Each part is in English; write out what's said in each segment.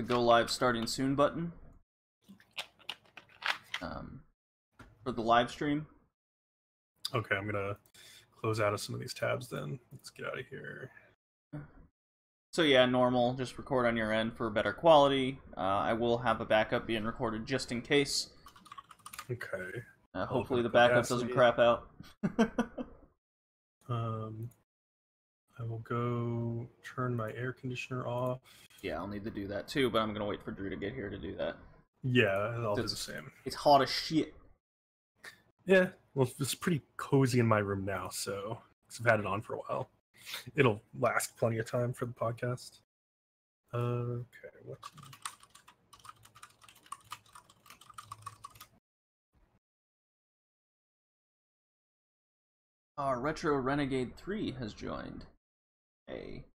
the Go Live Starting Soon button for the live stream. Okay, I'm gonna close out of some of these tabs then. Let's get out of here. So yeah, normal, just record on your end for better quality. I will have a backup being recorded just in case. Okay. Hopefully the backup doesn't crap out. I will go turn my air conditioner off. Yeah, I'll need to do that too, but I'm gonna wait for Drew to get here to do that. Yeah, I'll do the same. It's hot as shit. Yeah, well, it's pretty cozy in my room now, so I've had it on for a while. It'll last plenty of time for the podcast. Okay, what? Our Retro Renegade 3 has joined. Hey.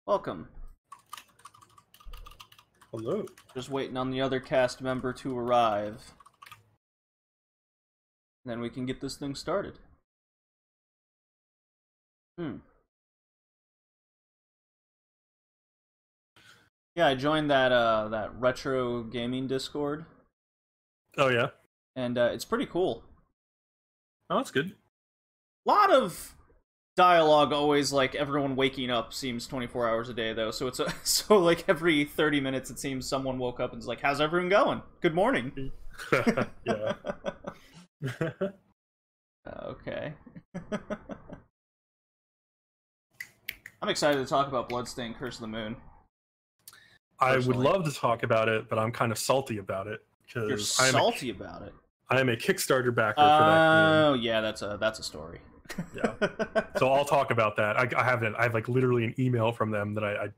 Welcome. Hello. Just waiting on the other cast member to arrive. Then we can get this thing started. Yeah, I joined that that retro gaming Discord. Oh yeah. And it's pretty cool. Oh, that's good. A lot of dialogue, always like everyone waking up seems 24 hours a day though. So it's so like every 30 minutes it seems someone woke up and is like, "How's everyone going? Good morning." Yeah. Okay. I'm excited to talk about Bloodstained Curse of the Moon. I would love to talk about it, but I'm kind of salty about it. You're salty about it? I am a Kickstarter backer for that game. Oh, yeah, that's a story. Yeah. So I'll talk about that. I have like literally an email from them that I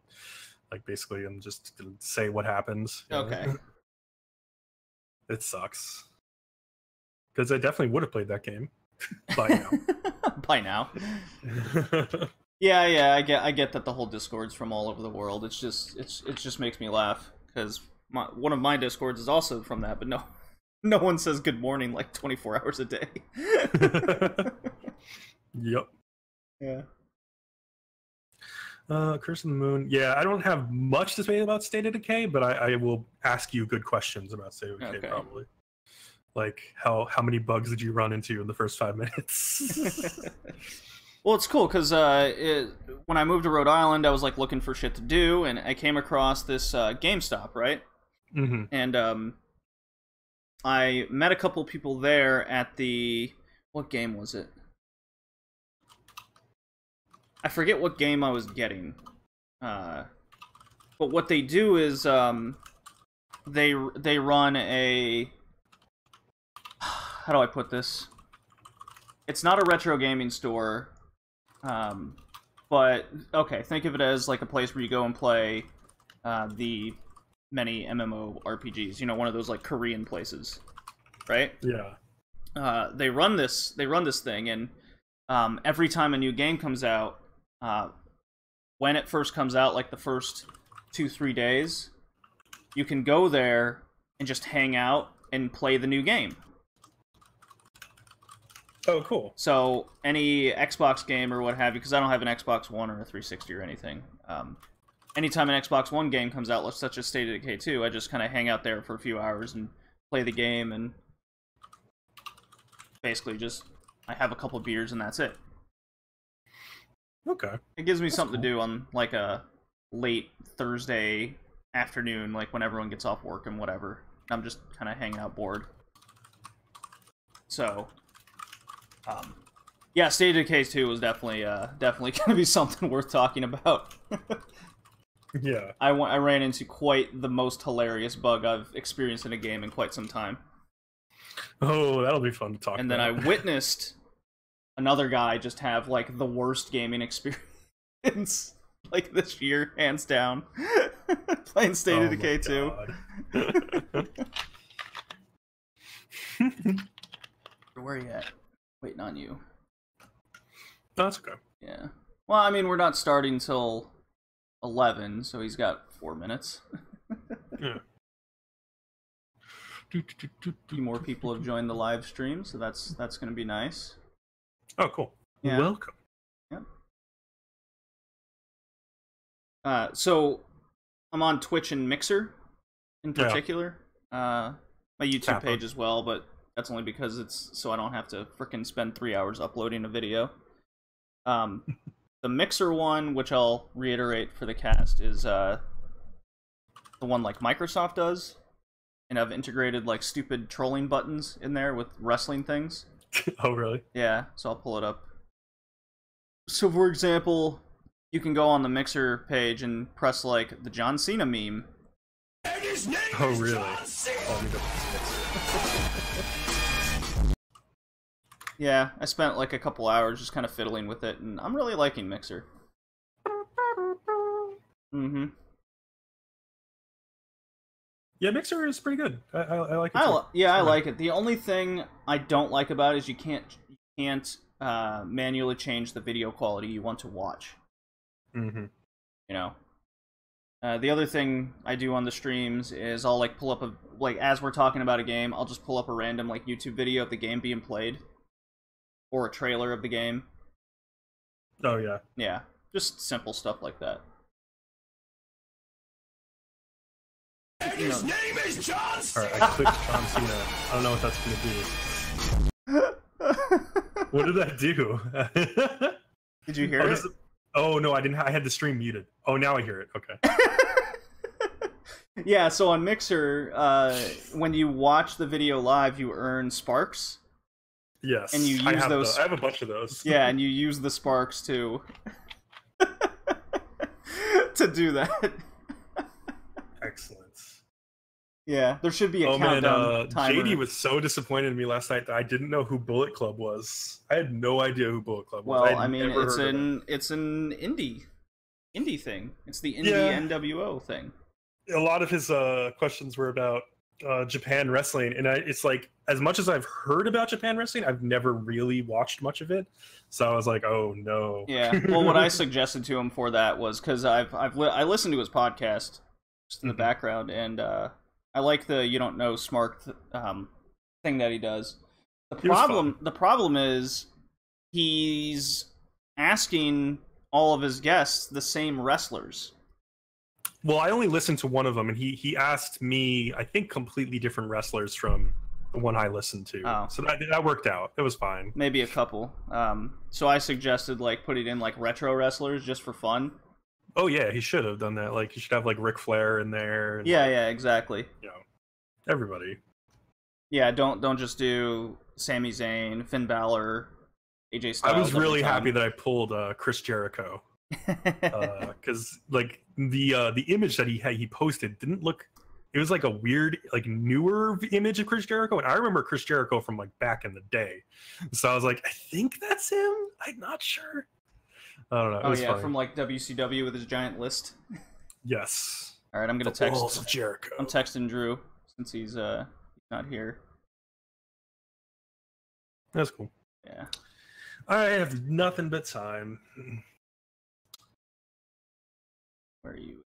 like basically am just gonna say what happens. Okay. It sucks. Because I definitely would have played that game by now. By now. Yeah, I get that the whole Discord's from all over the world. It just makes me laugh because one of my Discords is also from that, but no one says good morning like 24 hours a day. Yep. Yeah. Curse of the Moon. Yeah, I don't have much to say about State of Decay, but I will ask you good questions about State of Decay probably. Like how many bugs did you run into in the first 5 minutes? Well, it's cool because when I moved to Rhode Island, I was like looking for shit to do, and I came across this GameStop, right? Mm-hmm. And I met a couple people there at the what game was it? I forget what game I was getting. But what they do is they run a how do I put this? It's not a retro gaming store. But okay, think of it as like a place where you go and play the many MMORPGs. You know, one of those like Korean places, right? Yeah. They run this thing, and every time a new game comes out, when it first comes out, like the first 2-3 days, you can go there and just hang out and play the new game. Oh, cool. So any Xbox game or what have you, because I don't have an Xbox One or a 360 or anything. Anytime an Xbox One game comes out, such as State of Decay 2, I just kind of hang out there for a few hours and play the game, and basically just I have a couple beers and that's it. Okay. It gives me something to do on like a late Thursday afternoon, like when everyone gets off work and whatever. I'm just kind of hanging out bored. So. Yeah, State of Decay 2 was definitely gonna be something worth talking about. Yeah. I ran into quite the most hilarious bug I've experienced in a game in quite some time. Oh, that'll be fun to talk about. And then I witnessed another guy just have like the worst gaming experience like this year, hands down. Playing State of Decay 2. Where are you at? Waiting on you. No, that's okay. Yeah. Well, I mean, we're not starting till 11, so he's got 4 minutes. Yeah. A few more people have joined the live stream, so that's going to be nice. Oh, cool. Yeah. Welcome. Yeah. So I'm on Twitch and Mixer in particular. My YouTube page as well, but that's only because it's so I don't have to frickin' spend 3 hours uploading a video. The Mixer one, which I'll reiterate for the cast, is the one like Microsoft does, and I've integrated like stupid trolling buttons in there with wrestling things. Oh, really? Yeah, so I'll pull it up. So, for example, you can go on the Mixer page and press like the John Cena meme. Oh, really? Oh, yeah, I spent like a couple hours just kind of fiddling with it, and I'm really liking Mixer. Mm-hmm. Yeah, Mixer is pretty good. I like it. I like it. The only thing I don't like about it is you can't manually change the video quality you want to watch. Mm-hmm. You know. The other thing I do on the streams is I'll like pull up as we're talking about a game, I'll just pull up a random like YouTube video of the game being played, or a trailer of the game. Oh yeah. Yeah, just simple stuff like that. His name is John Cena. Alright, I clicked John Cena. I don't know what that's gonna do. What did that do? Did you hear it? Oh no, I didn't. I had the stream muted. Oh, now I hear it. Okay. Yeah, so on Mixer, when you watch the video live, you earn sparks. Yes, and you use those. I have a bunch of those. Yeah, and you use the sparks to do that. Excellent. Yeah, there should be a countdown timer. JD was so disappointed in me last night that I didn't know who Bullet Club was. I had no idea who Bullet Club was. Well, I mean, it's an indie thing. It's the indie NWO thing. A lot of his questions were about Japan wrestling, and it's like, as much as I've heard about Japan wrestling, I've never really watched much of it. So I was like, oh no. Yeah. Well, what I suggested to him for that was because I listened to his podcast just in the background, and I like the you don't know smart thing that he does. The problem is he's asking all of his guests the same wrestlers. Well, I only listened to one of them, and he asked me, I think, completely different wrestlers from the one I listened to. Oh. So that worked out. It was fine. Maybe a couple. So I suggested like putting in like retro wrestlers just for fun. Oh yeah, he should have done that. Like, he should have like Ric Flair in there. And, yeah, exactly. You know, everybody. Yeah, don't just do Sami Zayn, Finn Balor, AJ Styles. I was really happy that I pulled Chris Jericho, because like the image that he posted didn't look. It was like a weird, like newer image of Chris Jericho, and I remember Chris Jericho from like back in the day. So I was like, I think that's him. I'm not sure. I don't know. Oh yeah, from like WCW with his giant list. Yes. All right, I'm gonna the Balls of Jericho. I'm texting Drew since he's not here. That's cool. Yeah. I have nothing but time. Where are you?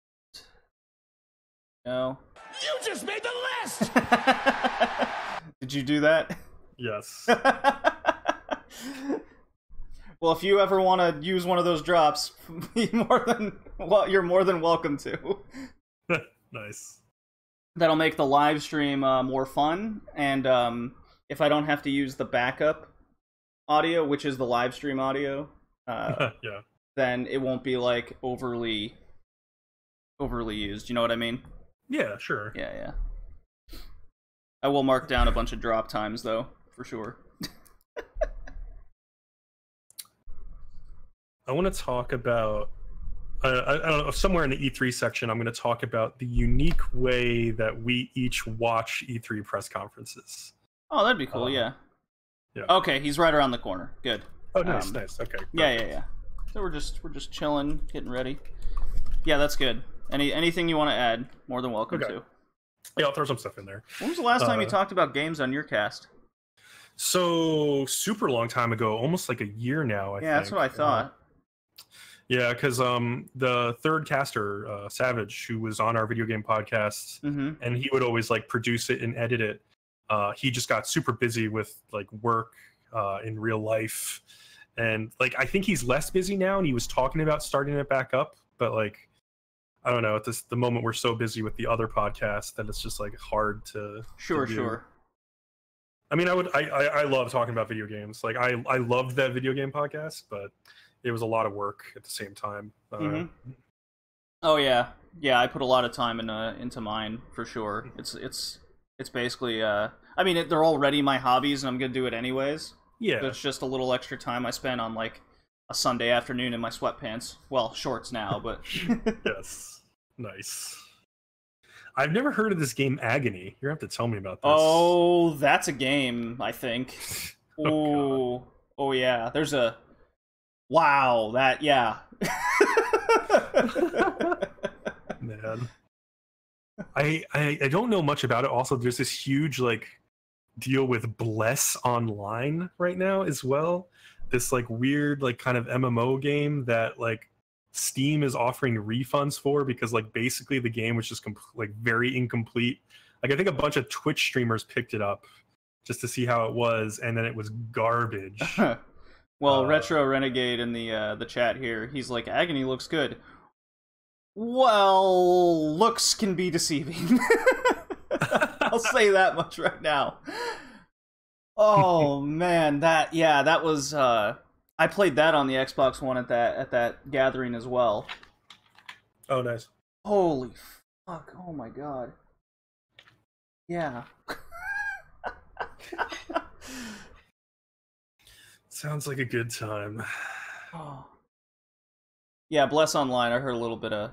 No. You just made the list. Did you do that? Yes. Well, if you ever want to use one of those drops, you're more than welcome to. Nice. That'll make the live stream more fun, and if I don't have to use the backup audio, which is the live stream audio, yeah, then it won't be like overly used. You know what I mean? Yeah, sure. Yeah. I will mark down a bunch of drop times though, for sure. I want to talk about, I don't know, somewhere in the E3 section, I'm going to talk about the unique way that we each watch E3 press conferences. Oh, that'd be cool, yeah. Okay, he's right around the corner. Good. Oh, nice. Okay. Yeah. So we're just chilling, getting ready. Yeah, that's good. Anything you want to add, more than welcome to. Yeah, I'll throw some stuff in there. When was the last time you talked about games on your cast? So, super long time ago, almost like a year now, I think. Yeah, that's what I thought. Yeah, because the third caster, Savage, who was on our video game podcast, and he would always like produce it and edit it. He just got super busy with like work in real life, and like I think he's less busy now. And he was talking about starting it back up, but like I don't know, at the moment we're so busy with the other podcast that it's just like hard to Sure. I mean, I love talking about video games. Like I loved that video game podcast, but it was a lot of work at the same time. Oh yeah, I put a lot of time into mine for sure. It's basically I mean they're already my hobbies and I'm gonna do it anyways. Yeah, But it's just a little extra time I spend on like a Sunday afternoon in my sweatpants. Well, shorts now, but yes, nice. I've never heard of this game, Agony. You're gonna have to tell me about this. Oh, that's a game, I think. Oh yeah. There's a wow. That yeah. Man, I don't know much about it. Also, there's this huge like deal with Bless Online right now as well. This like weird like kind of MMO game that like Steam is offering refunds for because like basically the game was just like very incomplete. Like I think a bunch of Twitch streamers picked it up just to see how it was, and then it was garbage. Well, Retro Renegade in the chat here, he's like, Agony looks good. Well, looks can be deceiving. I'll say that much right now. Oh man, that was I played that on the Xbox One at that gathering as well. Oh, nice. Holy fuck! Oh my god. Yeah. Sounds like a good time. Oh. Yeah, Bless Online. I heard a little bit of.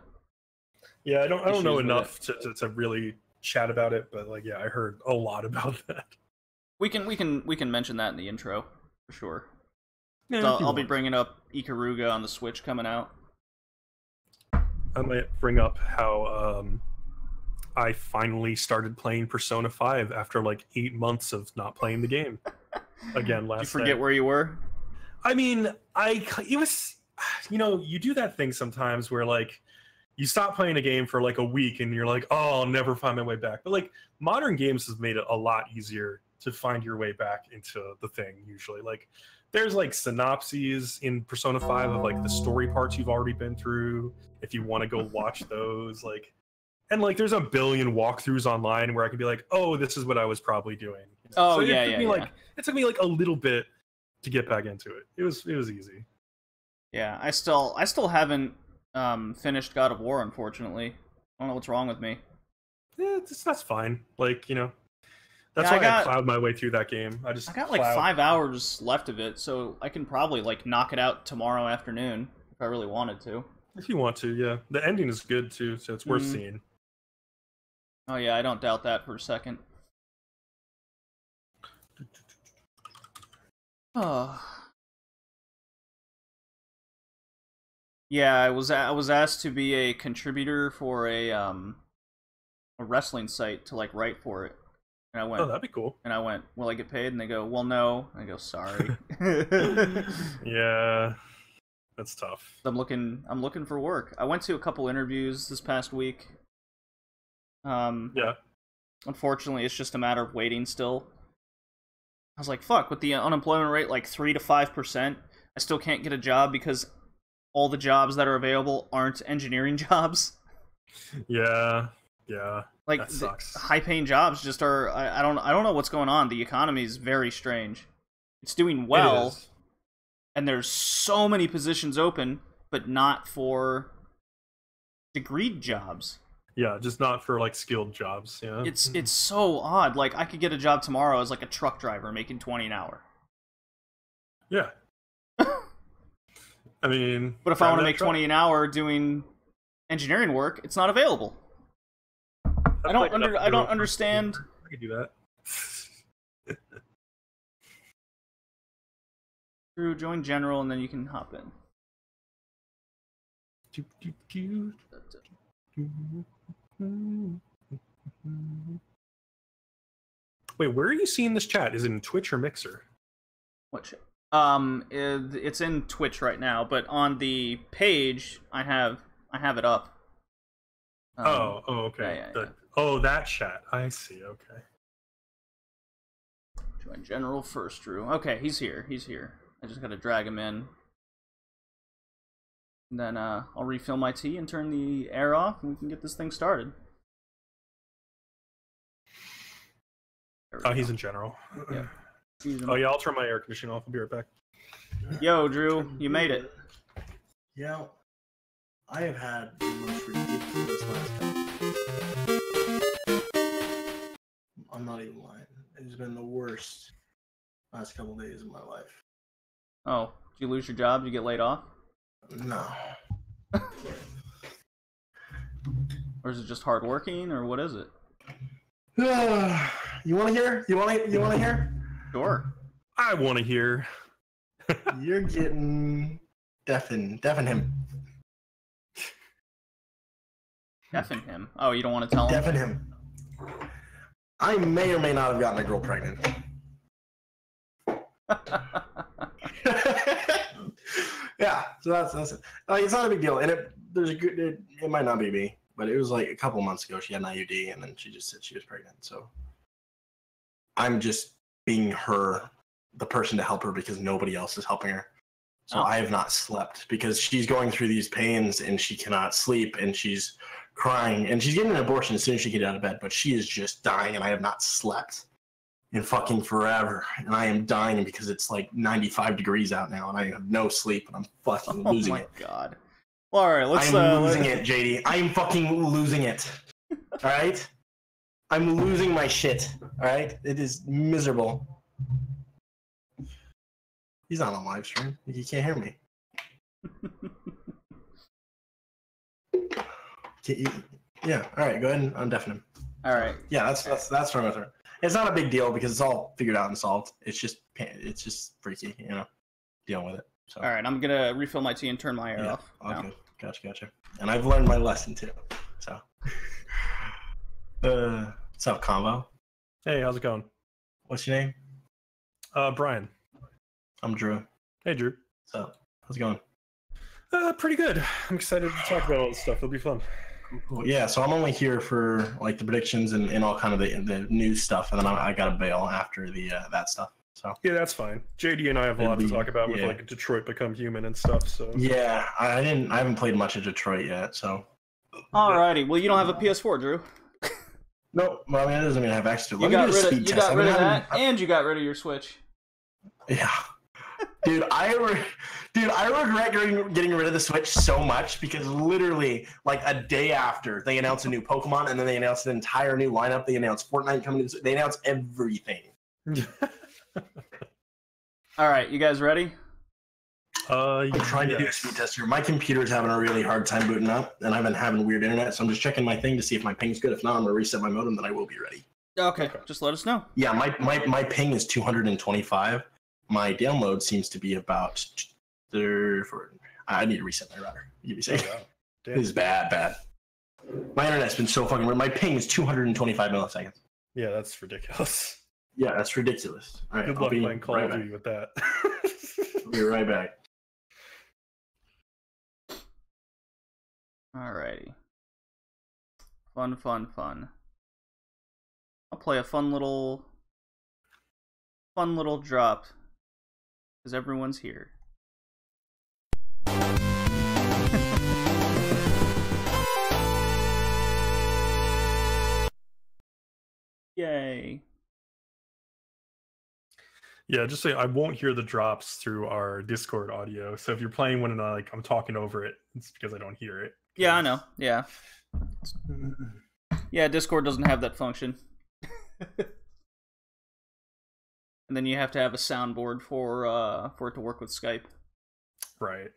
Yeah, I don't know enough to really chat about it, but like, yeah, I heard a lot about that. We can mention that in the intro for sure. Yeah, So I'll be bringing up Ikaruga on the Switch coming out. I might bring up how I finally started playing Persona 5 after like 8 months of not playing the game again last night. Did you forget where you were? I mean, it was, you know, you do that thing sometimes where like you stop playing a game for like a week and you're like, oh, I'll never find my way back. But like modern games has made it a lot easier to find your way back into the thing usually. Like there's like synopses in Persona 5 of like the story parts you've already been through if you want to go watch those. Like, and like there's a billion walkthroughs online where I can be like, oh, this is what I was probably doing. You know? Oh, so yeah, it took me like a little bit to get back into it. It was easy. Yeah, I still haven't finished God of War, unfortunately. I don't know what's wrong with me. That's fine. Like, you know, that's why I plowed my way through that game. I got like 5 hours left of it, so I can probably like knock it out tomorrow afternoon if I really wanted to. If you want to, yeah. The ending is good too, so it's worth seeing. Oh yeah, I don't doubt that for a second. Oh. Yeah, I was asked to be a contributor for a wrestling site to like write for it, and I went. Oh, that'd be cool. And I went, will I get paid? And they go, well, no. And I go, sorry. Yeah, that's tough. I'm looking for work. I went to a couple interviews this past week. Yeah. Unfortunately, it's just a matter of waiting still. I was like, fuck, with the unemployment rate like 3 to 5%, I still can't get a job because all the jobs that are available aren't engineering jobs. Yeah. Like that sucks. High-paying jobs just are. I don't know what's going on. The economy is very strange. It's doing well, and there's so many positions open, but not for degreed jobs. Yeah, just not for like skilled jobs. Yeah, it's so odd. Like I could get a job tomorrow as like a truck driver making $20 an hour. Yeah. I mean, but if I want to make $20 an hour doing engineering work, it's not available. I don't understand. I could do that. Through join general, and then you can hop in. Wait, where are you seeing this chat? Is it in Twitch or Mixer? What chat? It's in Twitch right now, but on the page, I have it up. Okay. Yeah. Oh, that chat. I see. Okay. Join general first, Drew. Okay, he's here. I just gotta drag him in. And then I'll refill my tea and turn the air off, and we can get this thing started. Oh, he's in general. Yeah. Oh yeah, I'll turn my air conditioning off. I'll be right back. Yo, Drew, you made it. Yeah, I have had the most ridiculous last couple. I'm not even lying. It's been the worst last couple days of my life. Oh, did you lose your job? Did you get laid off? No. Or is it just hard working, or what is it? You want to hear? You want to hear? Sure. I want to hear. You're getting deafen him. Deafen him. Oh, you don't want to tell him? Deafen him. I may or may not have gotten a girl pregnant. Yeah, so that's it. Like, it's not a big deal, and it might not be me, but it was like a couple months ago. She had an IUD, and then she just said she was pregnant. So I'm just being the person to help her because nobody else is helping her. So I have not slept because she's going through these pains and she cannot sleep and she's crying and she's getting an abortion as soon as she gets out of bed, but she is just dying and I have not slept in fucking forever. And I am dying because it's like 95 degrees out now and I have no sleep and I'm fucking losing it. Oh my god. Well, all right, let's... I'm losing it, JD. I am fucking losing it. All right? I'm losing my shit. All right? It is miserable. He's not on live stream. He can't hear me. Yeah. All right. Go ahead and undeafen him. All right. Yeah. That's from it. It's not a big deal because it's all figured out and solved. It's just freaky, dealing with it. So. All right. I'm gonna refill my tea and turn my air off. Okay. Now. Gotcha. And I've learned my lesson too. So. What's up, Combo? Hey, how's it going? What's your name? Brian. I'm Drew. Hey, Drew. So, how's it going? Pretty good. I'm excited to talk about all this stuff. It'll be fun. Cool. Yeah, so I'm only here for like the predictions and all kind of the news stuff, and then I got to bail after the that stuff. So yeah, that's fine. JD and I have a lot to talk about with like Detroit Become Human and stuff. So yeah, I haven't played much of Detroit yet. So alrighty. Well, you don't have a PS4, Drew. No, well, I mean, that doesn't mean I have access to it. You got rid of that, and you got rid of your Switch. Yeah. Dude, I regret getting rid of the Switch so much because literally, like a day after, they announced a new Pokemon, and then they announced an entire new lineup. They announced Fortnite coming. They announced everything. All right, you guys ready? I'm trying to do a speed test here. My computer's having a really hard time booting up, and I've been having weird internet, so I'm just checking my thing to see if my ping's good. If not, I'm gonna reset my modem, then I will be ready. Okay. Just let us know. Yeah, my ping is 225. My download seems to be about 34. I need to reset my router. Give me a second. This is bad. My internet's been so fucking weird. My ping is 225 milliseconds. Yeah, that's ridiculous. Yeah, that's ridiculous. All right, good luck playing Call of Duty with that. I'll be right back. Alrighty. Fun. I'll play a fun little drop. Because everyone's here. Yay. Yeah, just say I won't hear the drops through our Discord audio. So if you're playing one and I'm talking over it, it's because I don't hear it. Yeah, I know. Yeah. Yeah, Discord doesn't have that function. And then you have to have a soundboard for it to work with Skype. Right.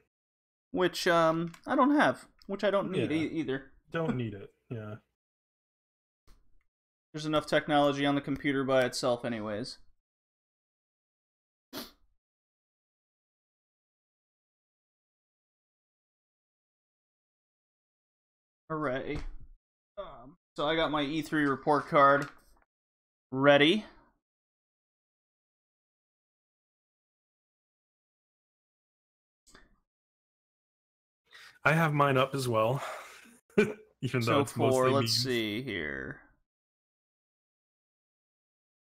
Which I don't have. Which I don't need either. Don't need it. Yeah. There's enough technology on the computer by itself anyways. Hooray. So I got my E3 report card ready. I have mine up as well. Even though it's mostly let's see here.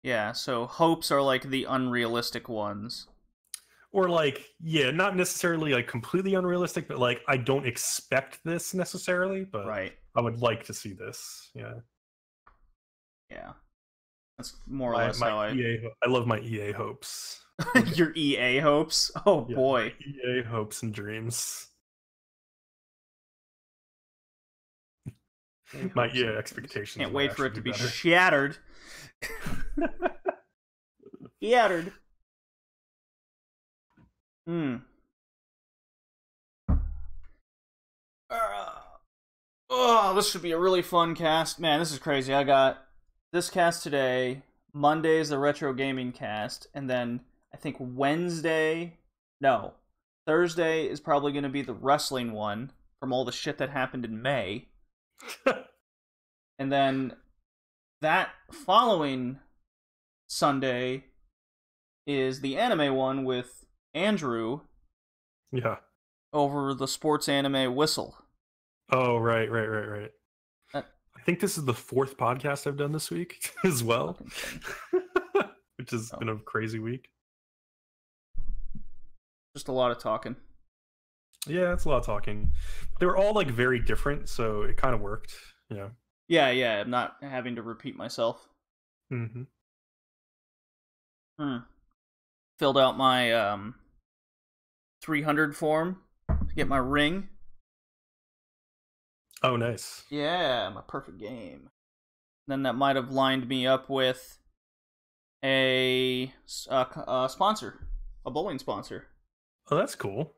Yeah, so hopes are like the unrealistic ones. or like, yeah, not necessarily like completely unrealistic, but like I don't expect this necessarily, but Right. I would like to see this. Yeah. Yeah. That's more or less how I love my EA hopes. Your EA hopes? Oh Yeah, boy. EA hopes and dreams. My EA expectations. Can't wait for it to be shattered. Shattered. Oh, this should be a really fun cast. Man, this is crazy. I got this cast today. Monday is the retro gaming cast, and then I think Thursday is probably going to be the wrestling one from all the shit that happened in May. And then that following Sunday is the anime one with Andrew. Yeah. Over the sports anime Whistle. Oh, right. I think this is the 4th podcast I've done this week as well, which has been a crazy week. Just a lot of talking. Yeah, it's a lot of talking. They were all like very different, so it kind of worked. Yeah. Yeah. I'm not having to repeat myself. Mm-hmm. Filled out my 300 form to get my ring. Oh, nice. Yeah, my perfect game. Then that might have lined me up with a sponsor, a bowling sponsor. Oh, that's cool.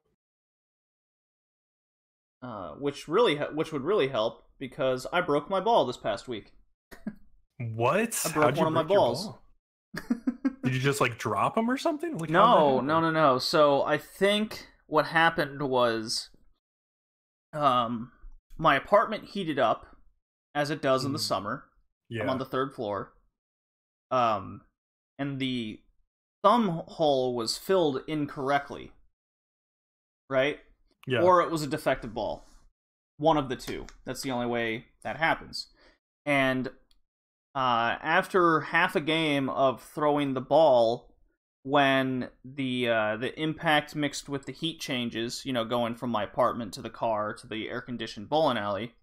Which would really help because I broke my ball this past week. What? I broke one of my balls. Did you just like drop them or something? Like, No. So I think what happened was, my apartment heated up as it does in the summer. Yeah. I'm on the 3rd floor. And the thumb hole was filled incorrectly. Right? Yeah. Or it was a defective ball. One of the two. That's the only way that happens. And after half a game of throwing the ball, when the impact mixed with the heat changes, going from my apartment to the car to the air-conditioned bowling alley,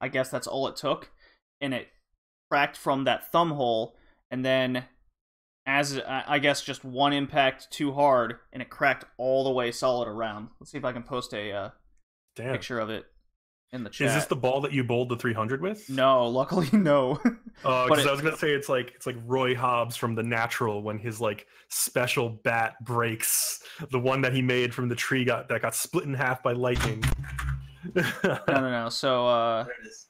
I guess that's all it took, and it cracked from that thumb hole, and then as I guess just one impact too hard, and it cracked all the way solid around. Let's see if I can post a picture of it in the chat. Is this the ball that you bowled the 300 with? No, luckily no. Because I was gonna say it's like Roy Hobbs from The Natural when his like special bat breaks, the one that he made from the tree that got split in half by lightning. No. So there it is.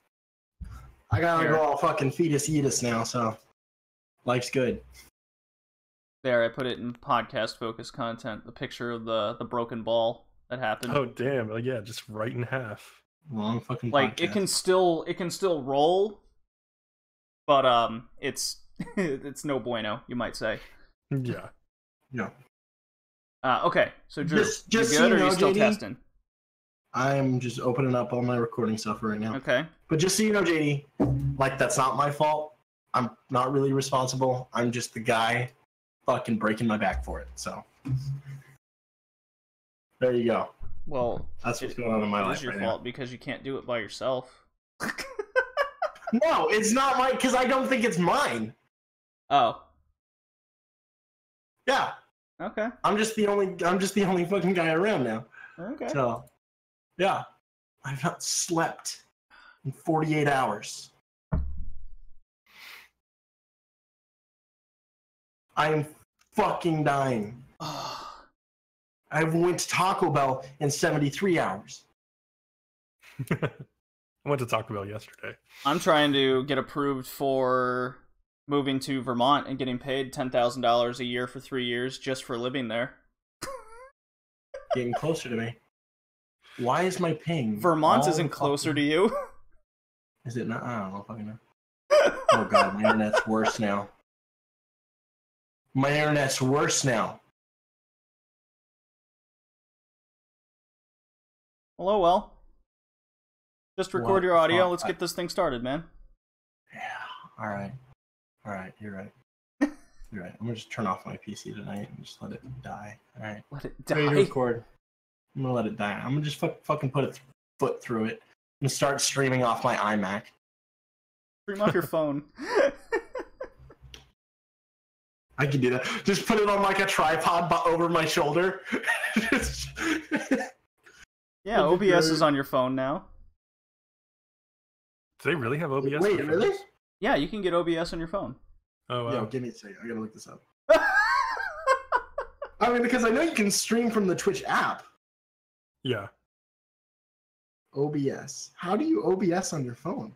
I gotta go all fucking fetus now, so life's good. There, I put it in podcast focus content. The picture of the broken ball that happened. Oh damn! Yeah, just right in half. Long fucking like podcast. it can still roll, but it's it's no bueno, you might say. Yeah. Okay, so Drew, just you good, or are you still JD, testing? I'm just opening up all my recording stuff right now. Okay. But just so you know, JD, like that's not my fault. I'm not really responsible. I'm just the guy fucking breaking my back for it. So there you go. Well, that's what's going on in my life. It's your right fault now. Because you can't do it by yourself. No, it's not mine because I don't think it's mine. Oh. Yeah. Okay. I'm just the only fucking guy around now. Okay. So, yeah, I've not slept in 48 hours. I am fucking dying. I went to Taco Bell in 73 hours. I went to Taco Bell yesterday. I'm trying to get approved for moving to Vermont and getting paid $10,000 a year for 3 years just for living there. Getting closer to me. Why is my ping? Vermont isn't closer to you. Is it not? I don't know if I know. Oh god, my internet's worse now. My internet's worse now. Well, oh well. Just record your audio. Let's get this thing started, man. Yeah. All right. You're right. You're right. I'm gonna just turn off my PC tonight and just let it die. All right. Let it Ready to die. record. I'm gonna let it die. I'm gonna just fucking put a foot through it. I'm gonna start streaming off my iMac. Stream off your phone. I can do that. Just put it on like a tripod over my shoulder. Yeah, OBS is on your phone now. Do they really have OBS? Wait, really? Yeah, you can get OBS on your phone. Oh, wow. Yo, give me a second. I gotta look this up. I mean, because I know you can stream from the Twitch app. Yeah. OBS. How do you OBS on your phone?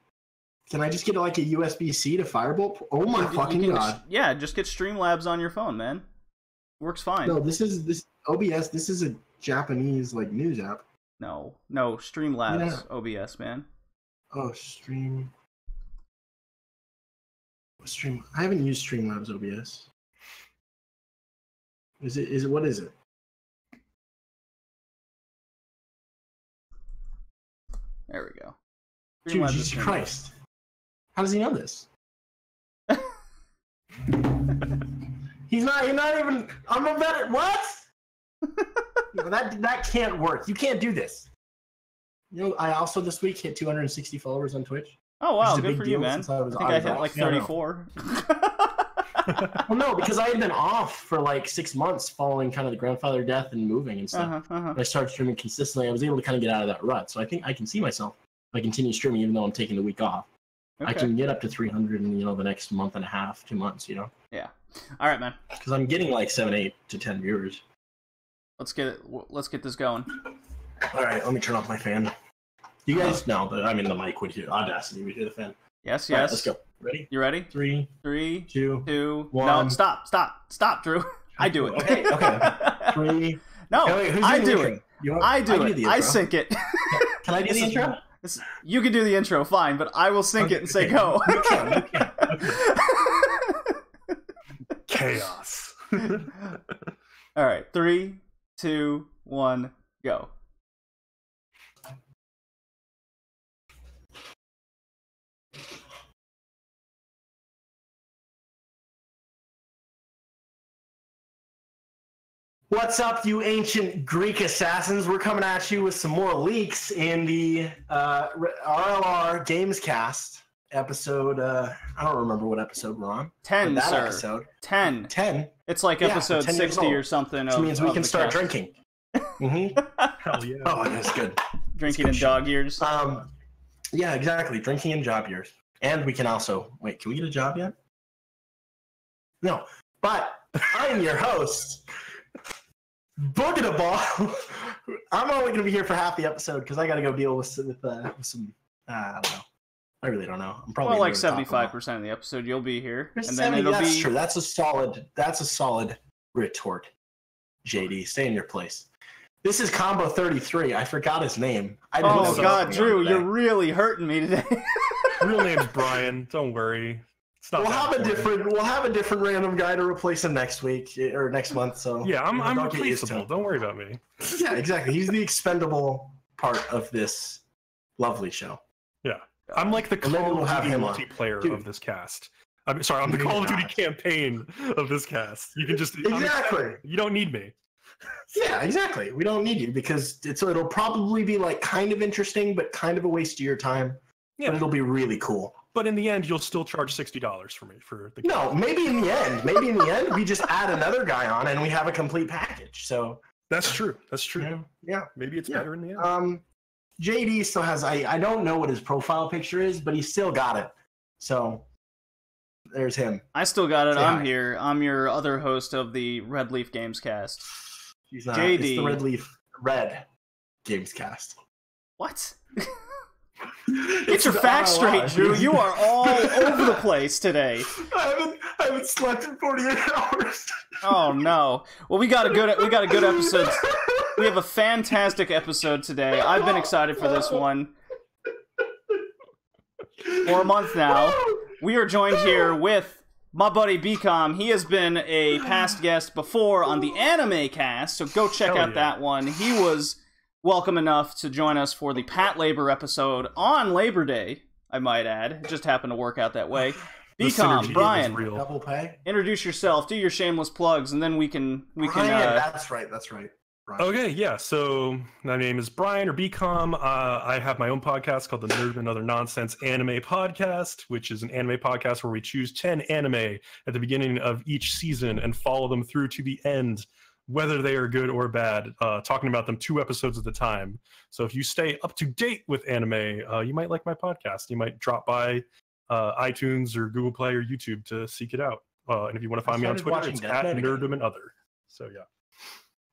Can I just get like a USB-C to Firebolt? Oh my fucking god! Yeah, just get Streamlabs on your phone, man. Works fine. No, this OBS. This is a Japanese like news app. No, Streamlabs OBS, man. Oh, Stream. I haven't used Streamlabs OBS. Is it? What is it? There we go. Dude, Jesus Christ! How does he know this? He's not even. I'm a better. What? that can't work. You can't do this. You know, I also this week hit 260 followers on Twitch. Oh wow, good for you, man. I think I hit like 34. Well, no, because I had been off for like 6 months following kind of the grandfather death and moving and stuff. When I started streaming consistently, I was able to kind of get out of that rut. So I think I can see myself if I continue streaming even though I'm taking the week off. Okay. I can get up to 300 in the next month and a half, 2 months. Yeah. All right, man. Because I'm getting like 7, 8 to 10 viewers. Let's get this going. All right, let me turn off my fan. You guys know that I'm in the mic with you. Audacity, we hear the fan. Yes. All right, let's go. Ready? You ready? 3, 2, 1. No, stop, Drew. I do it. Okay. 3. No, wait, I do it. I do it. I sync it. Can I do the intro? You can do the intro, fine, but I will sync it and say go. You can. Okay. Chaos. All right, 3, 2, 1, go. What's up, you ancient Greek assassins? We're coming at you with some more leaks in the RLR Gamescast episode. I don't remember what episode we're on. 10, that sir. Episode. 10. 10? It's like episode 60 or something. Which means we can start drinking. Mm-hmm. Hell yeah. Oh, that's good. Drinking in dog years. Yeah, exactly. Drinking in job years. And we can also... Wait, can we get a job yet? No. But I'm your host... Boogada Ball. I'm only going to be here for half the episode because I got to go deal with some. I don't know. I really don't know. I'm probably like 75% of the episode you'll be here, and then that's true. That's a solid retort. JD, stay in your place. This is Combo 33. I forgot his name. Oh God, Drew, you're really hurting me today. Real name's Brian. Don't worry. We'll have a different random guy to replace him next week or next month. So yeah, I'm replaceable. Don't worry about me. Yeah, exactly. He's the expendable part of this lovely show. Yeah, I'm like the Call of Duty multiplayer of this cast. I'm the Call of Duty campaign of this cast. You can just exactly. You don't need me. Yeah, exactly. We don't need you because it'll probably be like kind of interesting, but kind of a waste of your time. Yeah, but it'll be really cool. But in the end, you'll still charge $60 for me for the. No, maybe in the end, we just add another guy on and we have a complete package. So that's true. That's true. Yeah. Maybe it's better in the end. JD still has. I don't know what his profile picture is, but he's still got it. So there's him. I still got it. I'm here. I'm your other host of the Red Leaf Gamescast. He's not. JD. It's the Red Leaf Red Gamescast. What? Get your facts straight, Drew. You are all over the place today. I haven't slept in 48 hours. Oh no. Well, we got a good episode. We have a fantastic episode today. I've been excited for this one for a month now. We are joined here with my buddy Bcom. He has been a past guest before on the Anime Cast, so go check out that one. He was welcome enough to join us for the Pat Labor episode on Labor Day, I might add. It just happened to work out that way. Bcom, Brian, double pay. Introduce yourself, do your shameless plugs, and then we can. That's right. Brian. Okay, yeah. So my name is Brian, or Bcom. I have my own podcast called the Nerdom and Other Nonsense Anime Podcast, which is an anime podcast where we choose 10 anime at the beginning of each season and follow them through to the end, whether they are good or bad, talking about them 2 episodes at a time. So if you stay up to date with anime, you might like my podcast. You might drop by iTunes or Google Play or YouTube to seek it out. And if you want to find me on Twitter, it's at Nerdom and Other. So yeah.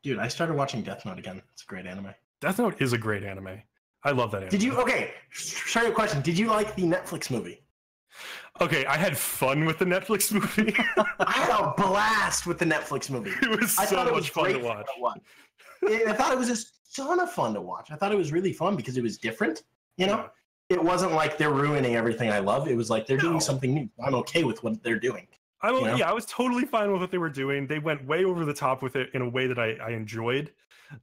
Dude, I started watching Death Note again. It's a great anime. Death Note is a great anime. I love that anime. Did you? Okay, sorry, a question. Did you like the Netflix movie? Okay, I had fun with the Netflix movie. I had a blast with the Netflix movie. It was so much fun to watch. I thought it was a ton of fun to watch. I thought it was really fun because it was different. You know, it wasn't like they're ruining everything I love. It was like they're doing something new. I'm okay with what they're doing. Yeah, I was totally fine with what they were doing. They went way over the top with it in a way that I enjoyed.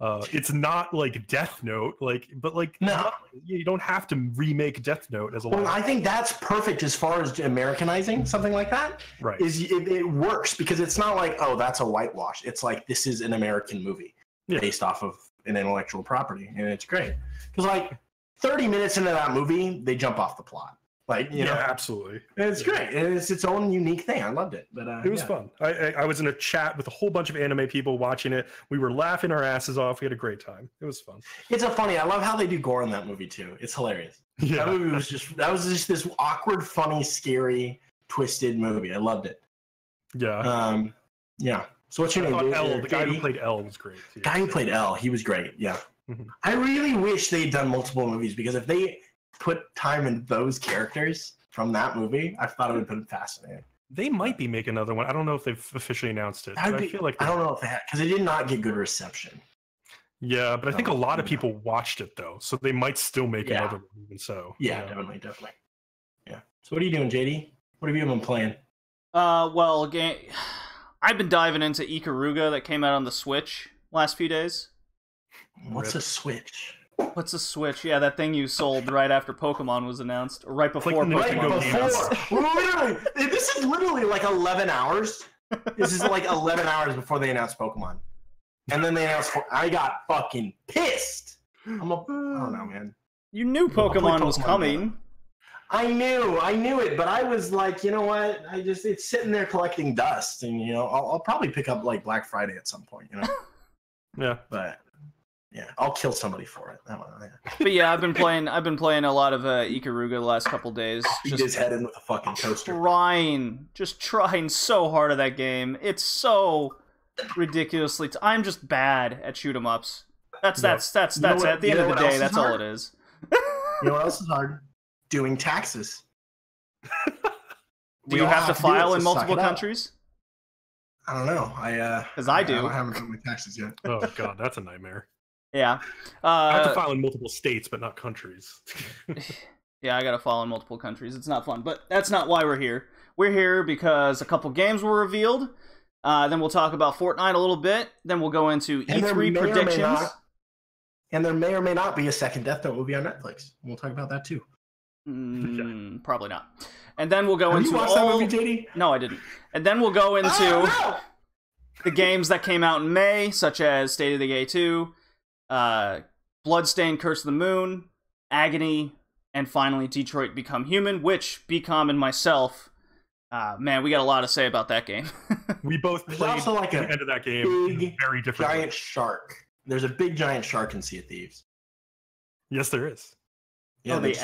It's not like Death Note, no, you don't have to remake Death Note as a. Well, I think that's perfect as far as Americanizing something like that. Right. It works because it's not like, oh, that's a whitewash. It's like this is an American movie based off of an intellectual property, and it's great because like 30 minutes into that movie, they jump off the plot. Like, you know, absolutely. And it's great. And it's its own unique thing. I loved it. But it was fun. I was in a chat with a whole bunch of anime people watching it. We were laughing our asses off. We had a great time. It was fun. It's I love how they do gore in that movie too. It's hilarious. Yeah. That movie was just this awkward, funny, scary, twisted movie. I loved it. Yeah. Yeah. So what's your name? L, the guy who played L was great. The guy who played L, he was great. Yeah. Mm-hmm. I really wish they'd done multiple movies because if they put time in those characters from that movie, I thought it would have been fascinating. They might be making another one. I don't know if they've officially announced it. I feel like I don't know if they have, because it did not get good reception. Yeah, but I think a lot of people watched it though, so they might still make another one. Even so, yeah, definitely. Yeah. So what are you doing, JD? What have you been playing? Well, I've been diving into Ikaruga that came out on the Switch last few days. What's a Switch? What's a Switch? Yeah, that thing you sold right after Pokemon was announced, or right before Pokemon came out. Literally, this is literally like 11 hours. This is like 11 hours before they announced Pokemon. And then they announced, I got fucking pissed. I don't know, man. You knew Pokemon was coming. I knew it, but I was like, you know what? It's sitting there collecting dust, and you know, I'll probably pick up like Black Friday at some point, you know. Yeah, but yeah, I'll kill somebody for it. But yeah, I've been playing a lot of Ikaruga the last couple days. Beat his head in with a fucking toaster. Just trying so hard at that game. It's so ridiculously. I'm just bad at shoot 'em ups. That's at the end of the day. That's all it is. You know what else is hard? Doing taxes. Do you have to file in multiple countries? I don't know. Because I do. I haven't done my taxes yet. Oh god, that's a nightmare. Yeah. I have to file in multiple states, but not countries. Yeah, I gotta file in multiple countries. It's not fun, but that's not why we're here. We're here because a couple games were revealed. Then we'll talk about Fortnite a little bit. Then we'll go into E3 predictions. And there may or may not be a second Death Note movie on Netflix. We'll talk about that too. Probably not. And then we'll go into you watched that movie, JD? No, I didn't. And then we'll go into the games that came out in May, such as State of Decay 2, Bloodstained, Curse of the Moon, Agony, and finally Detroit Become Human, which Bcom and myself, man, we got a lot to say about that game. We both played also like the end of that game big, very different giant shark. There's a big giant shark in Sea of Thieves. Yes, there is. Yeah, they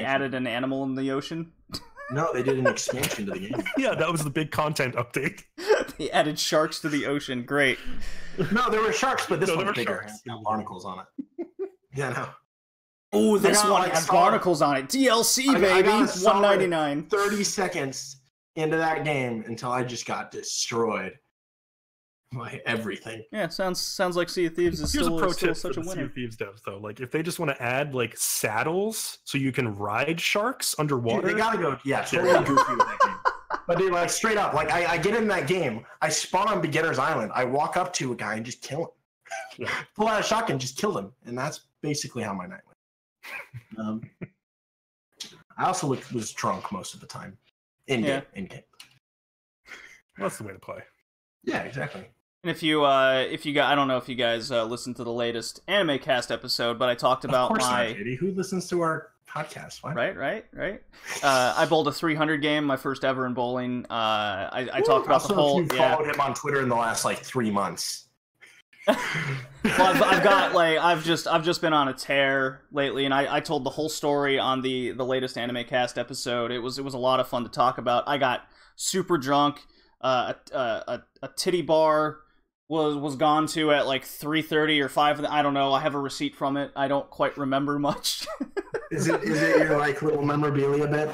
added an animal in the ocean. No, they did an expansion to the game. Yeah, that was the big content update. They added sharks to the ocean. Great. No, there were sharks, but this one's bigger. It's got barnacles on it. Yeah, no. Oh, this one has barnacles on it. DLC, baby. $1.99. 30 seconds into that game until I just got destroyed by everything. Yeah, sounds like Sea of Thieves is still such a winner. Sea of Thieves devs, though, like if they just want to add like saddles so you can ride sharks underwater, dude, they gotta go. Yeah, totally goofy with that game. But dude, like straight up, like I get in that game, I spawn on Beginner's Island, I walk up to a guy and just kill him. Yeah. Pull out a shotgun, just kill him, and that's basically how my night went. I also was drunk most of the time. In game. Well, that's the way to play. Yeah, exactly. And if you got, I don't know if you guys listened to the latest Anime Cast episode, but I talked about of course not, Katie. Who listens to our podcast? What? Right. I bowled a 300 game, my first ever in bowling. I talked about the whole. If you followed him on Twitter in the last like 3 months. Well, I've just been on a tear lately, and I told the whole story on the latest Anime Cast episode. It was a lot of fun to talk about. I got super drunk. A titty bar was gone to at like 3:30 or 5. I don't know. I have a receipt from it. I don't quite remember much. Is it your like little memorabilia bit?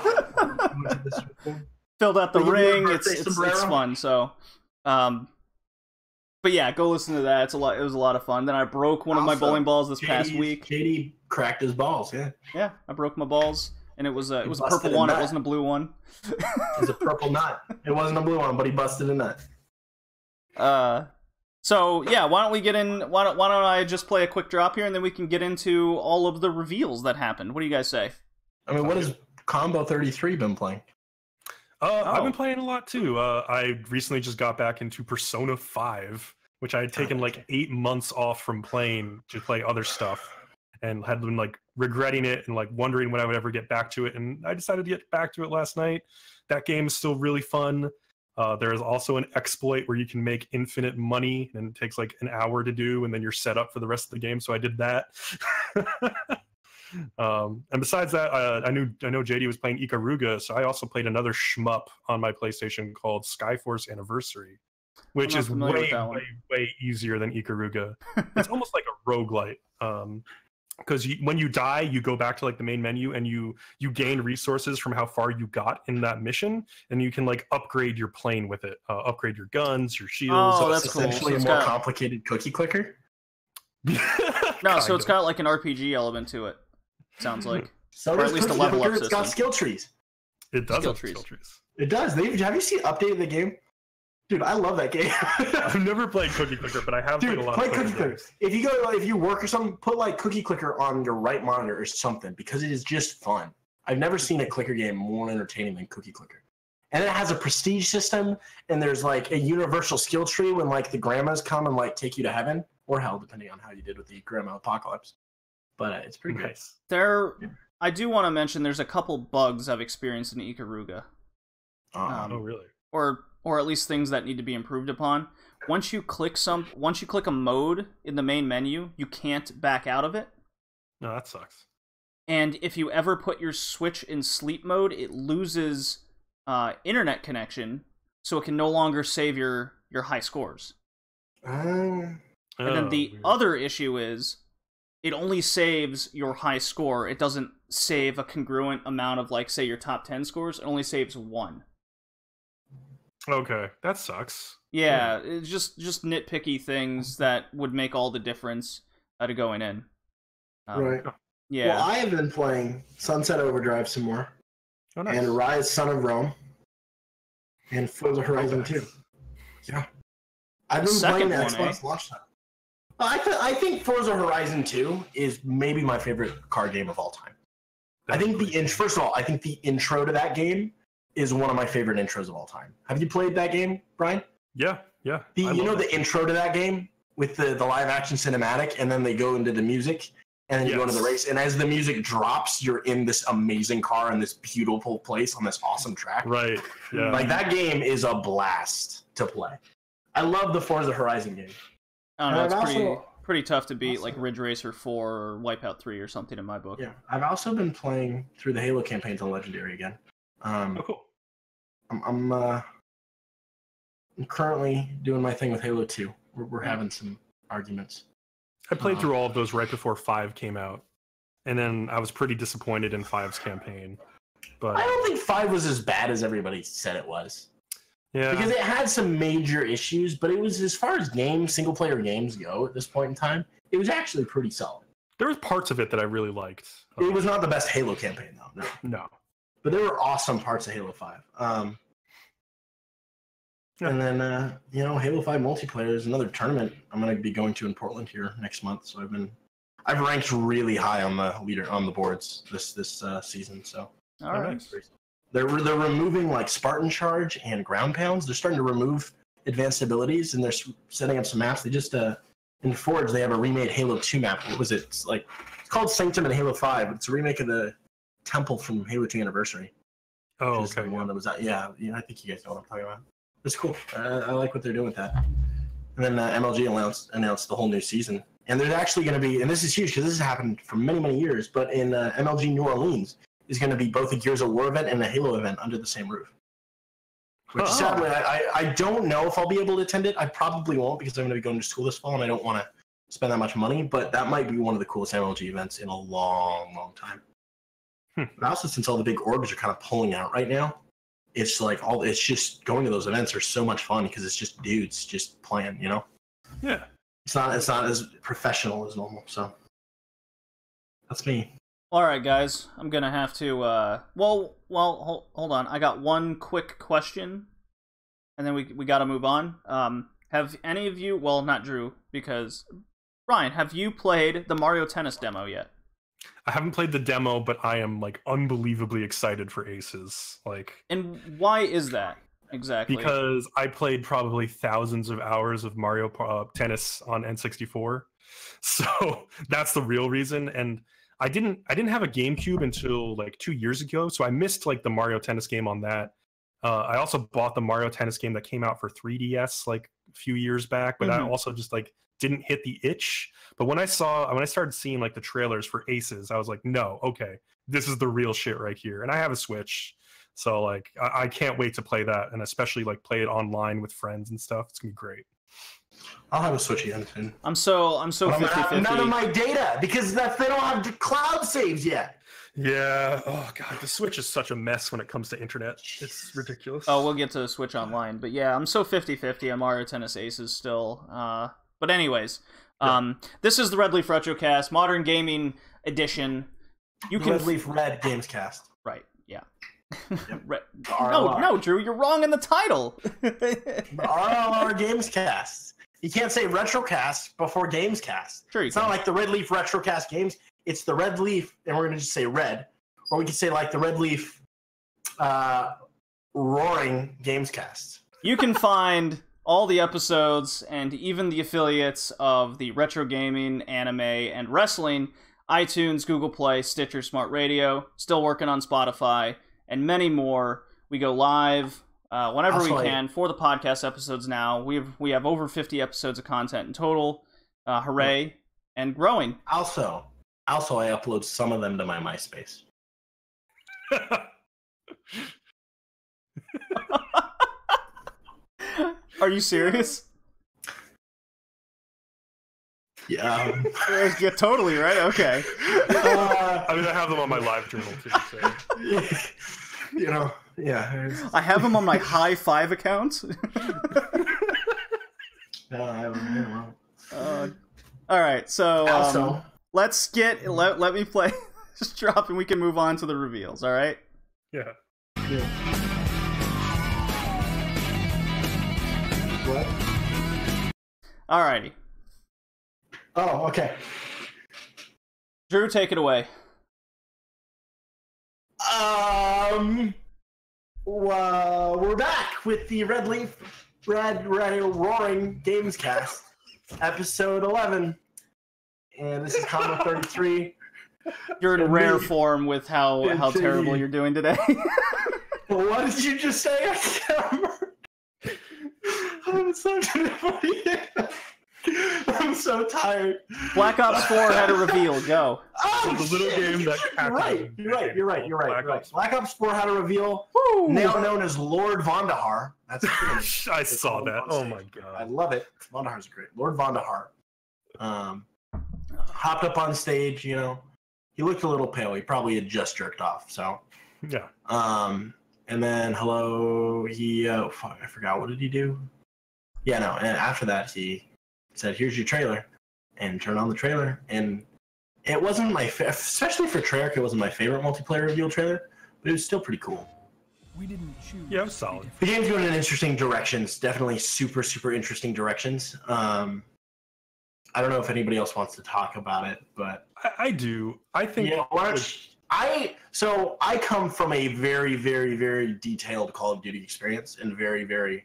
Filled out the ring. It's fun. So, but yeah, go listen to that. It was a lot of fun. Then I broke one of my bowling balls this past week. JD cracked his balls. Yeah, I broke my balls, and it was a purple one. It wasn't a blue one. It was a purple nut. It wasn't a blue one, but he busted a nut. So yeah, why don't we get in? Why don't I just play a quick drop here, and then we can get into all of the reveals that happened. What do you guys say? I mean, what has Combo 33 been playing? I've been playing a lot too. I recently just got back into Persona 5, which I had taken like 8 months off from playing to play other stuff, and had been like regretting it and like wondering when I would ever get back to it. And I decided to get back to it last night. That game is still really fun. There is also an exploit where you can make infinite money, and it takes like an hour to do, and then you're set up for the rest of the game. So I did that. And besides that, I know JD was playing Ikaruga, so I also played another shmup on my PlayStation called Skyforce Anniversary, which is way easier than Ikaruga. It's almost like a roguelite. Because when you die, you go back to like the main menu, and you gain resources from how far you got in that mission, and you can like upgrade your plane with it, upgrade your guns, your shields. Oh, that's cool. Essentially a more complicated cookie clicker. No, so it's got like an RPG element to it. Sounds like, so or at least a level up system. It's got skill trees. It does have skill trees. It does. Have you seen updated the game? Dude, I love that game. I've never played Cookie Clicker, but I have played a lot of Cookie Clicker. If you work or something, put like Cookie Clicker on your right monitor or something, because it is just fun. I've never seen a clicker game more entertaining than Cookie Clicker. And it has a prestige system, and there's like a universal skill tree when like the grandmas come and like take you to heaven or hell, depending on how you did with the grandma apocalypse. But it's pretty nice. I do want to mention there's a couple bugs I've experienced in Ikaruga. Oh, really? Or at least things that need to be improved upon. Once you click a mode in the main menu, you can't back out of it. No, that sucks. And if you ever put your Switch in sleep mode, it loses internet connection, so it can no longer save your high scores. And then the other issue is, it only saves your high score. It doesn't save a congruent amount of, like, say, your top 10 scores. It only saves 1. Okay, that sucks. Yeah, it's just nitpicky things that would make all the difference to going in. Right. Yeah. Well, I have been playing Sunset Overdrive some more. Oh, nice. And Rise Son of Rome. And Forza Horizon 2. Yeah. I've been playing the Xbox launch time. I think Forza Horizon 2 is maybe my favorite car game of all time. First of all, I think the intro to that game is one of my favorite intros of all time. Have you played that game, Brian? Yeah. The intro to that game with the live action cinematic, and then they go into the music, and then you go into the race, and as the music drops, you're in this amazing car in this beautiful place on this awesome track. Right. Yeah. Like, that game is a blast to play. I love the Forza Horizon game. I don't know, it's pretty tough to beat like Ridge Racer 4 or Wipeout 3 or something in my book. Yeah, I've also been playing through the Halo campaigns on Legendary again. Cool. I'm currently doing my thing with Halo 2. We're having some arguments. I played through all of those right before 5 came out, and then I was pretty disappointed in 5's campaign. But I don't think 5 was as bad as everybody said it was. Yeah. Because it had some major issues, but it was, as far as single-player games go at this point in time, it was actually pretty solid. There was parts of it that I really liked. It was not the best Halo campaign, though. No. But there were awesome parts of Halo 5. And then, Halo 5 multiplayer is another tournament I'm going to be going to in Portland here next month. So I've ranked really high on the boards this season. So all right. Nice. They're removing like Spartan Charge and Ground Pounds. They're starting to remove advanced abilities, and they're setting up some maps. They just in Forge they have a remade Halo 2 map. What was it? It's called Sanctum in Halo 5. It's a remake of the temple from Halo 2 Anniversary. Oh, okay. The one that was out. Yeah, I think you guys know what I'm talking about. It's cool. I like what they're doing with that. And then MLG announced the whole new season. And there's actually going to be, and this is huge because this has happened for many, many years, but in MLG New Orleans is going to be both a Gears of War event and a Halo event under the same roof. Which sadly, I don't know if I'll be able to attend it. I probably won't because I'm going to be going to school this fall and I don't want to spend that much money, but that might be one of the coolest MLG events in a long, long time. But also, since all the big orgs are kind of pulling out right now, it's like it's just going to those events are so much fun because it's just dudes just playing, you know? Yeah. It's not as professional as normal, so that's me. All right, guys, I'm gonna have to. Hold on. I got one quick question, and then we got to move on. Have any of you? Well, not Drew, because Ryan, have you played the Mario Tennis demo yet? I haven't played the demo, but I am like unbelievably excited for Aces. Like, and why is that exactly? Because I played probably thousands of hours of Mario Tennis on N64, so that's the real reason. And I didn't have a GameCube until like 2 years ago, so I missed like the Mario Tennis game on that. I also bought the Mario Tennis game that came out for 3DS like a few years back, but I also just like didn't hit the itch. But when I started seeing like the trailers for Aces, I was like, no, okay, this is the real shit right here. And I have a Switch, so like I can't wait to play that, and especially like play it online with friends and stuff. It's gonna be great. I'll have a Switch again soon. I'm so 50-50. None of my data because they don't have cloud saves yet. Yeah. Oh god, the Switch is such a mess when it comes to internet. It's ridiculous. Oh, we'll get to Switch Online, but yeah, I'm so 50-50 on Mario Tennis Aces still. But anyways, this is the Red Leaf Retrocast Modern Gaming Edition. Red Leaf Red Gamescast. Right. Yeah. Yep. No, Drew, you're wrong in the title. The RLR Gamescast. You can't say Retrocast before Gamescast. Sure, it's not like the Red Leaf Retrocast games. It's the Red Leaf, and we're going to just say Red. Or we could say like the Red Leaf Roaring Gamescast. You can find all the episodes and even the affiliates of the retro gaming, anime, and wrestling, iTunes, Google Play, Stitcher, Smart Radio, still working on Spotify, and many more. We go live whenever we can for the podcast episodes now. We have over 50 episodes of content in total. Hooray, and growing. Also, I upload some of them to my MySpace. Are you serious? Yeah. Yeah, totally, right? Okay. I mean, I have them on my live journal too. So. You know, yeah. I have them on my High Five account. No, I haven't. All right, so Also, let's get let me play this drop, and we can move on to the reveals. All right? Yeah. What? Alrighty. Oh, okay. Drew, take it away. We're back with the Red Leaf Red Roaring Gamescast, episode 11, and this is Combo 33. You're in rare form with how terrible you're doing today. What did you just say? I can't remember. I'm so tired. Black Ops 4 had a reveal. Go. Oh, the little game that You're right. Black Ops 4 had a reveal. Woo! Now known as Lord Vondahar. That's I saw that. Oh my I god. love it. Vondahar's great. Lord Vondahar. Hopped up on stage, you know. He looked a little pale. He probably had just jerked off, so. Yeah. And then I forgot, what did he do? Yeah, no, and after that he said, "Here's your trailer," and turned on the trailer, and it wasn't especially for Treyarch, it wasn't my favorite multiplayer reveal trailer, but it was still pretty cool. We didn't choose. Yeah, it was solid. The game's going in interesting directions, definitely super, super interesting directions. I don't know if anybody else wants to talk about it, but I do. I think. Yeah, I come from a very, very, very detailed Call of Duty experience and very, very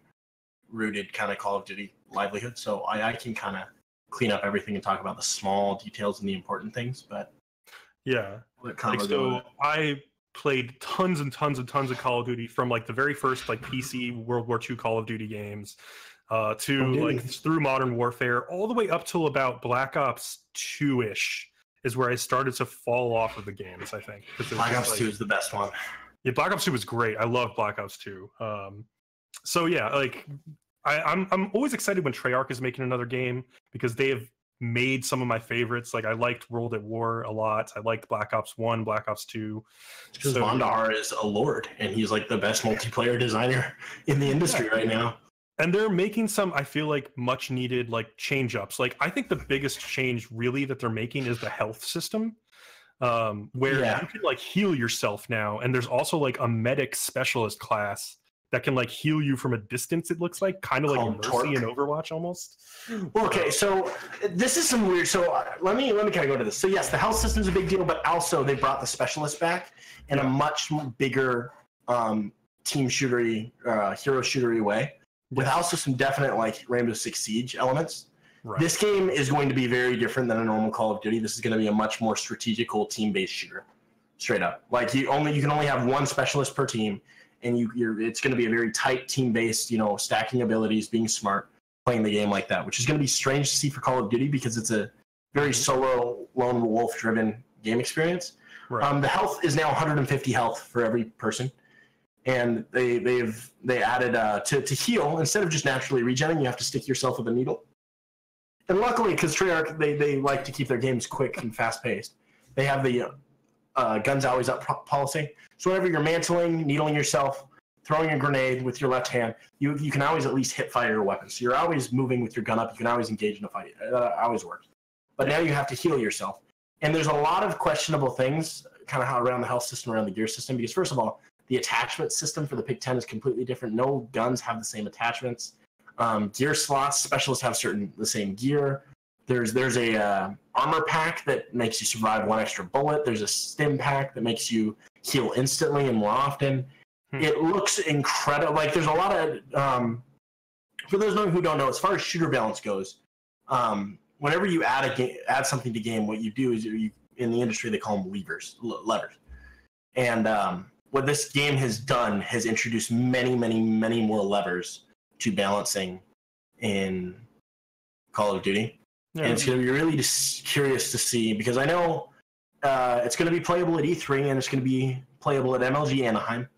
rooted kind of Call of Duty livelihood. So I can kind of clean up everything and talk about the small details and the important things. But yeah, like, so I played tons and tons and tons of Call of Duty from like the very first like PC World War II Call of Duty games to like through Modern Warfare all the way up till about Black Ops 2-ish is where I started to fall off of the games, I think. Black Ops 2 is the best one. Yeah, Black Ops 2 was great. I love Black Ops 2. So yeah, like I'm always excited when Treyarch is making another game because they have made some of my favorites. Like I liked World at War a lot. I liked Black Ops 1, Black Ops 2. Because Vondar is a lord, and he's like the best multiplayer designer in the industry right now. And they're making some, I feel like, much needed like change ups. Like I think the biggest change really that they're making is the health system, where you can like heal yourself now. And there's also like a medic specialist class that can like heal you from a distance. It looks like kind of like Mercy in Overwatch almost. Well, okay, so this is some weird. So let me kind of go to this. So yes, the health system is a big deal, but also they brought the specialist back in a much bigger team shootery, hero shootery way, with also some definite like Rainbow Six Siege elements. Right. This game is going to be very different than a normal Call of Duty. This is going to be a much more strategical team-based shooter, straight up. Like you can only have one specialist per team. And it's going to be a very tight team-based, stacking abilities, being smart, playing the game like that, which is going to be strange to see for Call of Duty because it's a very solo, lone wolf-driven game experience. Right. The health is now 150 health for every person, and they added to heal, instead of just naturally regenerating, you have to stick yourself with a needle. And luckily, because Treyarch, they like to keep their games quick and fast-paced, they have the guns always up policy. So whenever you're mantling, needling yourself, throwing a grenade with your left hand, you can always at least hip fire your weapon. So you're always moving with your gun up. You can always engage in a fight. That always works. But now you have to heal yourself. And there's a lot of questionable things kind of how around the health system, around the gear system. Because first of all, the attachment system for the Pick 10 is completely different. No guns have the same attachments. Gear slots, specialists have the same gear. There's a armor pack that makes you survive one extra bullet. There's a stim pack that makes you heal instantly and more often. It looks incredible. Like there's a lot of for those who don't know, as far as shooter balance goes, whenever you add something to game, what you do is you in the industry they call them levers. And what this game has done has introduced many, many, many more levers to balancing in Call of Duty. Yeah. And it's going to be really just curious to see, because I know it's going to be playable at E3 and it's going to be playable at MLG Anaheim.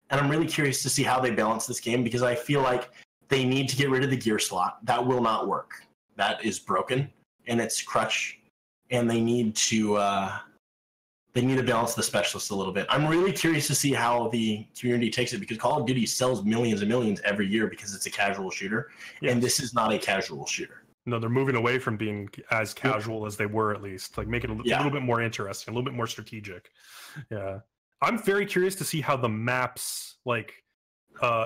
And I'm really curious to see how they balance this game, because I feel like they need to get rid of the gear slot. That will not work. That is broken and it's crutch. And they need to balance the specialists a little bit. I'm really curious to see how the community takes it, because Call of Duty sells millions and millions every year because it's a casual shooter. Yes. And this is not a casual shooter. No, they're moving away from being as casual as they were, at least. Like, make it a little bit more interesting, a little bit more strategic. Yeah. I'm very curious to see how the maps, like,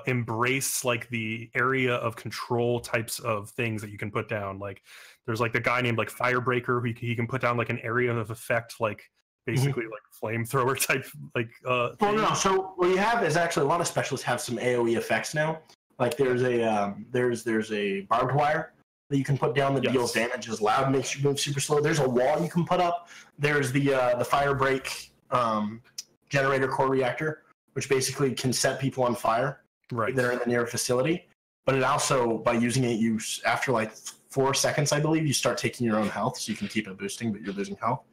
embrace, like, the area of control types of things that you can put down. Like, there's, like, the guy named, like, Firebreaker, who he can put down, like, an area of effect, like, basically, like, flamethrower type, like, Well, no, so what you have is actually a lot of specialists have some AoE effects now. Like, there's a barbed wire that you can put down that deals damage, is loud, makes you move super slow. There's a wall you can put up. There's the fire break generator core reactor, which basically can set people on fire that are in the near facility. But it also, by using it, you after like 4 seconds, I believe, you start taking your own health, so you can keep it boosting, but you're losing health.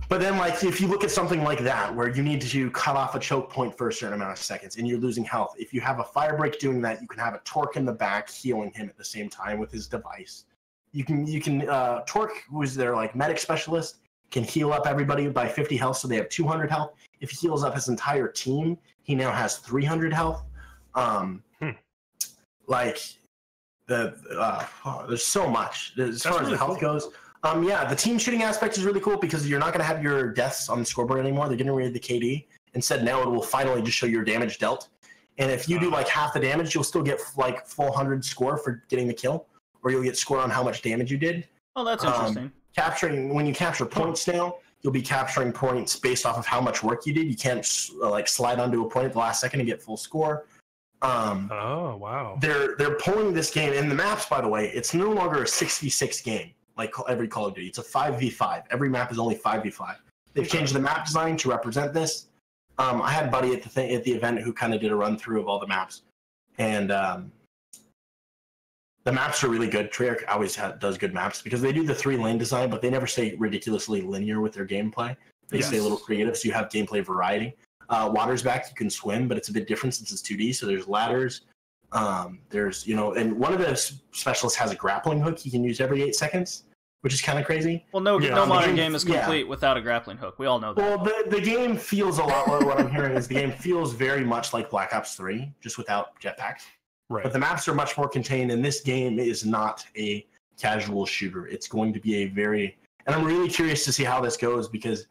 But then, like, if you look at something like that, where you need to cut off a choke point for a certain amount of seconds, and you're losing health, if you have a fire break doing that, you can have a Torque in the back healing him at the same time with his device. You can Torque, who is their like medic specialist, can heal up everybody by 50 health, so they have 200 health. If he heals up his entire team, he now has 300 health. Like there's so much as far as the health goes. The team shooting aspect is really cool, because you're not going to have your deaths on the scoreboard anymore. They're getting rid of the KD. Instead, now it will finally just show your damage dealt. And if you do like half the damage, you'll still get like full 100 score for getting the kill, or you'll get score on how much damage you did. Oh, that's interesting. When you capture points now, you'll be capturing points based off of how much work you did. You can't like slide onto a point at the last second and get full score. Oh wow! They're pulling this game in the maps. By the way, it's no longer a 6v6 game like every Call of Duty. It's a 5v5. Every map is only 5v5. They've changed the map design to represent this. I had a buddy at the event who kind of did a run through of all the maps, and the maps are really good. Treyarch always does good maps because they do the 3-lane design, but they never stay ridiculously linear with their gameplay. They stay a little creative, so you have gameplay variety. Water's back, you can swim, but it's a bit different since it's 2D, so there's ladders. There's, and one of the specialists has a grappling hook he can use every 8 seconds, which is kind of crazy. Well, no modern game is complete without a grappling hook. We all know that. Well, the game feels a lot like what I'm hearing is the game feels very much like Black Ops 3, just without jetpacks. Right. But the maps are much more contained, and this game is not a casual shooter. It's going to be and I'm really curious to see how this goes because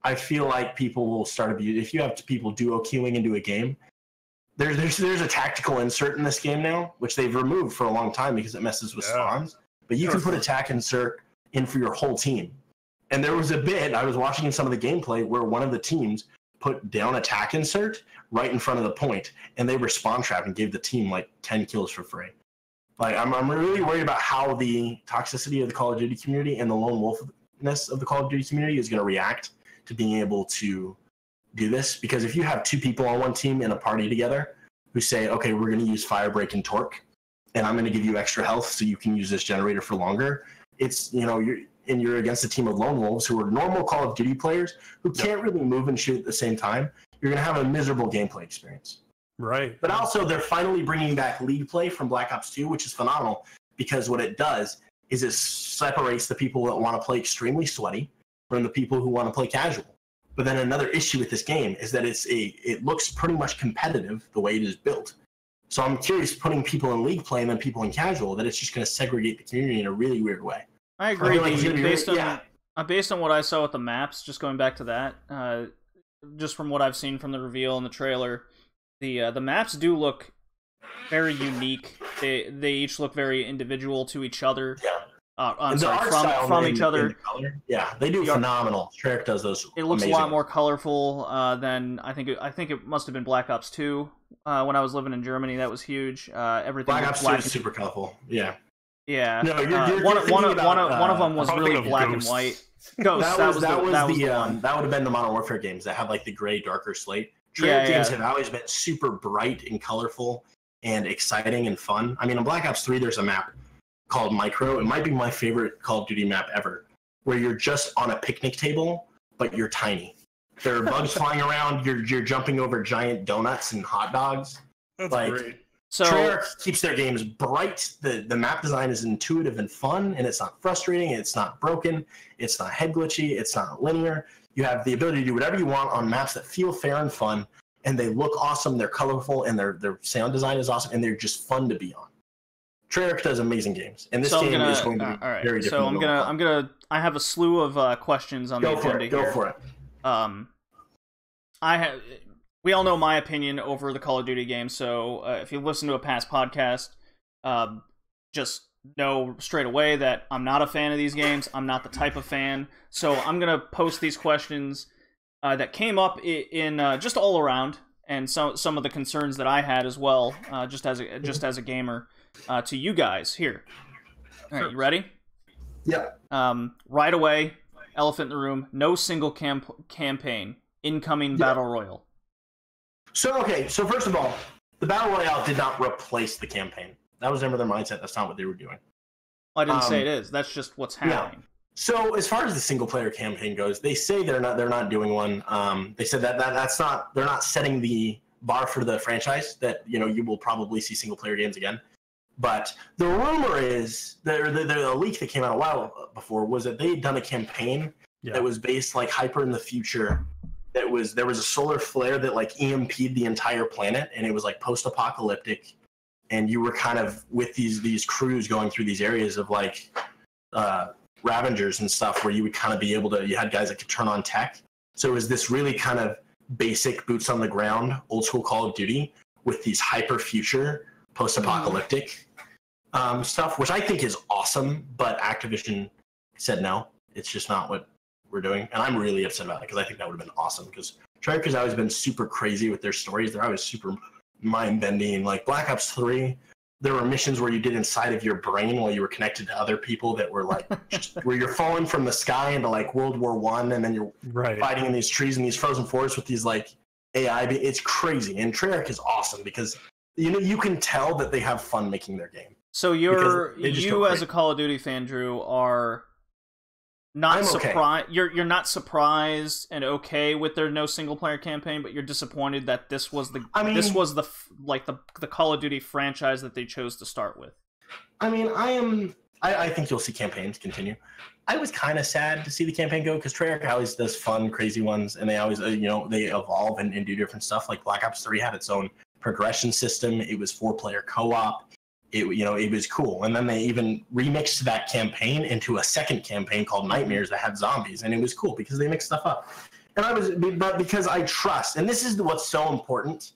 I feel like people will start abusing. If you have people duo queuing into a game, there's a tactical insert in this game now, which they've removed for a long time because it messes with spawns. But you can put a tac insert in for your whole team. And there was a bit, I was watching some of the gameplay where one of the teams put down a tac insert right in front of the point, and they were spawn trapped and gave the team like 10 kills for free. Like I'm really worried about how the toxicity of the Call of Duty community and the lone wolfness of the Call of Duty community is going to react to being able to do this. Because if you have 2 people on one team in a party together who say, okay, we're going to use Firebreak and Torque, and I'm going to give you extra health so you can use this generator for longer, it's, you're against a team of lone wolves who are normal Call of Duty players who can't really move and shoot at the same time. You're going to have a miserable gameplay experience. Right. But also, they're finally bringing back league play from Black Ops 2, which is phenomenal because what it does is it separates the people that want to play extremely sweaty from the people who want to play casual. But then another issue with this game is that it looks pretty much competitive the way it is built. So I'm curious, putting people in league play and then people in casual, that it's just going to segregate the community in a really weird way. I agree. Based on what I saw with the maps, just going back to that, just from what I've seen from the reveal and the trailer, the maps do look very unique. They each look very individual to each other. Yeah. From each other. Yeah, they do phenomenal. Treyarch does those. It looks amazing. a lot more colorful than I think it must have been Black Ops 2 when I was living in Germany. That was huge. Everything. Black Ops 2 is super colorful. Yeah. Yeah. No, you're one of them was really black and white. Ghosts. That would have been the Modern Warfare games that have like the gray, darker slate. Treyarch games have always been super bright and colorful and exciting and fun. I mean, in Black Ops 3, there's a map called Micro. It might be my favorite Call of Duty map ever, where you're just on a picnic table, but you're tiny. There are bugs flying around. You're jumping over giant donuts and hot dogs. That's great. So Treyarch keeps their games bright. The map design is intuitive and fun, and it's not frustrating. It's not broken. It's not head glitchy. It's not linear. You have the ability to do whatever you want on maps that feel fair and fun, and they look awesome. They're colorful, and their sound design is awesome, and they're just fun to be on. Treyarch does amazing games, and this game is going to be very different. So I have a slew of questions on the agenda here. Go for it. We all know my opinion over the Call of Duty game, so if you listen to a past podcast, just know straight away that I'm not a fan of these games. I'm not the type of fan. So I'm going to post these questions that came up in just all around, and some of the concerns that I had as well, just as a gamer, to you guys here. All right, you ready? Yeah. Right away, elephant in the room, no single campaign, incoming Battle Royale. So first of all, the Battle Royale did not replace the campaign. That was never their mindset. That's not what they were doing. I didn't say it is. That's just what's happening. Yeah. So as far as the single player campaign goes, they say they're not doing one. They said that's not, they're not setting the bar for the franchise, that you will probably see single player games again. But the rumor is the leak that came out a while before was that they had done a campaign that was based like hyper in the future. There was a solar flare that like EMP'd the entire planet, and it was like post-apocalyptic, and you were kind of with these crews going through these areas of like Ravengers and stuff, where you would kind of be able to, you had guys that could turn on tech. So it was this really kind of basic boots on the ground, old school Call of Duty with these hyper future post-apocalyptic stuff, which I think is awesome, but Activision said no. It's just not what were doing, and I'm really upset about it because I think that would have been awesome. Because Treyarch has always been super crazy with their stories. They're always super mind-bending. Like Black Ops 3, there were missions where you did inside of your brain while you were connected to other people that were like, just, where you're falling from the sky into like World War I, and then you're fighting in these trees and these frozen forests with these like AI. It's crazy, and Treyarch is awesome because you can tell that they have fun making their game. So you as a Call of Duty fan, Drew, are not surprised. Okay. You're not surprised and okay with their no single player campaign, but you're disappointed that this was the Call of Duty franchise that they chose to start with. I mean, I think you'll see campaigns continue. I was kind of sad to see the campaign go because Treyarch always does fun, crazy ones, and they always they evolve and do different stuff. Like Black Ops 3 had its own progression system. It was 4-player co-op. It was cool. And then they even remixed that campaign into a second campaign called Nightmares that had zombies, and it was cool because they mixed stuff up. But because I trust, and this is what's so important,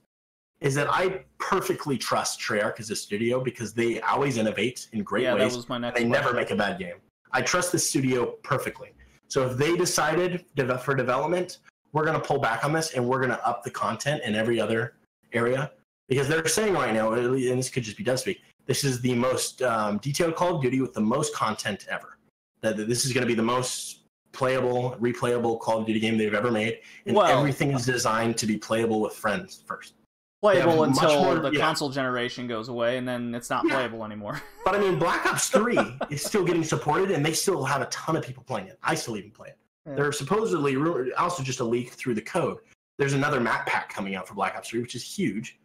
is that I perfectly trust Treyarch as a studio because they always innovate in great ways. That was my next question. Never make a bad game. I trust the studio perfectly. So if they decided for development, we're going to pull back on this and we're going to up the content in every other area, because they're saying right now, and this could just be Dubspeak, this is the most detailed Call of Duty with the most content ever. That this is going to be the most playable, replayable Call of Duty game they've ever made, and everything is designed to be playable with friends first. Playable until the console generation goes away, and then it's not playable anymore. But I mean, Black Ops 3 is still getting supported, and they still have a ton of people playing it. I still even play it. Yeah. There's supposedly also just a leak through the code. There's another map pack coming out for Black Ops 3, which is huge.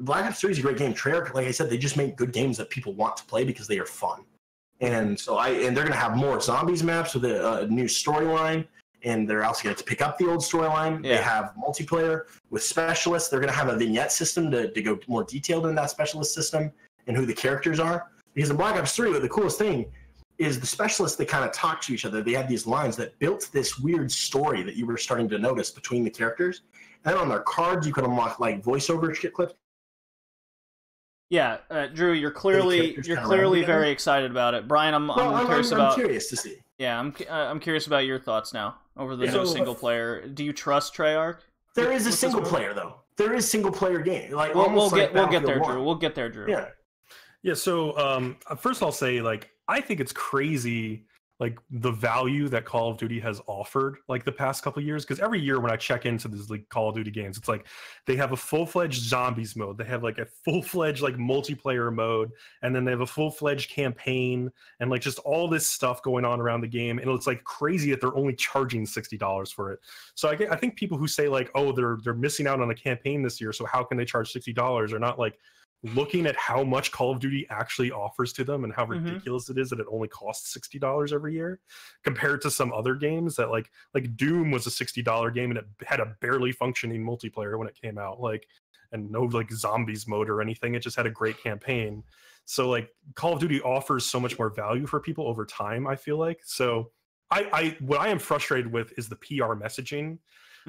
Black Ops 3 is a great game. Treyarch, like I said, they just make good games that people want to play because they are fun. And so they're going to have more zombies maps with a new storyline, and they're also going to pick up the old storyline. Yeah. They have multiplayer with specialists. They're going to have a vignette system to go more detailed in that specialist system and who the characters are. Because in Black Ops 3, the coolest thing is the specialists that kind of talk to each other. They had these lines that built this weird story that you were starting to notice between the characters. And then on their cards, you could unlock like voiceover clips. Yeah, Drew, you're clearly very excited about it. Brian, I'm curious to see. Yeah, I'm curious about your thoughts now over the no single player. Do you trust Treyarch? There is a single player though. There is single player game. Like we'll get there, Drew. We'll get there, Drew. Yeah. So first I'll say I think it's crazy the value that Call of Duty has offered the past couple of years, because every year when I check into these Call of Duty games, it's they have a full-fledged zombies mode, they have a full-fledged multiplayer mode, and then they have a full-fledged campaign and just all this stuff going on around the game, and it's crazy that they're only charging $60 for it. So I think people who say oh, they're missing out on a campaign this year, so how can they charge $60, are not looking at how much Call of Duty actually offers to them and how ridiculous it is that it only costs $60 every year compared to some other games that like Doom was a $60 game and it had a barely functioning multiplayer when it came out, and no zombies mode or anything. It just had a great campaign. So Call of Duty offers so much more value for people over time, I feel like. So what I am frustrated with is the PR messaging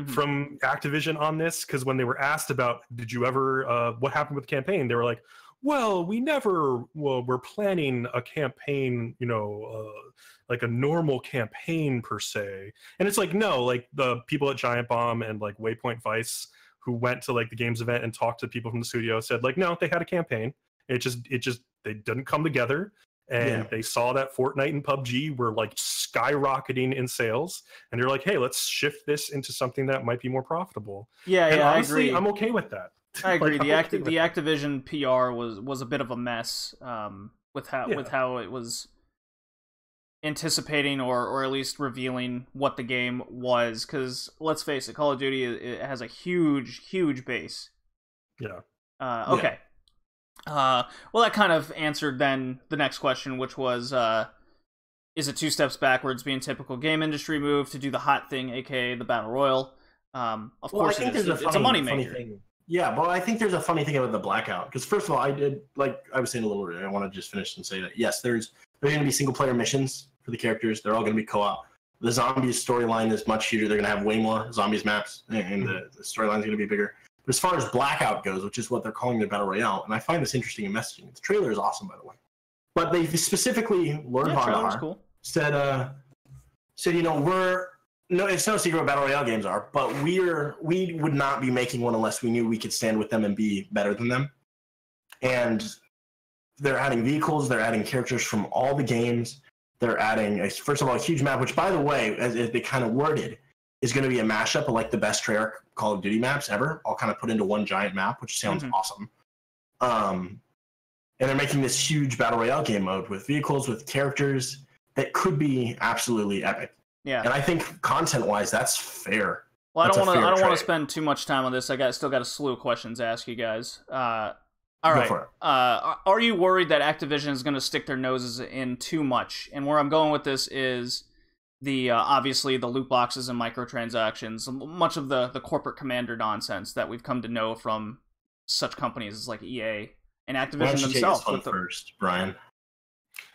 from Activision on this, because when they were asked about did you ever what happened with the campaign, they were like, well, we're planning a campaign, like a normal campaign per se. And it's no, the people at Giant Bomb and Waypoint Vice who went to the games event and talked to people from the studio said no, they had a campaign. It just they didn't come together. And they saw that Fortnite and PUBG were skyrocketing in sales, and they're hey, let's shift this into something that might be more profitable. And honestly, I agree. I'm okay with that. I agree. The Activision PR was a bit of a mess with how it was anticipating or at least revealing what the game was. Because let's face it, Call of Duty it has a huge base. Yeah. Okay. Well, that kind of answered then the next question, which was, is it two steps backwards being typical game industry move to do the hot thing, aka the Battle Royale? Of course it is. It's a moneymaker. Yeah, but I think there's a funny thing about the Blackout. Because first of all, I did, I was saying a little earlier, I want to just finish and say that, yes, there's going to be single-player missions for the characters. They're all going to be co-op. The zombies storyline is much huger. They're going to have way more zombies maps, and the storyline's going to be bigger. But as far as Blackout goes, which is what they're calling the Battle Royale, and I find this interesting in messaging. The trailer is awesome, by the way. But they specifically, Lord Vondar said, said, it's no secret what Battle Royale games are, but we would not be making one unless we knew we could stand with them and be better than them. And they're adding vehicles, they're adding characters from all the games, they're adding, first of all, a huge map, which, by the way, as they kind of worded, is going to be a mashup of like the best Treyarch Call of Duty maps ever, all kind of put into one giant map, which sounds awesome. And they're making this huge Battle Royale game mode with vehicles, with characters that could be absolutely epic. Yeah. And I think content-wise, that's fair. Well, I don't want to spend too much time on this. Still got a slew of questions to ask you guys. All right. Are you worried that Activision is going to stick their noses in too much? And where I'm going with this is the obviously the loot boxes and microtransactions, much of the corporate commander nonsense that we've come to know from such companies as like EA and Activision themselves. First, Brian.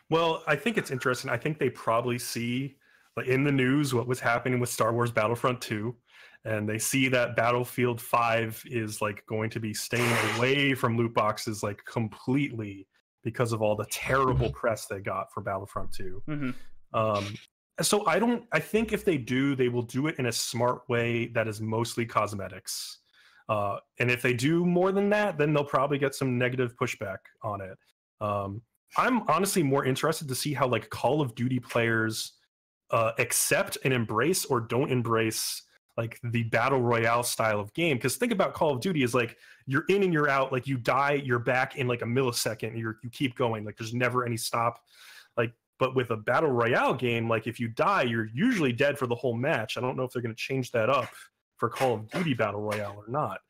Well, I think it's interesting. I think they probably see like in the news what was happening with Star Wars Battlefront 2. And they see that Battlefield 5 is like going to be staying away from loot boxes like completely because of all the terrible press they got for Battlefront 2. So I think if they do, they will do it in a smart way that is mostly cosmetics. And if they do more than that, then they'll probably get some negative pushback on it. I'm honestly more interested to see how like Call of Duty players accept and embrace or don't embrace like the battle royale style of game. Because think about Call of Duty is like you're in and you're out, like you die, you're back in like a millisecond, you keep going, like there's never any stop. Like, but with a battle royale game, like if you die, you're usually dead for the whole match. I don't know if they're going to change that up for Call of Duty battle royale or not.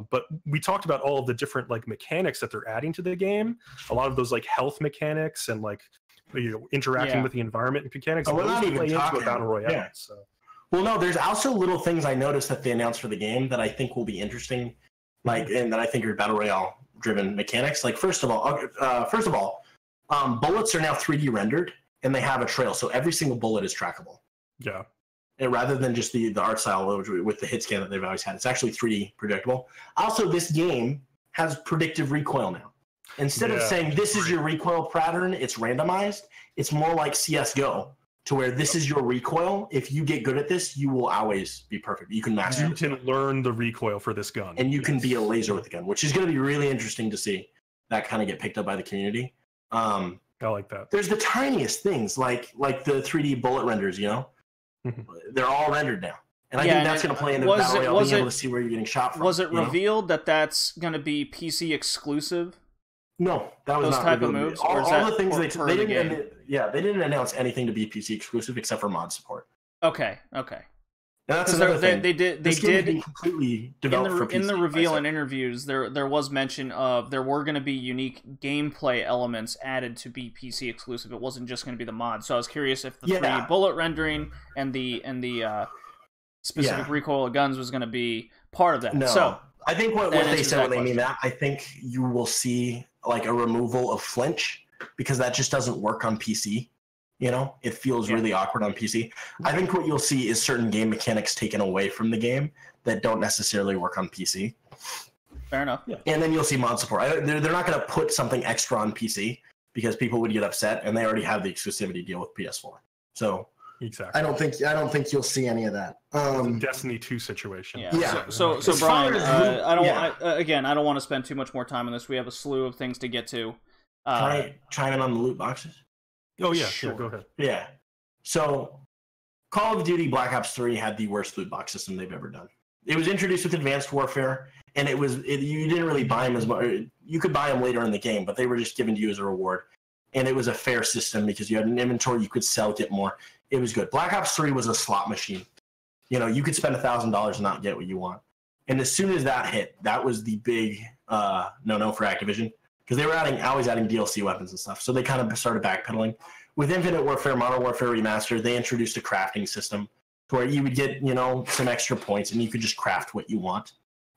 But we talked about all of the different like mechanics that they're adding to the game. A lot of those like health mechanics and like interacting with the environment mechanics. We're not even talking about battle royale. Yeah. So. Well, no, there's also little things I noticed that they announced for the game that I think will be interesting, like, and that I think are battle royale driven mechanics. Like, first of all, bullets are now 3D rendered and they have a trail, so every single bullet is trackable. Yeah. And rather than just the art style with the hit scan that they've always had, it's actually 3D predictable. Also, this game has predictive recoil now. Instead of saying this is your recoil pattern, it's randomized. It's more like CS:GO. To where this is your recoil. If you get good at this, you will always be perfect. You can master it. You can learn the recoil for this gun. And you can be a laser with the gun, which is going to be really interesting to see that kind of get picked up by the community. I like that. There's the tiniest things, like the 3D bullet renders, They're all rendered now. And I think that's going to play into the battle royale, being able to see where you're getting shot from. Was it revealed that that's going to be PC exclusive? No, that was those not type of moves. All the things they didn't. They didn't announce anything to be PC exclusive except for mod support. Okay. And that's another thing. They did completely developed for PC. In the reveal and interviews. There was mention of there were going to be unique gameplay elements added to be PC exclusive. It wasn't just going to be the mod. So I was curious if the 3D bullet rendering and the specific recoil of guns was going to be part of that. No. So I think what they said when they mean that, I think you will see like a removal of flinch because that just doesn't work on PC. It feels really awkward on PC. I think what you'll see is certain game mechanics taken away from the game that don't necessarily work on PC. Fair enough. Yeah. And then you'll see mod support. They're not going to put something extra on PC because people would get upset, and they already have the exclusivity deal with PS4. So exactly. I don't think you'll see any of that. Destiny 2 situation. Yeah. So Brian, I don't want to spend too much more time on this. We have a slew of things to get to. Can I chime in on the loot boxes? Oh yeah, sure. Go ahead. Yeah. So Call of Duty Black Ops 3 had the worst loot box system they've ever done. It was introduced with Advanced Warfare, and you didn't really buy them as much. You could buy them later in the game, but they were just given to you as a reward. And it was a fair system because you had an inventory, you could sell, get more. It was good. Black Ops 3 was a slot machine. You could spend $1,000 and not get what you want. And as soon as that hit, that was the big no for Activision because they were always adding DLC weapons and stuff. So they kind of started backpedaling. With Infinite Warfare, Modern Warfare Remastered, they introduced a crafting system where you would get, some extra points and you could just craft what you want,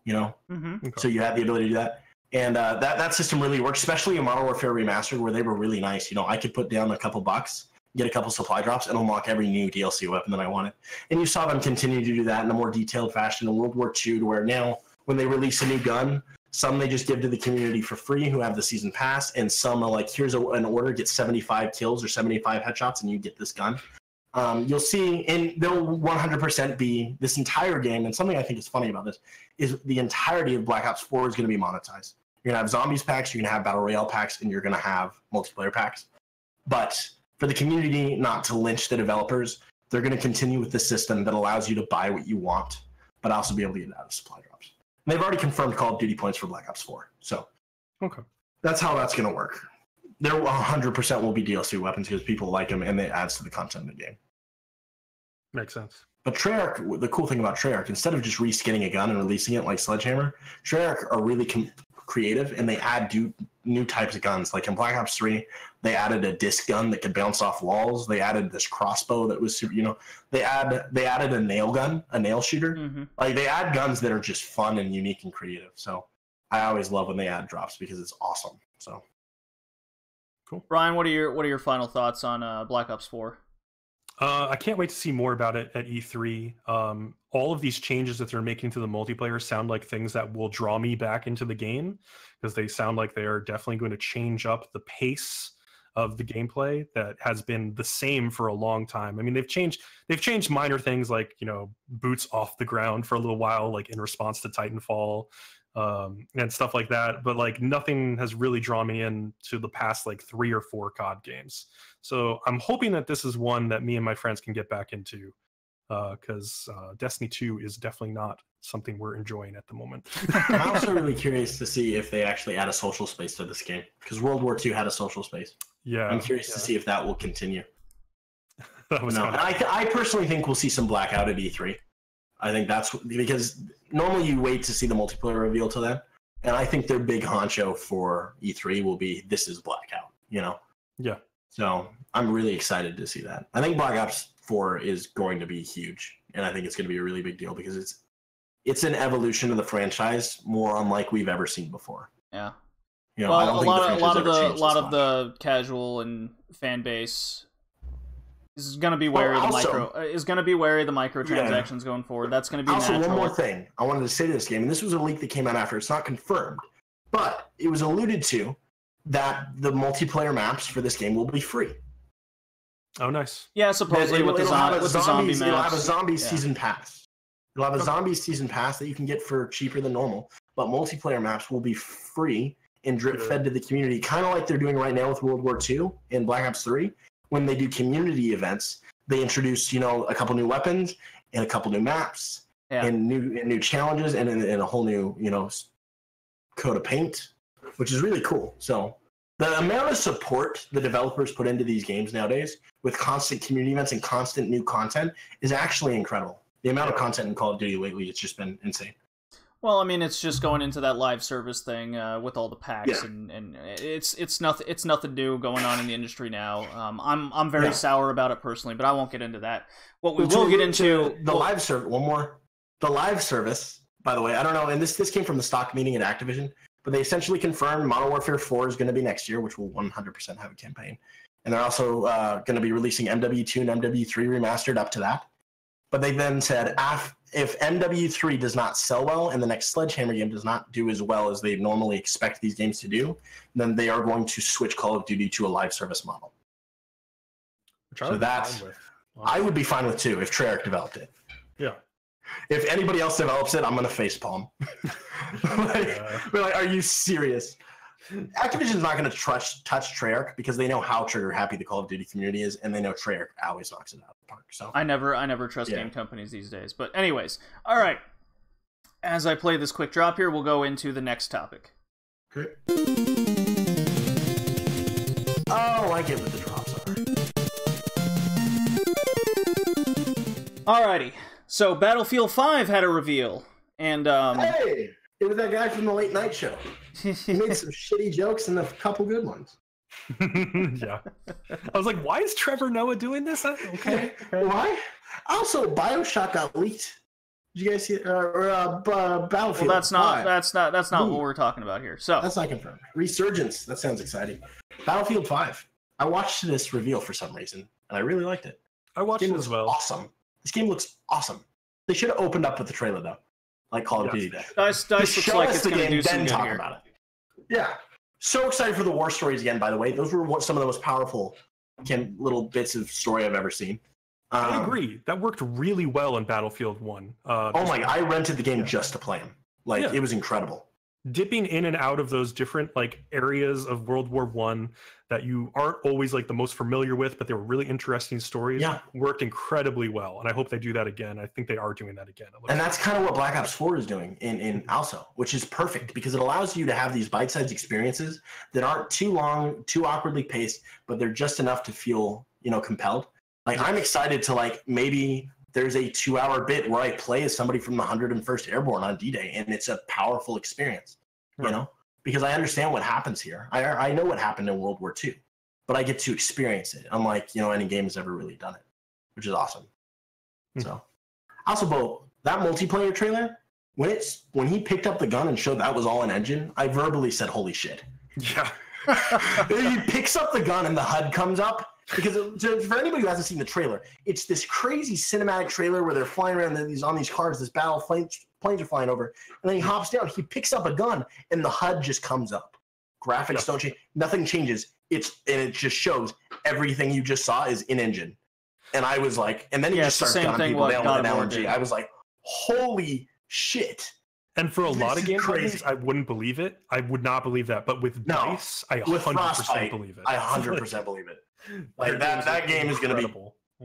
Okay. So you had the ability to do that. And that system really worked, especially in Modern Warfare Remastered where they were really nice. I could put down a couple bucks, get a couple supply drops, and unlock every new DLC weapon that I wanted. And you saw them continue to do that in a more detailed fashion in World War II, to where now when they release a new gun, some they just give to the community for free who have the season pass, and some are like, here's an order, get 75 kills or 75 headshots, and you get this gun. You'll see, and they'll 100% be this entire game. And something I think is funny about this is the entirety of Black Ops 4 is going to be monetized. You're going to have zombies packs, you're going to have battle royale packs, and you're going to have multiplayer packs. But for the community not to lynch the developers, they're going to continue with the system that allows you to buy what you want, but also be able to get out of supply drops. And they've already confirmed Call of Duty points for Black Ops 4. So okay, that's how that's going to work. There 100% will be DLC weapons because people like them, and it adds to the content of the game. Makes sense. But Treyarch, the cool thing about Treyarch, instead of just reskinning a gun and releasing it like Sledgehammer, Treyarch are really creative, and they add new types of guns. Like in Black Ops 3, they added a disc gun that could bounce off walls. They added this crossbow that was, they added a nail gun, a nail shooter. Mm-hmm. Like they add guns that are just fun and unique and creative. So I always love when they add drops because it's awesome. So cool. Brian, what are your final thoughts on Black Ops 4? I can't wait to see more about it at E3. All of these changes that they're making to the multiplayer sound like things that will draw me back into the game, because they sound like they are definitely going to change up the pace of the gameplay that has been the same for a long time. I mean, they've changed minor things like, boots off the ground for a little while, like in response to Titanfall, and stuff like that. But like nothing has really drawn me in to the past like 3 or 4 COD games. So I'm hoping that this is one that me and my friends can get back into, because Destiny 2 is definitely not something we're enjoying at the moment. I'm also really curious to see if they actually add a social space to this game, because World War II had a social space. Yeah, I'm curious to see if that will continue. That was I personally think we'll see some Blackout at E3. I think that's because normally you wait to see the multiplayer reveal to then, and I think their big honcho for E3 will be this is Blackout. Yeah. So I'm really excited to see that. I think Black Ops 4 is going to be huge, and I think it's going to be a really big deal because it's an evolution of the franchise more unlike we've ever seen before. Yeah. Well, I don't think a lot of the casual and fan base is going to be wary of the microtransactions going forward. That's going to be also natural. One more thing I wanted to say to this game, and this was a leak that came out after. It's not confirmed, but it was alluded to that the multiplayer maps for this game will be free. Oh, nice. Yeah, supposedly with the zombie maps. It'll have a zombie season pass. It'll have a zombie season pass that you can get for cheaper than normal, but multiplayer maps will be free and drip fed to the community, kind of like they're doing right now with World War II and Black Ops 3. When they do community events, they introduce, a couple new weapons and a couple new maps and new challenges and a whole new, coat of paint, which is really cool. So the amount of support the developers put into these games nowadays with constant community events and constant new content is actually incredible. The amount of content in Call of Duty lately, it's just been insane. Well, I mean, it's just going into that live service thing with all the packs, and it's nothing new going on in the industry now. I'm very sour about it personally, but I won't get into that. What we will get into the live service. One more, the live service. By the way, I don't know, and this came from the stock meeting at Activision, but they essentially confirmed Modern Warfare 4 is going to be next year, which will 100% have a campaign, and they're also going to be releasing MW2 and MW3 remastered up to that. But they then said, if MW3 does not sell well and the next Sledgehammer game does not do as well as they normally expect these games to do, then they are going to switch Call of Duty to a live service model. So that's, I would be fine with too if Treyarch developed it. Yeah. If anybody else develops it, I'm going to facepalm. We're like, are you serious? Activision's not going to touch Treyarch because they know how trigger happy the Call of Duty community is, and they know Treyarch always knocks it out of the park. So I never trust game companies these days. But anyways, all right. As I play this quick drop here, we'll go into the next topic. Okay. Oh, I get what the drops are. Alrighty. So Battlefield 5 had a reveal, and hey, it was that guy from the late night show. He made some shitty jokes and a couple good ones. Yeah. I was like, why is Trevor Noah doing this? Okay. Why? Also, BioShock got leaked. Did you guys see it? Battlefield. Well, that's not what we're talking about here. So that's not confirmed. Resurgence. That sounds exciting. Battlefield 5. I watched this reveal for some reason, and I really liked it. I watched it as well. Awesome. This game looks awesome. They should have opened up with the trailer though, like Call of Duty did. Dice looks like it's going to do some good here. About it. Yeah. So excited for the war stories again, by the way. Those were some of the most powerful little bits of story I've ever seen. I agree. That worked really well in Battlefield 1. I rented the game just to play him. It was incredible. Dipping in and out of those different areas of World War One that you aren't always the most familiar with, but they were really interesting stories. Worked incredibly well, and I hope they do that again. I think they are doing that again. And that's kind of what Black Ops 4 is doing in ALSO, which is perfect because it allows you to have these bite-sized experiences that aren't too long, too awkwardly paced, but they're just enough to feel compelled. I'm excited to maybe there's a 2-hour bit where I play as somebody from the 101st Airborne on D-Day, and it's a powerful experience, because I understand what happens here. I know what happened in World War II, but I get to experience it, unlike, any game has ever really done it, which is awesome. So, also, Bo, that multiplayer trailer, when he picked up the gun and showed that was all an engine, I verbally said, holy shit. Yeah. He picks up the gun and the HUD comes up. Because for anybody who hasn't seen the trailer, it's this crazy cinematic trailer where they're flying around on these cars, this battle, planes are flying over, and then he hops down, he picks up a gun, and the HUD just comes up. Graphics don't change, nothing changes. And it just shows everything you just saw is in engine. And I was like, and then he just starts gunning people down with an LMG. I was like, holy shit. And for a lot of game companies, I wouldn't believe it. I would not believe that. But with DICE, I 100% believe it. I 100% believe it. That game is going to be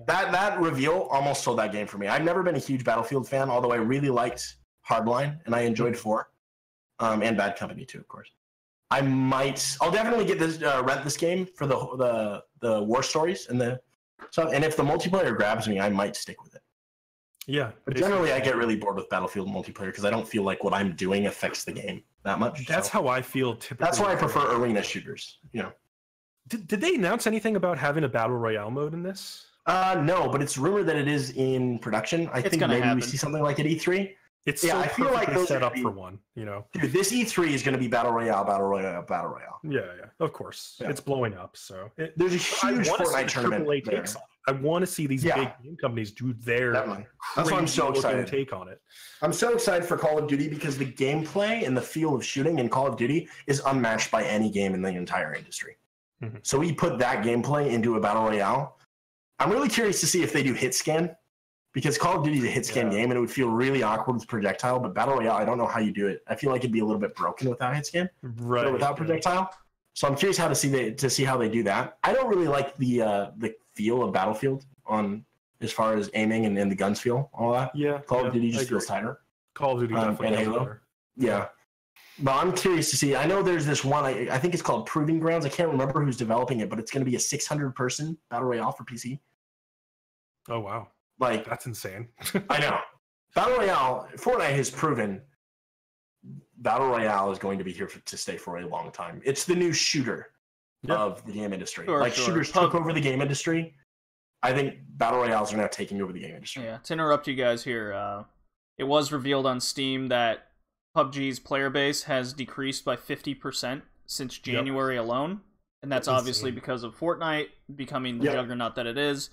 that reveal almost sold that game for me. I've never been a huge Battlefield fan, although I really liked Hardline and I enjoyed 4, and Bad Company too, of course. I'll definitely get this rent this game for the war stories and the stuff. And if the multiplayer grabs me, I might stick with it. Yeah, but generally I get really bored with Battlefield multiplayer because I don't feel like what I'm doing affects the game that much. That's how I feel typically. That's why I prefer arena shooters. Did they announce anything about having a battle royale mode in this? No, but it's rumored that it is in production. I think maybe we see something like at E3. I feel like those set up for one. Dude, this E3 is going to be battle royale, battle royale, battle royale. Yeah, of course. Yeah. It's blowing up. So there's a huge Fortnite tournament. I want to see these big game companies do their That's why I'm so excited. Take on it. I'm so excited for Call of Duty because the gameplay and the feel of shooting in Call of Duty is unmatched by any game in the entire industry. Mm-hmm. So we put that gameplay into a battle royale. I'm really curious to see if they do hit scan because Call of Duty is a hit scan game and it would feel really awkward with projectile. But battle royale, I don't know how you do it. I feel like it'd be a little bit broken without hit scan, without projectile. So I'm curious to see how they do that. I don't really like the feel of Battlefield on as far as aiming and the guns feel, all that. Yeah. Call of Duty just feels tighter. Call of Duty definitely and Halo. Better. Yeah. But I'm curious to see. I know there's this one, I think it's called Proving Grounds. I can't remember who's developing it, but it's going to be a 600-person Battle Royale for PC. Oh, wow. That's insane. I know. Battle Royale, Fortnite has proven Battle Royale is going to be here to stay for a long time. It's the new shooter of the game industry. Shooters took over the game industry. I think Battle Royales are now taking over the game industry. Yeah, to interrupt you guys here, it was revealed on Steam that PUBG's player base has decreased by 50% since January alone, and that's obviously because of Fortnite becoming the juggernaut that it is,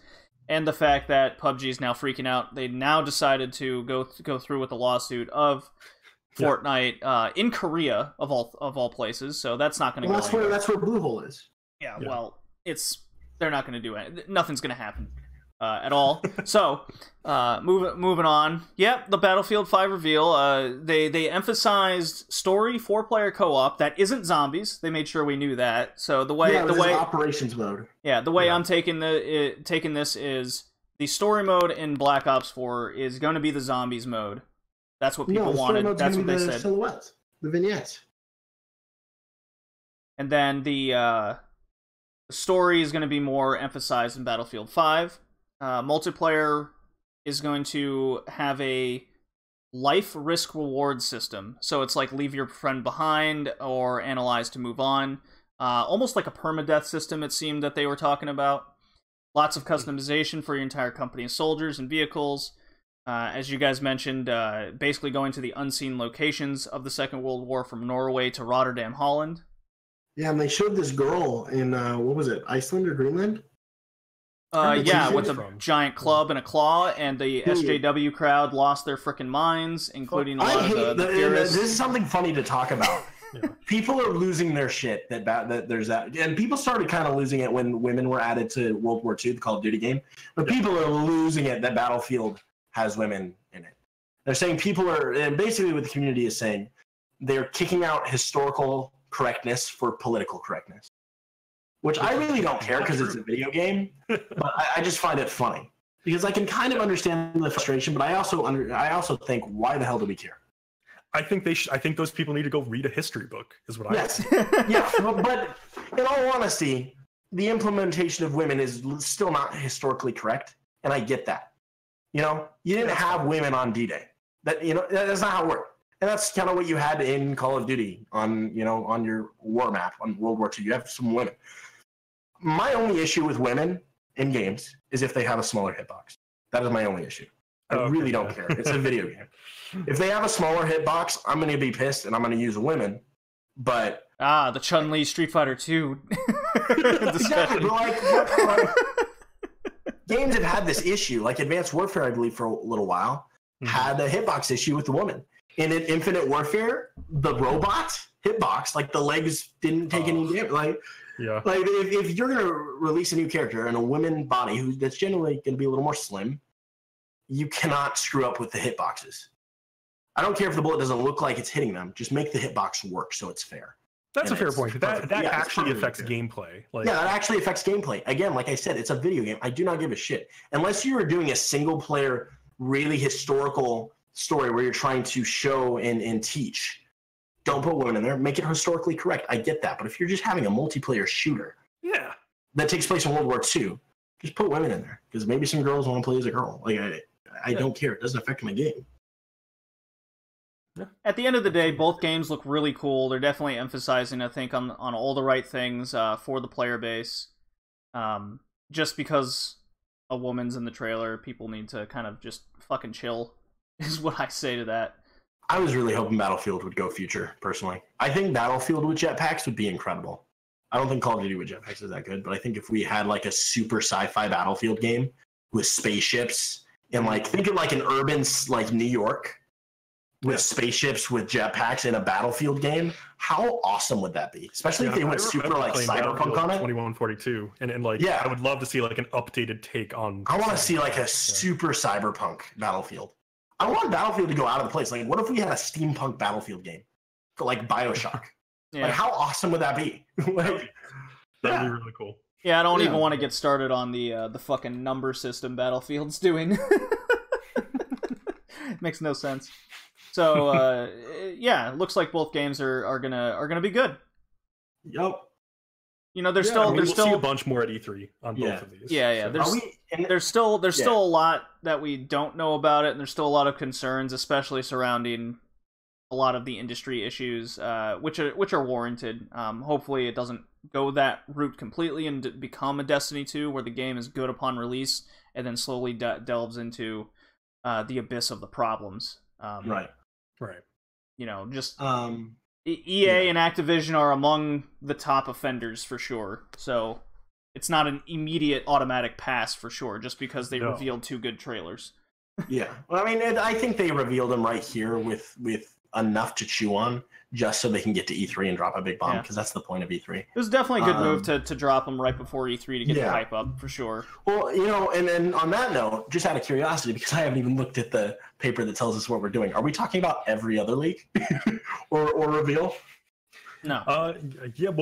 and the fact that PUBG is now freaking out. They now decided to go through with the lawsuit of Fortnite in Korea of all places, so that's not going to go anywhere. That's where Bluehole is. Yeah, well, they're not going to do it. Nothing's going to happen. At all. So, moving on. Yep, the Battlefield 5 reveal. They emphasized story 4-player co-op that isn't zombies. They made sure we knew that. So the way operations mode. Yeah, the way I'm taking this is the story mode in Black Ops 4 is going to be the zombies mode. That's what people wanted. That's what they said. Silhouettes, the vignettes. And then the story is going to be more emphasized in Battlefield 5. Multiplayer is going to have a life risk reward system. So it's like leave your friend behind or analyze to move on. Almost like a permadeath system, it seemed that they were talking about. Lots of customization for your entire company of soldiers and vehicles. As you guys mentioned, basically going to the unseen locations of the Second World War from Norway to Rotterdam, Holland. Yeah, and they showed this girl in, what was it, Iceland or Greenland? With a giant club and a claw, and the SJW crowd lost their frickin' minds, including a lot of the theorists. This is something funny to talk about. People are losing their shit that there's that, and people started kind of losing it when women were added to World War II, the Call of Duty game. But people are losing it that Battlefield has women in it. They're saying and basically what the community is saying, they're kicking out historical correctness for political correctness, which I really don't care because it's a video game, but I just find it funny because I can kind of understand the frustration, but I also think, why the hell do we care? I think I think those people need to go read a history book. Is what I think. Yeah, but in all honesty, the implementation of women is still not historically correct, and I get that. You know, you didn't have women on D-Day. That's not how it worked, and that's kind of what you had in Call of Duty on your war map on World War II. You have some women. My only issue with women in games is if they have a smaller hitbox. That is my only issue. I really don't care. It's a video game. If they have a smaller hitbox, I'm going to be pissed and I'm going to use women. But the Chun-Li Street Fighter 2. Exactly. But like, games have had this issue. Like Advanced Warfare, I believe, for a little while, had a hitbox issue with the woman. In Infinite Warfare, the robot hitbox, like the legs didn't take any damage. Like if you're going to release a new character in a woman body that's generally going to be a little more slim, you cannot screw up with the hitboxes. I don't care if the bullet doesn't look like it's hitting them. Just make the hitbox work so it's fair. That's a fair point. That actually affects gameplay. That actually affects gameplay. Again, like I said, it's a video game. I do not give a shit. Unless you are doing a single-player, really historical story where you're trying to show and teach, don't put women in there. Make it historically correct. I get that. But if you're just having a multiplayer shooter that takes place in World War II, just put women in there. Because maybe some girls want to play as a girl. Like I don't care. It doesn't affect my game. At the end of the day, both games look really cool. They're definitely emphasizing, I think, on all the right things for the player base. Just because a woman's in the trailer, people need to kind of just fucking chill, is what I say to that. I was really hoping Battlefield would go future, personally. I think Battlefield with jetpacks would be incredible. I don't think Call of Duty with jetpacks is that good, but I think if we had like a super sci-fi Battlefield game with spaceships and like, think of like an urban like New York with spaceships with jetpacks in a Battlefield game, how awesome would that be? Especially if they went super like cyberpunk on it. 2142, and like I would love to see like an updated take on. I want to see like a super cyberpunk Battlefield. I want Battlefield to go out of the place. Like, what if we had a steampunk Battlefield game, like BioShock? Like, how awesome would that be? Like, that'd be really cool. Yeah, I don't even want to get started on the fucking number system Battlefield's doing. Makes no sense. So it looks like both games are gonna be good. Yep. You know, there's we'll see a bunch more at E3 on both of these. Yeah. There's still a lot that we don't know about it, and there's still a lot of concerns, especially surrounding a lot of the industry issues, which are warranted. Hopefully, it doesn't go that route completely and become a Destiny 2, where the game is good upon release and then slowly delves into the abyss of the problems. Right. You know, just EA and Activision are among the top offenders for sure. So it's not an immediate automatic pass for sure, just because they revealed 2 good trailers. Yeah, well, I mean, I think they revealed them right here with enough to chew on, just so they can get to E3 and drop a big bomb, because that's the point of E3. It was definitely a good move to drop them right before E3 to get the hype up, for sure. Well, you know, and then on that note, just out of curiosity, because I haven't even looked at the paper that tells us what we're doing, are we talking about every other leak or reveal? No. Well,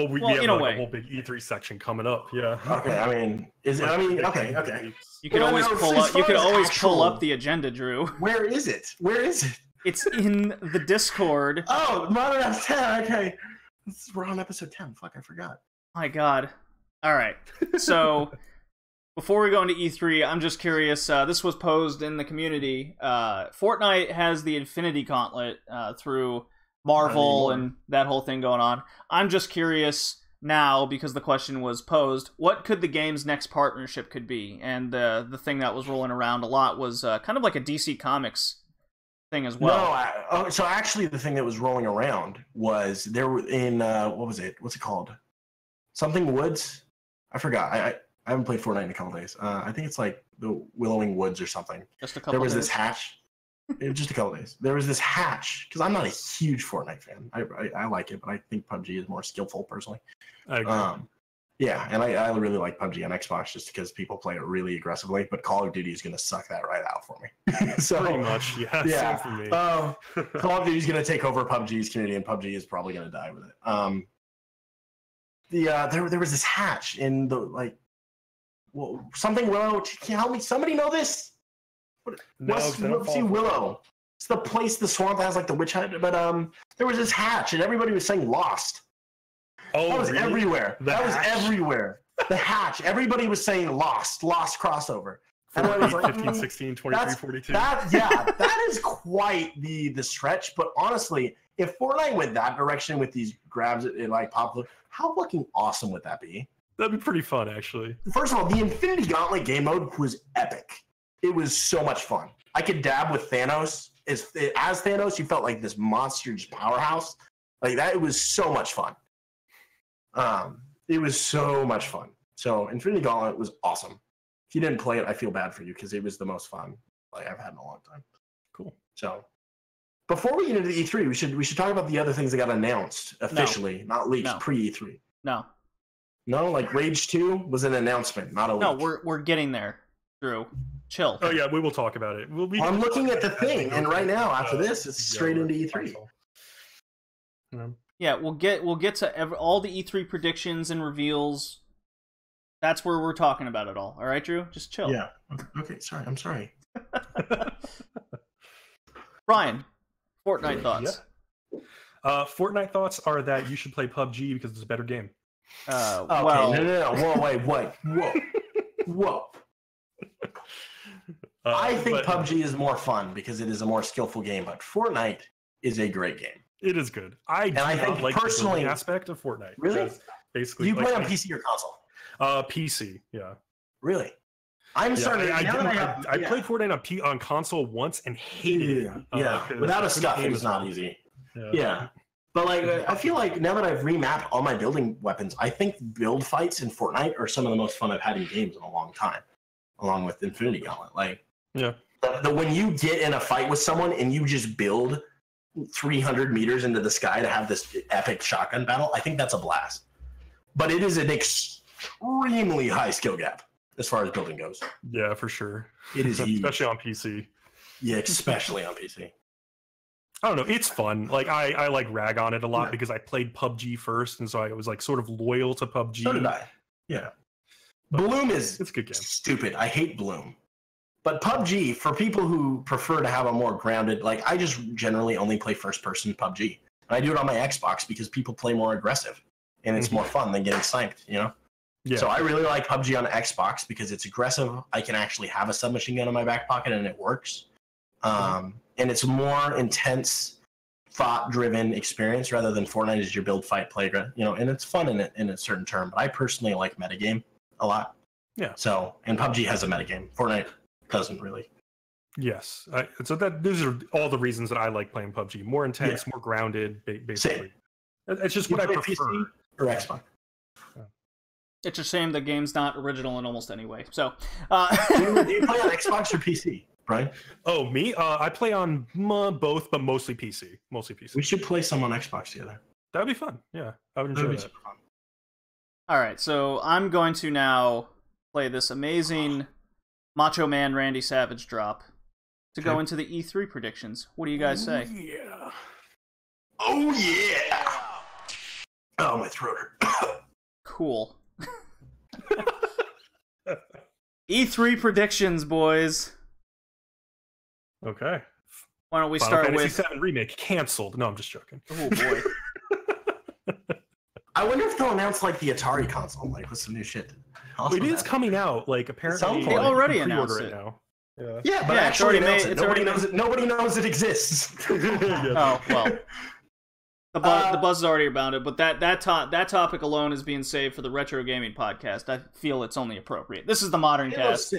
we have a whole big E3 section coming up. Yeah. Okay. I mean, okay. You could always pull up the agenda, Drew. Where is it? It's in the Discord. Oh, Modern Episode 10. Okay. We're on episode 10. Fuck, I forgot. My God. All right. So, before we go into E3, I'm just curious. This was posed in the community. Fortnite has the Infinity Gauntlet through Marvel and that whole thing going on. I'm just curious now, because the question was posed, what could the game's next partnership could be? And the thing that was rolling around a lot was kind of like a DC Comics thing as well. No, so actually the thing that was rolling around was there in what was it? What's it called? Something Woods? I forgot. I haven't played Fortnite in a couple days. I think it's like the Willowing Woods or something. Just a couple. There was this hatch. in just a couple days. There was this hatch because I'm not a huge Fortnite fan. I like it, but I think PUBG is more skillful personally. I agree. Yeah, and I really like PUBG on Xbox just because people play it really aggressively. But Call of Duty is going to suck that right out for me. So pretty much, yeah. Same for me. Call of Duty is going to take over PUBG's community, and PUBG is probably going to die with it. There was this hatch in the something Willow. Can you help me? Somebody know this? See Willow. It's the place, the swamp that has like the witch hut. But there was this hatch, and everybody was saying Lost. Oh, that was really? Everywhere. Was everywhere. The hatch. Everybody was saying Lost crossover. And I was like, 15, 16, 23, 42. That is quite the stretch. But honestly, if Fortnite went that direction with these grabs and like pop, how fucking awesome would that be? That'd be pretty fun, actually. First of all, the Infinity Gauntlet game mode was epic. It was so much fun. I could dab with Thanos. As Thanos, you felt like this monster just powerhouse. Like that, it was so much fun. It was so much fun. So Infinity Gauntlet was awesome. If you didn't play it, I feel bad for you because it was the most fun like I've had in a long time. Cool. So before we get into the E3, we should talk about the other things that got announced officially, not leaked, pre-E3. No, like Rage 2 was an announcement, not a leak. No, we're getting there, Drew. Chill. Oh yeah, we will talk about it. I'm looking at the thing, and right now after this, it's straight into E3. Yeah, we'll get to all the E3 predictions and reveals. That's where we're talking about it all. All right, Drew? Just chill. Yeah. Okay, sorry. I'm sorry. Brian, Fortnite thoughts. Yeah. Fortnite thoughts are that you should play PUBG because it's a better game. Okay, well, no. Whoa, wait. Whoa. I think PUBG is more fun because it is a more skillful game, but Fortnite is a great game. It is good. I think like personally the aspect of Fortnite. Really? Basically, you play on PC or console? PC. Yeah. Really? I'm starting. I played Fortnite on console once and hated it. Yeah. Without a stuff, it was not easy. Yeah. But like, I feel like now that I've remapped all my building weapons, I think build fights in Fortnite are some of the most fun I've had in games in a long time, along with Infinity Gauntlet. Like, when you get in a fight with someone and you just build 300 meters into the sky to have this epic shotgun battle, I think that's a blast. But it is an extremely high skill gap as far as building goes. Yeah, for sure. It is huge. Especially on PC. Yeah, especially on PC. I don't know. It's fun. Like I like rag on it a lot because I played PUBG first, and so I was like sort of loyal to PUBG. So did I. Yeah. Bloom is it's a good game. Stupid. I hate Bloom. But PUBG, for people who prefer to have a more grounded, like I just generally only play first-person PUBG. And I do it on my Xbox because people play more aggressive, and it's more fun than getting sniped, you know? Yeah. So I really like PUBG on Xbox because it's aggressive. I can actually have a submachine gun in my back pocket, and it works. And it's more intense, thought-driven experience rather than Fortnite is your build, fight, play, you know, and it's fun in a certain term. But I personally like metagame a lot. Yeah. So, and PUBG has a metagame. Fortnite doesn't really. Yes. So those are all the reasons that I like playing PUBG. More intense, more grounded, basically. Same. It's just what I prefer. PC or Xbox? It's a shame the game's not original in almost any way. So, do you play on Xbox or PC, Brian? Oh, me? I play on both, but mostly PC. We should play some on Xbox together. That would be fun. Yeah, I would enjoy that. Super fun. All right, so I'm going to now play this amazing Macho Man Randy Savage drop to go into the E3 predictions. What do you guys say? Yeah. Oh, yeah! Oh, my throat hurt. Cool. E3 predictions, boys. Okay. Why don't we Final start Fantasy with VII Remake canceled? No, I'm just joking. Oh boy. I wonder if they'll announce like the Atari console, like with some new shit. It is coming out. Like apparently, they already announced it now. Yeah, but actually nobody knows it. Nobody knows it exists. Oh well. The buzz is already about it, but that topic alone is being saved for the Retro Gaming podcast. I feel it's only appropriate. This is the modern cast.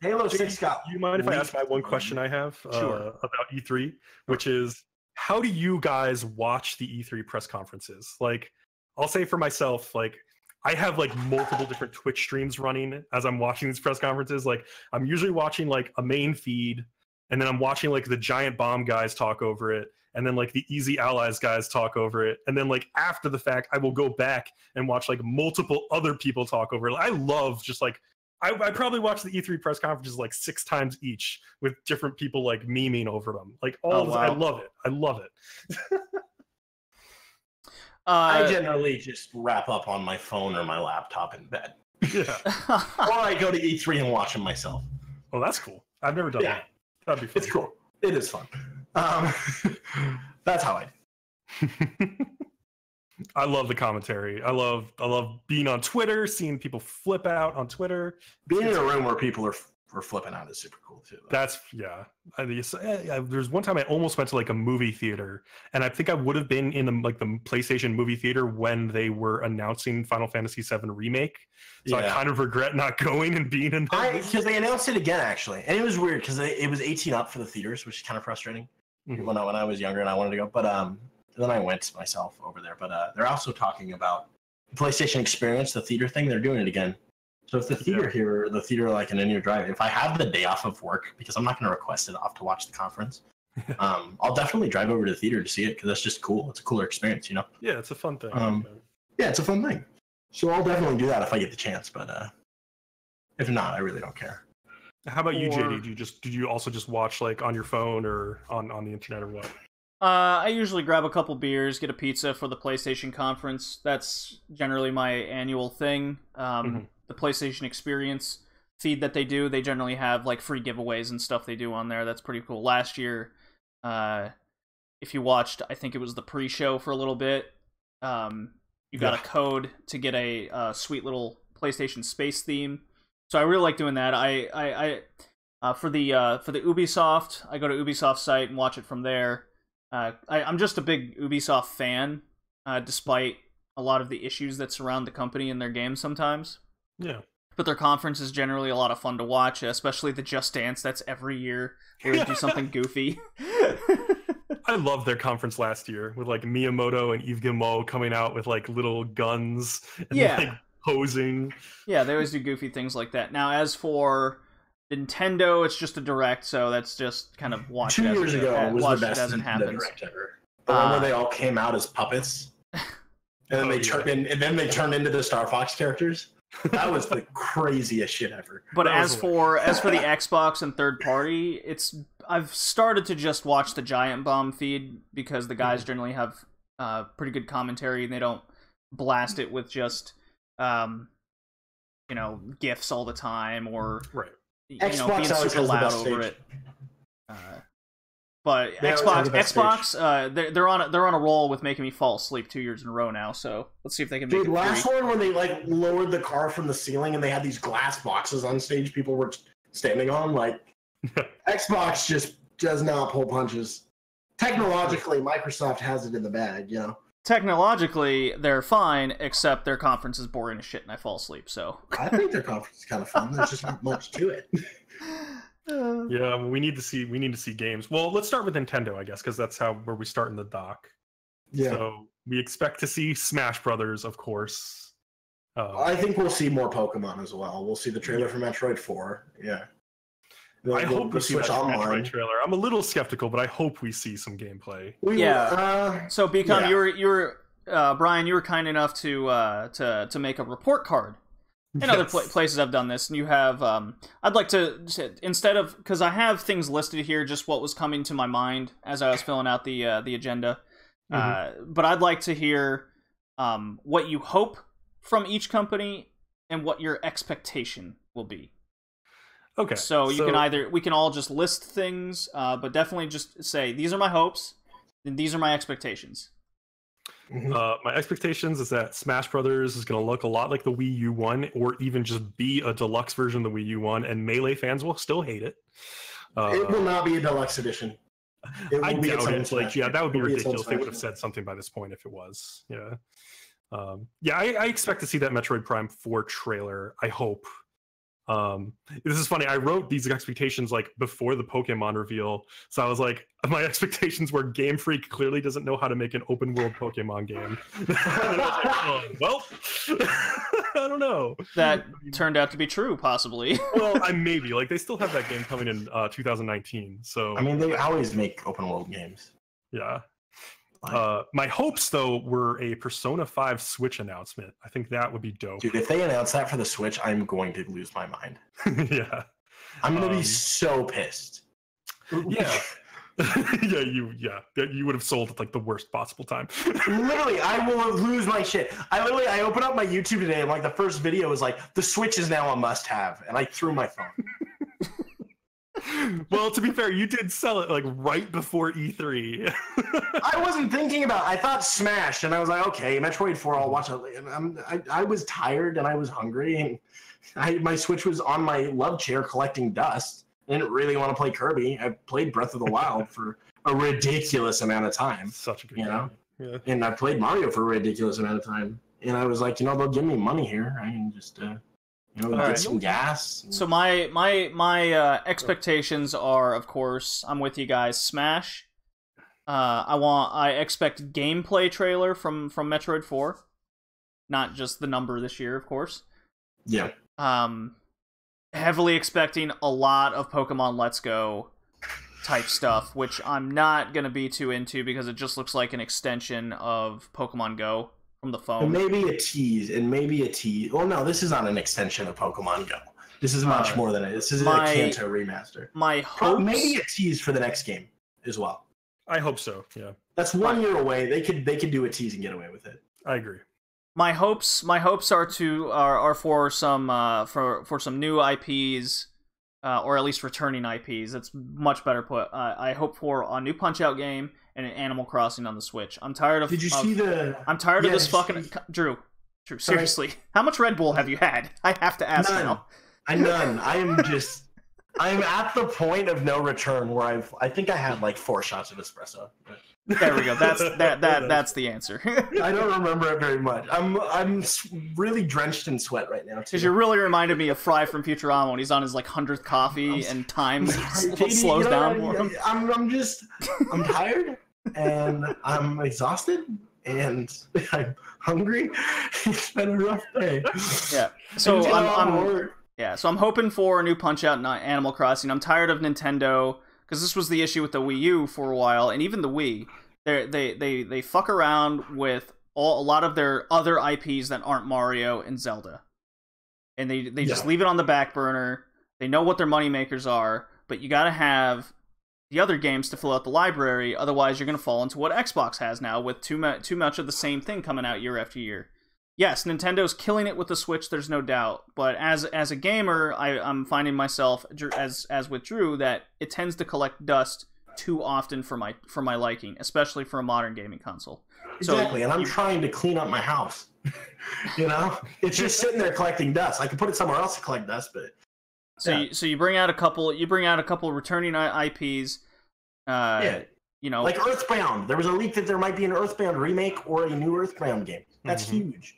Halo 6 got. Do you mind if I ask my one question I have about E3, which is how do you guys watch the E3 press conferences? Like, I'll say for myself, like I have like multiple different Twitch streams running as I'm watching these press conferences. Like I'm usually watching like a main feed, and then I'm watching like the Giant Bomb guys talk over it, and then like the Easy Allies guys talk over it, and then like after the fact I will go back and watch like multiple other people talk over it. I love just like I probably watched the E3 press conferences like 6 times each with different people like memeing over them. Like I love it. I love it. I generally just wrap up on my phone or my laptop in bed. Yeah. Or I go to E3 and watch them myself. Oh, that's cool. I've never done that. That'd be fun. It's cool. It is fun. That's how I do. I love the commentary. I love being on Twitter, seeing people flip out on Twitter. Being in a room where people are flipping out is super cool too. That's there's one time I almost went to like a movie theater, and I think I would have been in the PlayStation movie theater when they were announcing Final Fantasy VII Remake. So I kind of regret not going and being in there. Because they announced it again actually, and it was weird because it was 18 up for the theaters, which is kind of frustrating. Mm-hmm. When I was younger and I wanted to go, but then I went myself over there. But they're also talking about the PlayStation Experience, the theater thing. They're doing it again. So if the theater like in your drive, if I have the day off of work, because I'm not going to request it off to watch the conference, I'll definitely drive over to the theater to see it because that's just cool. It's a cooler experience, you know? Yeah, it's a fun thing. Yeah, it's a fun thing. So I'll definitely do that if I get the chance, but if not, I really don't care. How about you, JD? Did you also just watch like on your phone or on the internet or what? I usually grab a couple beers, get a pizza for the PlayStation conference. That's generally my annual thing. The PlayStation Experience feed that they do, they generally have like free giveaways and stuff they do on there. That's pretty cool. Last year, if you watched, I think it was the pre-show for a little bit, you got a code to get a sweet little PlayStation Space theme. So I really like doing that. I for the Ubisoft, I go to Ubisoft's site and watch it from there. I'm just a big Ubisoft fan, despite a lot of the issues that surround the company and their games sometimes. Yeah. But their conference is generally a lot of fun to watch, especially the Just Dance that's every year. They do something goofy. I loved their conference last year with like Miyamoto and Yves Guillemot coming out with like little guns and like posing. Yeah, they always do goofy things like that. Now, as for Nintendo, it's just a direct, so that's just kind of watch 2 years ago was the best Nintendo Nintendo Direct ever. The one where they all came out as puppets, and then they turned into the Star Fox characters. That was the craziest shit ever. But as for the Xbox and third party, I've started to just watch the Giant Bomb feed because the guys generally have pretty good commentary and they don't blast it with just GIFs all the time or Xbox being super loud over it. But Xbox, they're on a roll with making me fall asleep 2 yeyears in a row now. So let's see if they can make it. Last one when they like lowered the car from the ceiling and they had these glass boxes on stage, people were standing on. Like Xbox just does not pull punches. Technologically, Microsoft has it in the bag, you know. Technologically, they're fine, except their conference is boring as shit, and I fall asleep. So I think their conference is kind of fun. There's just not much to it. Yeah, we need to see games. Well, let's start with Nintendo, I guess, because that's where we start in the dock. Yeah. So we expect to see Smash Brothers, of course. I think we'll see more Pokemon as well. We'll see the trailer for Metroid 4. Yeah. I hope we see that Metroid trailer. I'm a little skeptical, but I hope we see some gameplay. So, Bcom, you were Brian, you were kind enough to make a report card. And other places I've done this, and you have. I'd like to instead of because I have things listed here, just what was coming to my mind as I was filling out the agenda. But I'd like to hear what you hope from each company and what your expectation will be. Okay. So we can all just list things, but definitely just say these are my hopes, and these are my expectations. My expectations is that Smash Brothers is going to look a lot like the Wii U one, or even just be a deluxe version of the Wii U one, and Melee fans will still hate it. It will not be a deluxe edition. I doubt it. Like, that would be ridiculous. They would have said something by this point if it was. I expect to see that Metroid Prime 4 trailer. I hope. This is funny. I wrote these expectations like before the Pokemon reveal, so I was like, my expectations were Game Freak clearly doesn't know how to make an open world Pokemon game. Well, I don't know. That turned out to be true, possibly. Well, maybe. Like, they still have that game coming in 2019, so... I mean, they always make open-world games. Yeah. My hopes, though, were a Persona 5 Switch announcement. I think that would be dope. Dude, if they announce that for the Switch, I'm going to lose my mind. Yeah. I'm going to be so pissed. Yeah. You would have sold at like the worst possible time. Literally, I will lose my shit. I opened up my YouTube today and like the first video was like, the Switch is now a must-have, and I threw my phone. Well, to be fair, you did sell it like right before E3. I wasn't thinking about it. I thought Smash, and I was like, okay, Metroid 4, I'll watch it. I was tired and I was hungry, and my Switch was on my love chair collecting dust. I didn't really want to play Kirby. I played Breath of the Wild for a ridiculous amount of time. Such a good game. Yeah. And I played Mario for a ridiculous amount of time. And I was like, they'll give me money here. I can just, get some gas. So my expectations are, of course, I'm with you guys. Smash. I expect gameplay trailer from Metroid 4, not just the number this year, of course. Yeah. Heavily expecting a lot of Pokemon Let's Go type stuff, which I'm not going to be too into because it just looks like an extension of Pokemon Go from the phone. And maybe a tease. Well, no, this is not an extension of Pokemon Go. This is much more than it. This is a Kanto remaster. My hopes... Maybe a tease for the next game as well. I hope so, yeah. That's 1 year away. They could do a tease and get away with it. I agree. My hopes are for some new IPs, or at least returning IPs. That's much better put. I hope for a new Punch-Out game and an Animal Crossing on the Switch. I'm tired of. I'm tired of this fucking Drew. Seriously, how much Red Bull have you had? I have to ask now. None. I'm at the point of no return where I think I had like 4 shots of espresso. There we go. That's the answer. I don't remember it very much. I'm really drenched in sweat right now. Because you really reminded me of Fry from Futurama when he's on his like 100th coffee and time slows down for him. I'm tired and I'm exhausted and I'm hungry. It's been a rough day. Yeah. So I'm hoping for a new Punch-Out in Animal Crossing. I'm tired of Nintendo. Because this was the issue with the Wii U for a while, and even the Wii, they fuck around with a lot of their other IPs that aren't Mario and Zelda, and they just leave it on the back burner. They know what their moneymakers are, but you gotta have the other games to fill out the library. Otherwise, you're gonna fall into what Xbox has now with too much of the same thing coming out year after year. Yes, Nintendo's killing it with the Switch, there's no doubt. But as a gamer, I'm finding myself, as with Drew, that it tends to collect dust too often for my liking, especially for a modern gaming console. Exactly, and I'm trying to clean up my house. It's just sitting there collecting dust. I could put it somewhere else to collect dust, but so you bring out a couple returning IPs. Like Earthbound. There was a leak that there might be an Earthbound remake or a new Earthbound game. That's huge.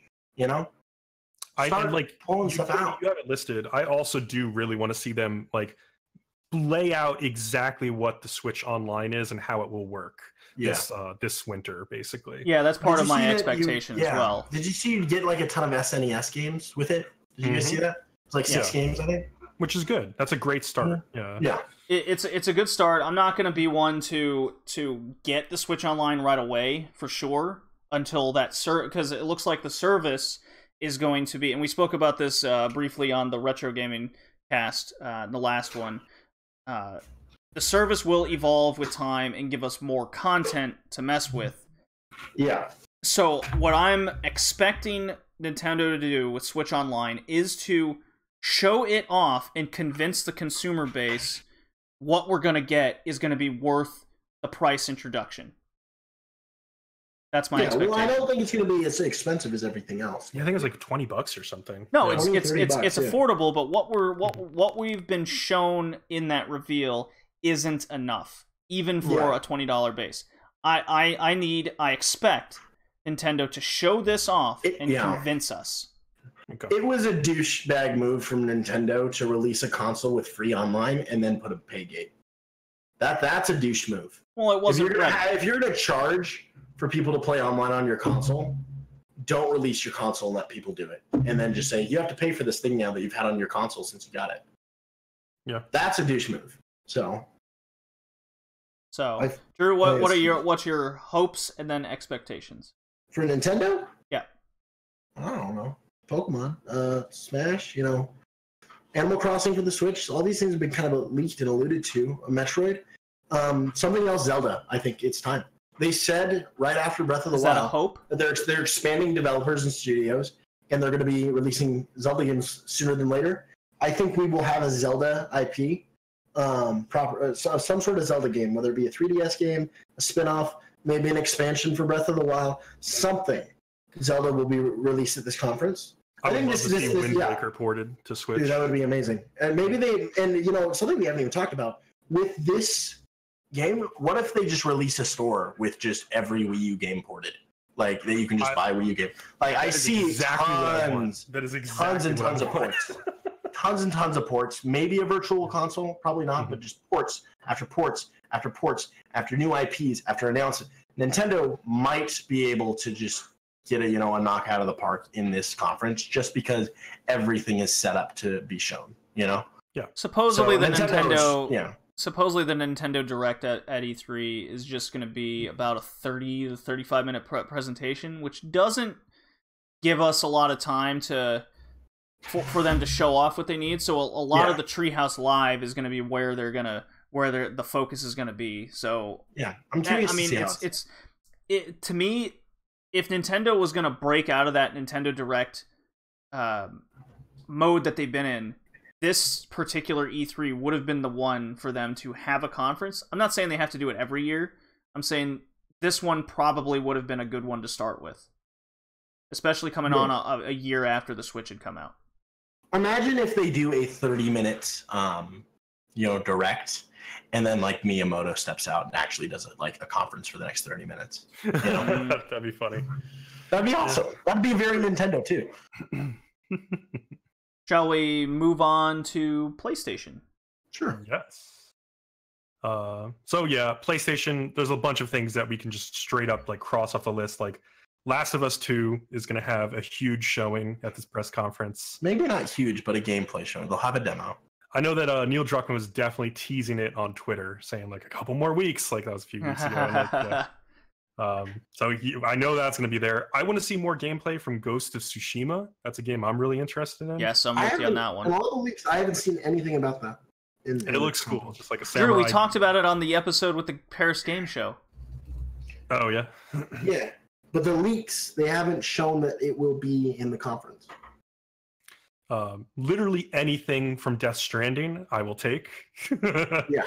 Pulling stuff out. You have it listed. I also do really want to see them like lay out exactly what the Switch Online is and how it will work this winter, basically. Yeah, that's part of my expectation as well. Did you see you get like a ton of SNES games with it? Did you guys see that? It's like 6 games, I think. Which is good. That's a great start. Yeah. It's a good start. I'm not going to be one to get the Switch Online right away for sure. Until that because it looks like the service is going to be, and we spoke about this briefly on the Retro Gaming cast, the last one. The service will evolve with time and give us more content to mess with. Yeah. So what I'm expecting Nintendo to do with Switch Online is to show it off and convince the consumer base what we're going to get is going to be worth the price introduction. That's my expectation. Well, I don't think it's going to be as expensive as everything else. Yeah, I think it's like $20 or something. No, it's affordable, but what we've been shown in that reveal isn't enough, even for a $20 base. I expect Nintendo to show this off and convince us. Okay. It was a douchebag move from Nintendo to release a console with free online and then put a pay gate. That's a douche move. Well, it wasn't. If you're going to charge for people to play online on your console, don't release your console and let people do it. And then just say, you have to pay for this thing now that you've had on your console since you got it. Yeah. That's a douche move. So, Drew, what's your hopes and then expectations? For Nintendo? Yeah. I don't know. Pokemon, Smash, Animal Crossing for the Switch. All these things have been kind of leaked and alluded to. Metroid. Something else, Zelda. I think it's time. They said right after Breath of the Wild. Is that a hope? That they're expanding developers and studios, and they're going to be releasing Zelda games sooner than later. I think we will have a Zelda IP, some sort of Zelda game, whether it be a 3DS game, a spin-off, maybe an expansion for Breath of the Wild, something. Zelda will be released at this conference. I think this is Wind Waker ported to Switch. Dude, that would be amazing. And maybe something we haven't even talked about with this game. What if they just release a store with just every Wii U game ported, like that you can just buy Wii U game? Like I see exactly tons, that is exactly tons and tons of ports, tons and tons of ports. Maybe a virtual console, probably not, but just ports after ports after ports after new IPs after announcement. Nintendo might be able to just get a knock out of the park in this conference just because everything is set up to be shown. Yeah. Supposedly the Nintendo Direct at E3 is just going to be about a 30 to 35 minute presentation, which doesn't give us a lot of time for them to show off what they need. So a lot of the Treehouse Live is going to be where the focus is going to be. So yeah, I'm curious. I mean, to me, if Nintendo was going to break out of that Nintendo Direct mode that they've been in, this particular E3 would have been the one for them to have a conference. I'm not saying they have to do it every year. I'm saying this one probably would have been a good one to start with, especially coming on a year after the Switch had come out. Imagine if they do a 30-minute, Direct, and then like Miyamoto steps out and actually does a conference for the next 30 minutes. That'd be funny. That'd be awesome. That'd be very Nintendo too. Shall we move on to PlayStation? Sure. Yes. So yeah, PlayStation, there's a bunch of things that we can just straight up cross off the list. Like Last of Us 2 is going to have a huge showing at this press conference. Maybe not huge, but a gameplay showing. They'll have a demo. I know that Neil Druckmann was definitely teasing it on Twitter, saying a couple more weeks. That was a few weeks ago. I know that's going to be there. I want to see more gameplay from Ghost of Tsushima. That's a game I'm really interested in. Yes, I'm with you on that one. In all the weeks, I haven't seen anything about that. And it looks cool, just like a samurai. Drew, we talked about it on the episode with the Paris Game Show. Oh, yeah? Yeah, but the leaks, they haven't shown that it will be in the conference. Literally anything from Death Stranding, I will take.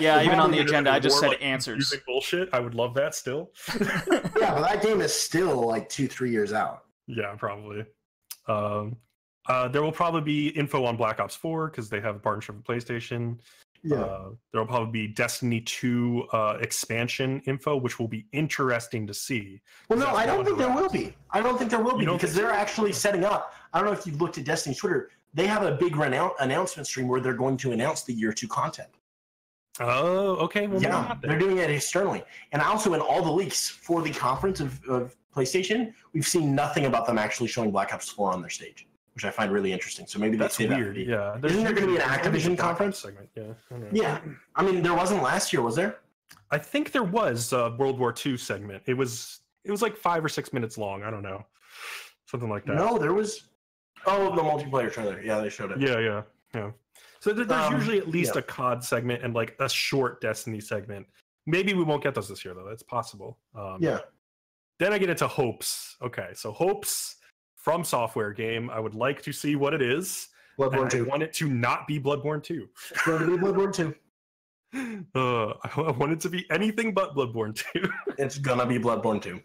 Yeah, even on the agenda, I just said answers. Music bullshit, I would love that still. Yeah, but that game is still 2-3 years out. Yeah, probably. There will probably be info on Black Ops 4 because they have a partnership with PlayStation. Yeah. There will probably be Destiny 2 expansion info, which will be interesting to see. Well, no, I don't think there will be. I don't think there will be because they're actually setting up. I don't know if you've looked at Destiny's Twitter. They have a big announcement stream where they're going to announce the year 2 content. Oh, okay. Well, yeah, they're doing it externally. And also in all the leaks for the conference of PlayStation, we've seen nothing about them actually showing Black Ops 4 on their stage, which I find really interesting. So maybe that's weird. Yeah. Isn't there going to be an Activision conference? Segment? Yeah. Yeah. I mean, there wasn't last year, was there? I think there was a World War II segment. It was 5 or 6 minutes long. I don't know. Something like that. No, there was... Oh, the multiplayer trailer. Yeah, they showed it. Yeah. So there's usually at least a COD segment and a short Destiny segment. Maybe we won't get those this year, though. That's possible. Yeah. Then I get into hopes. Okay, so hopes from Software game. I would like to see what it is. Bloodborne 2. I want it to not be Bloodborne 2. It's going to be Bloodborne 2. I want it to be anything but Bloodborne 2. It's going to be Bloodborne 2.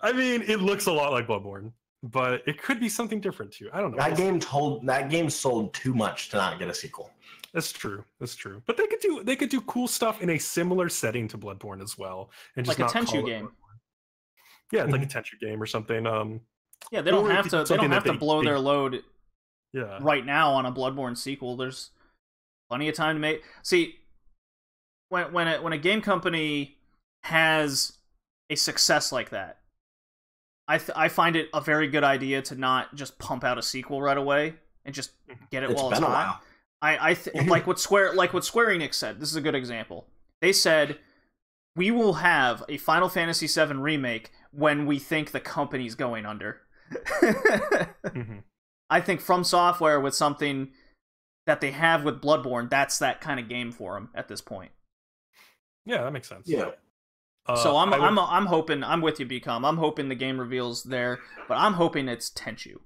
I mean, it looks a lot like Bloodborne. But it could be something different too. I don't know. That game sold too much to not get a sequel. That's true. But they could do cool stuff in a similar setting to Bloodborne as well, and just like a not Tenchu game. Yeah, it's like a Tenchu game or something. Yeah, they don't have to. They don't have to blow their load. Yeah. Right now on a Bloodborne sequel, there's plenty of time to make. See, when a game company has a success like that. I find it a very good idea to not just pump out a sequel right away and just get it while it's hot. Like what Square Enix said. This is a good example. They said, we will have a Final Fantasy VII remake when we think the company's going under. I think From Software, with something that they have with Bloodborne, that's that kind of game for them at this point. Yeah, that makes sense. Yeah. So I'm hoping, I'm with you, Bcom. I'm hoping the game reveals there, but I'm hoping it's Tenchu.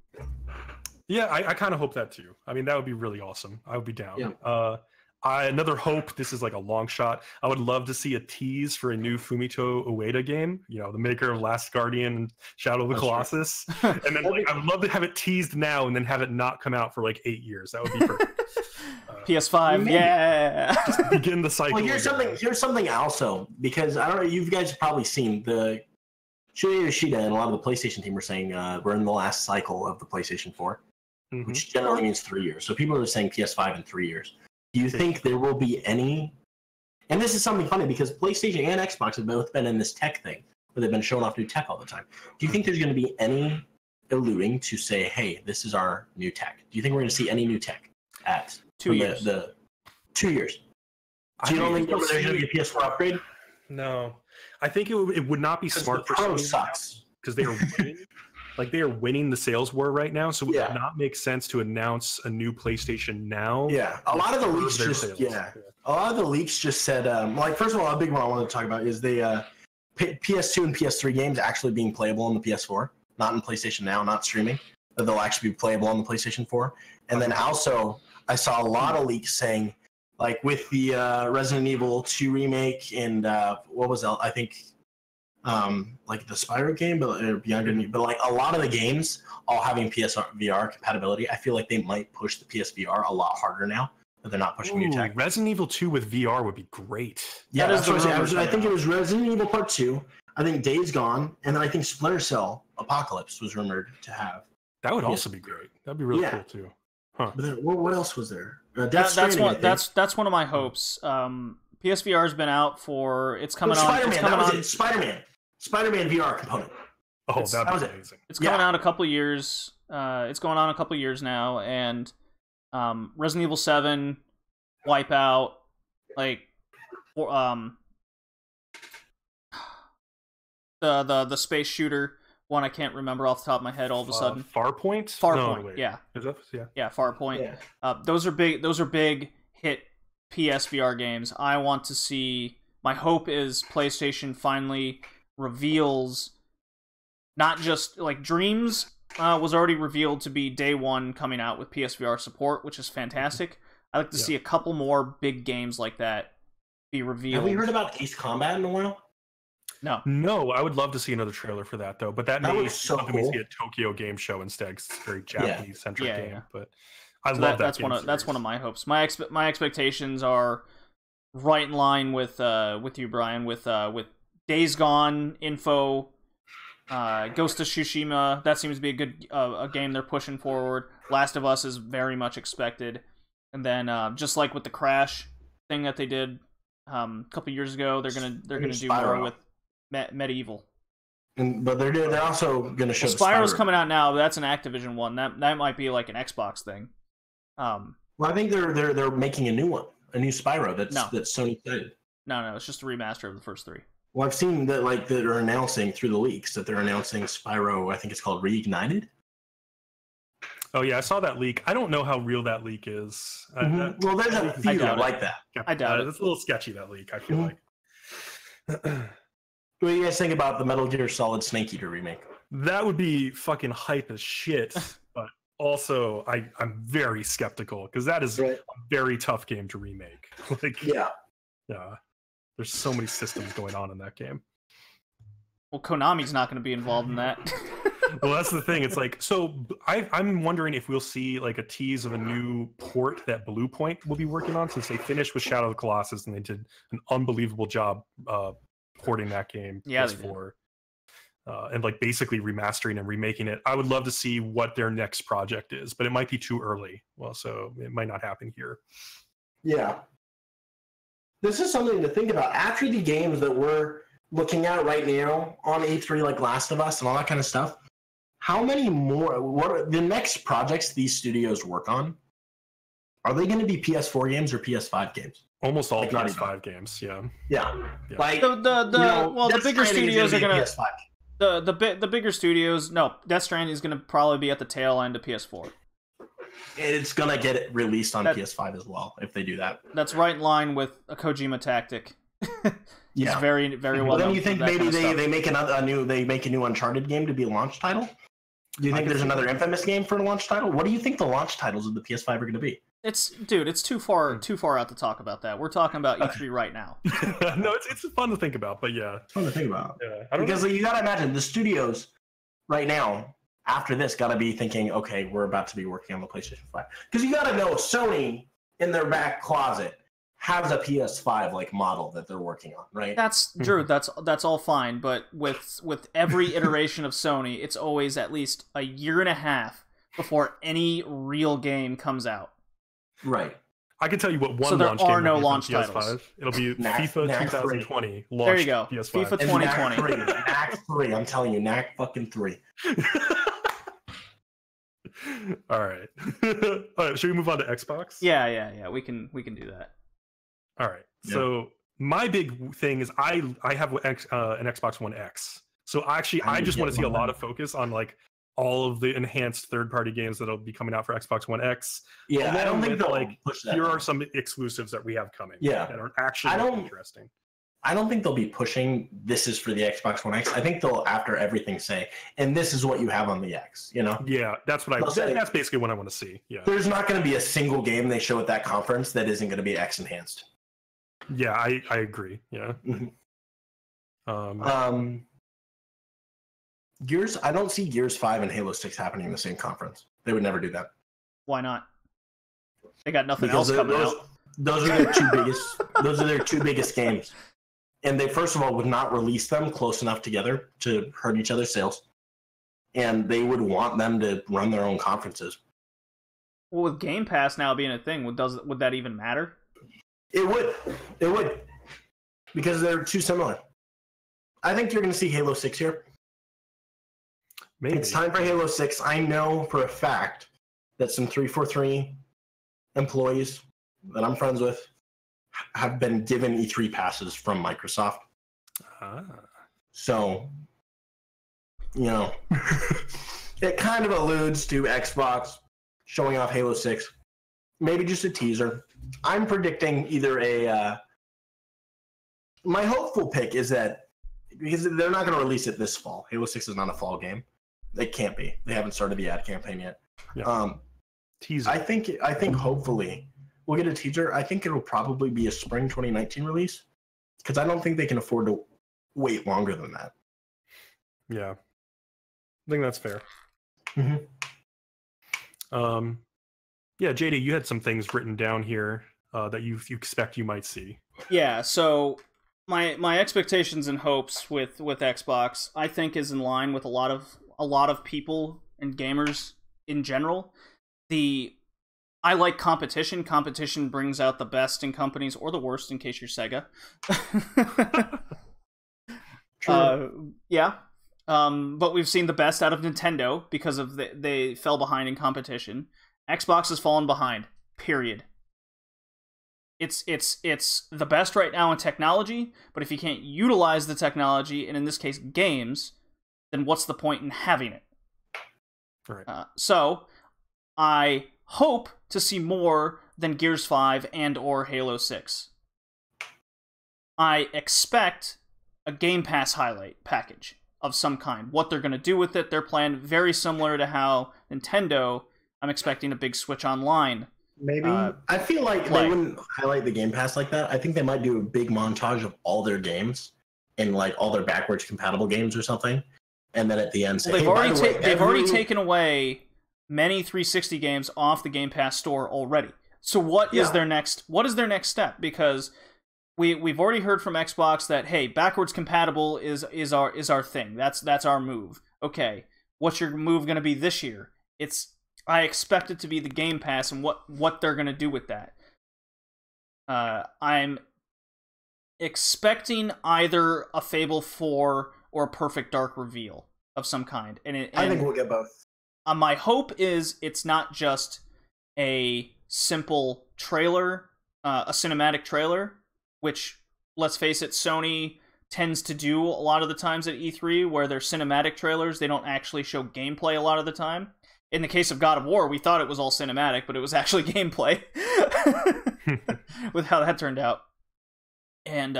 Yeah, I kind of hope that too. I mean, that would be really awesome. I would be down. Yeah. Another hope, this is like a long shot, I would love to see a tease for a new Fumito Ueda game, you know, the maker of Last Guardian and Shadow of the Colossus. And then like, I would love to have it teased now and then have it not come out for like 8 years. That would be perfect. PS5, yeah. Just begin the cycle. Well, here's something also, because I don't know, you guys have probably seen the Shuya Yoshida and a lot of the PlayStation team were saying we're in the last cycle of the PlayStation 4, which generally means 3 years. So people are saying PS5 in 3 years. Do you think there will be any? And this is something funny because PlayStation and Xbox have both been in this tech thing where they've been showing off new tech all the time. Do you think there's going to be any alluding to say, hey, this is our new tech? Do you think we're going to see any new tech at 2 years? The 2 years. So you don't think there's going to be a PS4 upgrade? No, I think it would not be smart for Pro sucks because they are winning. Like they are winning the sales war right now, so it would not make sense to announce a new PlayStation now. Yeah, a lot of the leaks just said like first of all, a big one I wanted to talk about is the PS2 and PS3 games actually being playable on the PS4, not in PlayStation Now, not streaming. But they'll actually be playable on the PlayStation 4. And then also, I saw a lot of leaks saying, like with the Resident Evil 2 remake and what was that? I think. Like the Spyro game, but Beyond, but like a lot of the games all having PSVR compatibility. I feel like they might push the PSVR a lot harder now, but they're not pushing new tech. Resident Evil 2 with VR would be great. Yeah, that's what I think it was Resident Evil Part 2. I think Days Gone, and then I think Splinter Cell Apocalypse was rumored to have. That would also be great. That'd be really cool too. Huh. But then, what else was there? That's one of my hopes. PSVR's been out for it's coming on. Spider-Man VR component. Oh, that was amazing. It's coming out a couple years. It's going on a couple years now, and Resident Evil 7, Wipeout, like the space shooter one I can't remember off the top of my head all of a sudden. Farpoint? Farpoint, yeah. Is that, yeah, Farpoint. Yeah. Those are big hit PSVR games. I want to see. My hope is PlayStation finally reveals not just like Dreams was already revealed to be day one coming out with PSVR support, which is fantastic. I'd like to see a couple more big games like that be revealed. Have we heard about Ace Combat in a while? No, I would love to see another trailer for that though. But that may be something we see at Tokyo Game Show instead, because it's a very Japanese centric game. Yeah. But I love that. That's one of my hopes. My expectations are right in line with you, Brian, with Days Gone info, Ghost of Tsushima. That seems to be a good a game they're pushing forward. Last of Us is very much expected, and then just like with the Crash thing that they did a couple years ago, they're gonna do more with Medieval. But they're also gonna show. Spyro's coming out now. But that's an Activision one. That might be like an Xbox thing. Well, I think they're making a new one, a new Spyro that Sony said. No, it's just a remaster of the first three. Well, I've seen that they're announcing through the leaks that they're announcing Spyro. I think it's called Reignited. Oh yeah, I saw that leak. I don't know how real that leak is. Well, there's a few that like that. I doubt it. It's a little sketchy, that leak, I feel like. What do you guys think about the Metal Gear Solid Snake Eater remake? That would be fucking hype as shit. But also, I'm very skeptical, because that is a very tough game to remake. Yeah. There's so many systems going on in that game. Well, Konami's not going to be involved in that. Well, that's the thing. It's like, so I'm wondering if we'll see like a tease of a new port that Blue Point will be working on, since they finished with Shadow of the Colossus and they did an unbelievable job porting that game. Yeah, PS4, and like basically remastering and remaking it. I would love to see what their next project is, but it might be too early. Well, so it might not happen here. Yeah. This is something to think about. After the games that were looking at right now on E3, like Last of Us and all that kind of stuff, how many more? What are the next projects these studios work on? Are they going to be PS4 games or PS5 games? Almost all like PS5 games, yeah. Yeah. Like the bigger studios are gonna the bigger studios. No, Death Stranding is gonna probably be at the tail end of PS4. It's gonna get it released on PS5 as well if they do that. That's right in line with a Kojima tactic. Yeah, very well. Then you think maybe they make a new Uncharted game to be a launch title? Do you think there's another Infamous game for a launch title? What do you think the launch titles of the PS5 are going to be? It's too far out to talk about that. We're talking about E3 right now. No, it's fun to think about, but yeah, it's fun to think about. Yeah, because you got to imagine the studios right now after this got to be thinking, okay, we're about to be working on the PlayStation 5. Because you got to know Sony in their back closet has a PS5 like model that they're working on, right? That's Drew. That's all fine, but with every iteration of Sony, it's always at least a year and a half before any real game comes out. Right. I can tell you what one so there launch are game no will be launch for PS5. titles. It'll be FIFA 2020 launched. There you go. PS5. FIFA 2020. NAC 3. I'm telling you, NAC fucking 3. All right. All right. Should we move on to Xbox? Yeah. We can do that. All right. Yeah. So my big thing is I have an Xbox One X. So actually, I just want to see a lot of focus on like all of the enhanced third-party games that'll be coming out for Xbox One X. Yeah, I don't think they'll like push that. Here are some exclusives that we have coming. Yeah, that are actually interesting. I don't think they'll be pushing this is for the Xbox One X. I think they'll, after everything, say, and this is what you have on the X, you know? Yeah, that's what that's basically what I want to see. Yeah. There's not going to be a single game they show at that conference that isn't going to be X enhanced. Yeah, I agree. Yeah. Mm-hmm. Gears, I don't see Gears 5 and Halo 6 happening in the same conference. They would never do that. Why not? They got nothing else coming out. Those are their two biggest. Those are their two biggest games, and they first of all would not release them close enough together to hurt each other's sales, and they would want them to run their own conferences. Well, with Game Pass now being a thing, would that even matter? It would, because they're too similar. I think you're going to see Halo 6 here. Maybe. It's time for Halo 6. I know for a fact that some 343 employees that I'm friends with have been given E3 passes from Microsoft. So, you know, it kind of alludes to Xbox showing off Halo 6. Maybe just a teaser. I'm predicting either my hopeful pick is that, because they're not going to release it this fall. Halo 6 is not a fall game. It can't be. They haven't started the ad campaign yet. Yeah. Teaser. I think hopefully we'll get a teaser. I think it'll probably be a spring 2019 release, because I don't think they can afford to wait longer than that. Yeah. I think that's fair. Mm-hmm. Yeah, JD, you had some things written down here that you expect you might see. Yeah, so my expectations and hopes with Xbox, I think, is in line with a lot of people and gamers in general. I like competition. Competition brings out the best in companies, or the worst in case you're Sega. Yeah. But we've seen the best out of Nintendo because of they fell behind in competition. Xbox has fallen behind. Period. It's the best right now in technology, but if you can't utilize the technology, and in this case games, then what's the point in having it? Right. So I hope to see more than Gears 5 and or Halo 6. I expect a Game Pass highlight package of some kind. What they're going to do with it, their plan, very similar to how Nintendo, I'm expecting a big Switch Online. Maybe. I feel like they wouldn't highlight the Game Pass like that. I think they might do a big montage of all their games and like all their backwards compatible games or something. And then at the end say, they've already taken away many 360 games off the Game Pass store already. So what is their next step? Because we've already heard from Xbox that, hey, backwards compatible is our thing. That's our move. Okay, what's your move going to be this year? I expect it to be the Game Pass and what they're going to do with that. I'm expecting either a Fable 4 or a Perfect Dark reveal of some kind. I think we'll get both. My hope is it's not just a simple trailer, a cinematic trailer, which, let's face it, Sony tends to do a lot of the times at E3, where they're cinematic trailers. They don't actually show gameplay a lot of the time. In the case of God of War, we thought it was all cinematic, but it was actually gameplay with how that turned out. And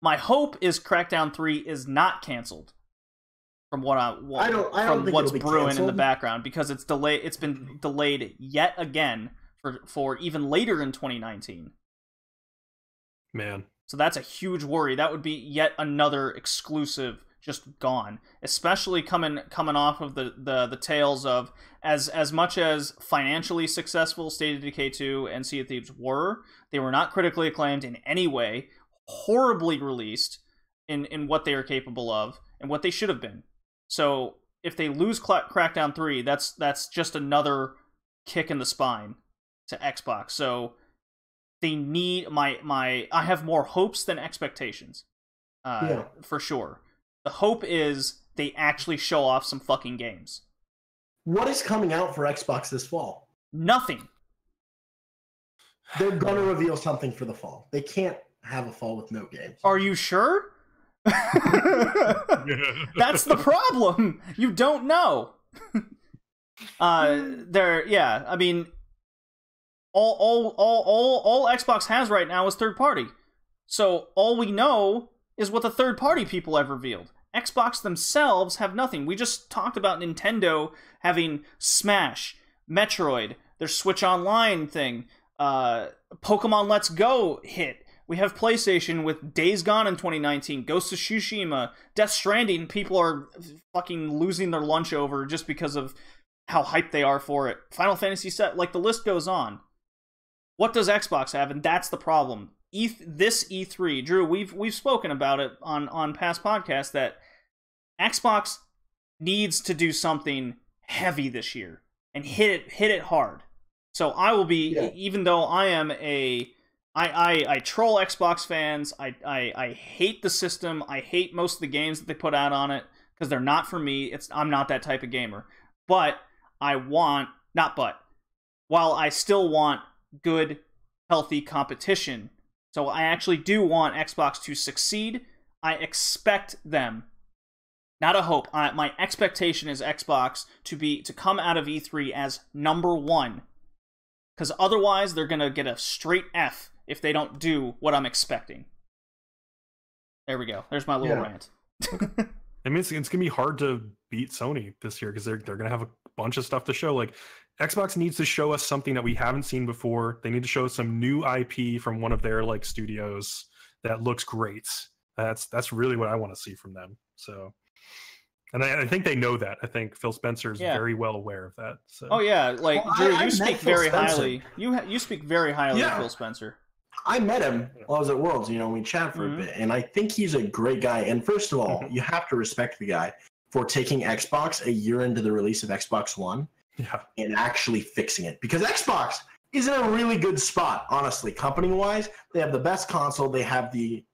my hope is Crackdown 3 is not canceled, from what I don't think what's brewing canceled in the background, because it's delayed. It's been delayed yet again for even later in 2019. Man, so that's a huge worry. That would be yet another exclusive just gone, especially coming off of the tales of as much as financially successful State of Decay 2 and Sea of Thieves were, they were not critically acclaimed in any way, horribly released in what they are capable of and what they should have been. So if they lose Crackdown 3, that's just another kick in the spine to Xbox. So they need I have more hopes than expectations, for sure. The hope is they actually show off some fucking games. What is coming out for Xbox this fall? Nothing. They're gonna reveal something for the fall. They can't have a fall with no games. Are you sure? That's the problem. You don't know. I mean, all Xbox has right now is third party. So all we know is what the third party people have revealed. Xbox themselves have nothing. We just talked about Nintendo having Smash, Metroid, their Switch Online thing, Pokemon Let's Go hit. We have PlayStation with Days Gone in 2019, Ghost of Tsushima, Death Stranding. People are fucking losing their lunch over just because of how hyped they are for it. Final Fantasy VII, like the list goes on. What does Xbox have? And that's the problem. This E3, Drew, we've spoken about it on past podcasts, that Xbox needs to do something heavy this year and hit it hard. So I will be, even though I am I troll Xbox fans. I hate the system. I hate most of the games that they put out on it because they're not for me. I'm not that type of gamer. But while I still want good, healthy competition. So I actually do want Xbox to succeed. I expect them. Not a hope. My expectation is Xbox to come out of E3 as number one. Because otherwise, they're going to get a straight F if they don't do what I'm expecting. There we go. There's my little rant. I mean, it's going to be hard to beat Sony this year because they're going to have a bunch of stuff to show. Like, Xbox needs to show us something that we haven't seen before. They need to show us some new IP from one of their studios that looks great. That's really what I want to see from them. So, and I think they know that. I think Phil Spencer is very well aware of that. So. Oh yeah, Drew, you speak very highly. You speak very highly of Phil Spencer. I met him while I was at Worlds. We chatted for a bit, and I think he's a great guy. And first of all, you have to respect the guy for taking Xbox a year into the release of Xbox One and actually fixing it, because Xbox is in a really good spot, honestly, company-wise. They have the best console. They have the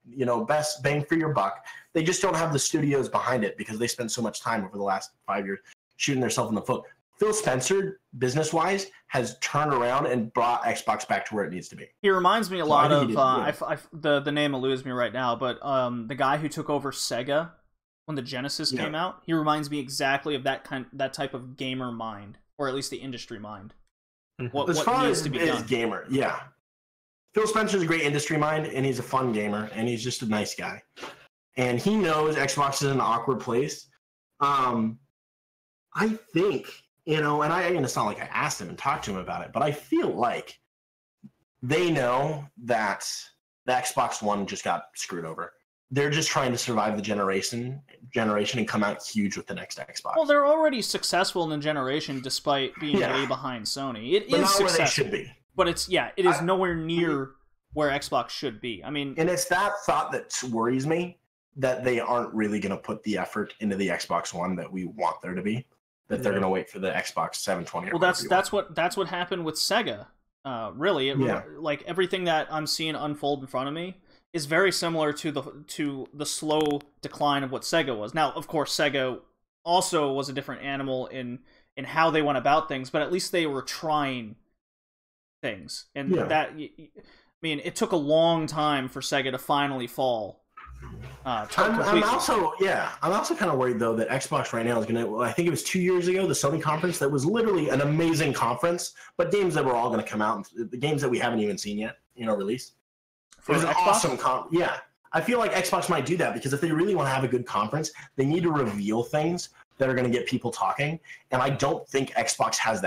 best bang for your buck. They just don't have the studios behind it because they spent so much time over the last 5 years shooting themselves in the foot. Phil Spencer, business-wise, has turned around and brought Xbox back to where it needs to be. He reminds me a lot of the name eludes me right now, but the guy who took over Sega when the Genesis came out. He reminds me exactly of that type of gamer mind, or at least the industry mind. What needs to be done. Gamer, Phil Spencer's a great industry mind, and he's a fun gamer, and he's just a nice guy. And he knows Xbox is an awkward place. I think, and I'm going to sound like I asked him and talked to him about it, but I feel like they know that the Xbox One just got screwed over. They're just trying to survive the generation and come out huge with the next Xbox. Well, they're already successful in the generation despite being way behind Sony. It is not successful, where they should be. But it is nowhere near where Xbox should be. I mean, and it's that thought that worries me, that they aren't really going to put the effort into the Xbox One that we want there to be. That they're going to wait for the Xbox 720. Well, that's what happened with Sega. Really, like everything that I'm seeing unfold in front of me is very similar to the slow decline of what Sega was. Now, of course, Sega also was a different animal in how they went about things, but at least they were trying things. And that, I mean, it took a long time for Sega to finally fall. I'm also kind of worried though that Xbox right now is gonna. I think it was 2 years ago, the Sony conference that was literally an amazing conference, but games that were all going to come out, the games that we haven't even seen yet, released. It was an awesome yeah. I feel like Xbox might do that because if they really want to have a good conference, they need to reveal things that are going to get people talking. And I don't think Xbox has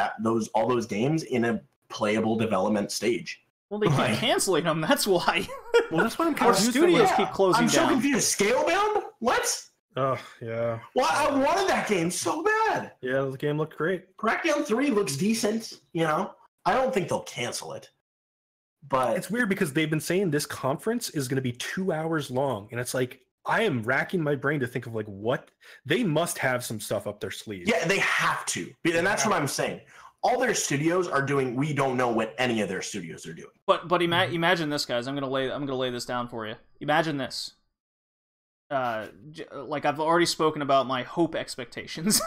all those games in a playable development stage. Well, they keep canceling them. That's why. Well, that's what I'm confused. Our studios keep closing down. I'm so confused. Scalebound? What? Oh, yeah. Well, I wanted that game so bad. Yeah, the game looked great. Crackdown 3 looks decent, I don't think they'll cancel it. But it's weird because they've been saying this conference is going to be 2 hours long. And it's like, I am racking my brain to think of like what they must have some stuff up their sleeve. Yeah, they have to. And that's what I'm saying. All their studios are doing, we don't know what any of their studios are doing. But imagine this, guys. I'm gonna lay this down for you. Imagine this. Like I've already spoken about my hope expectations.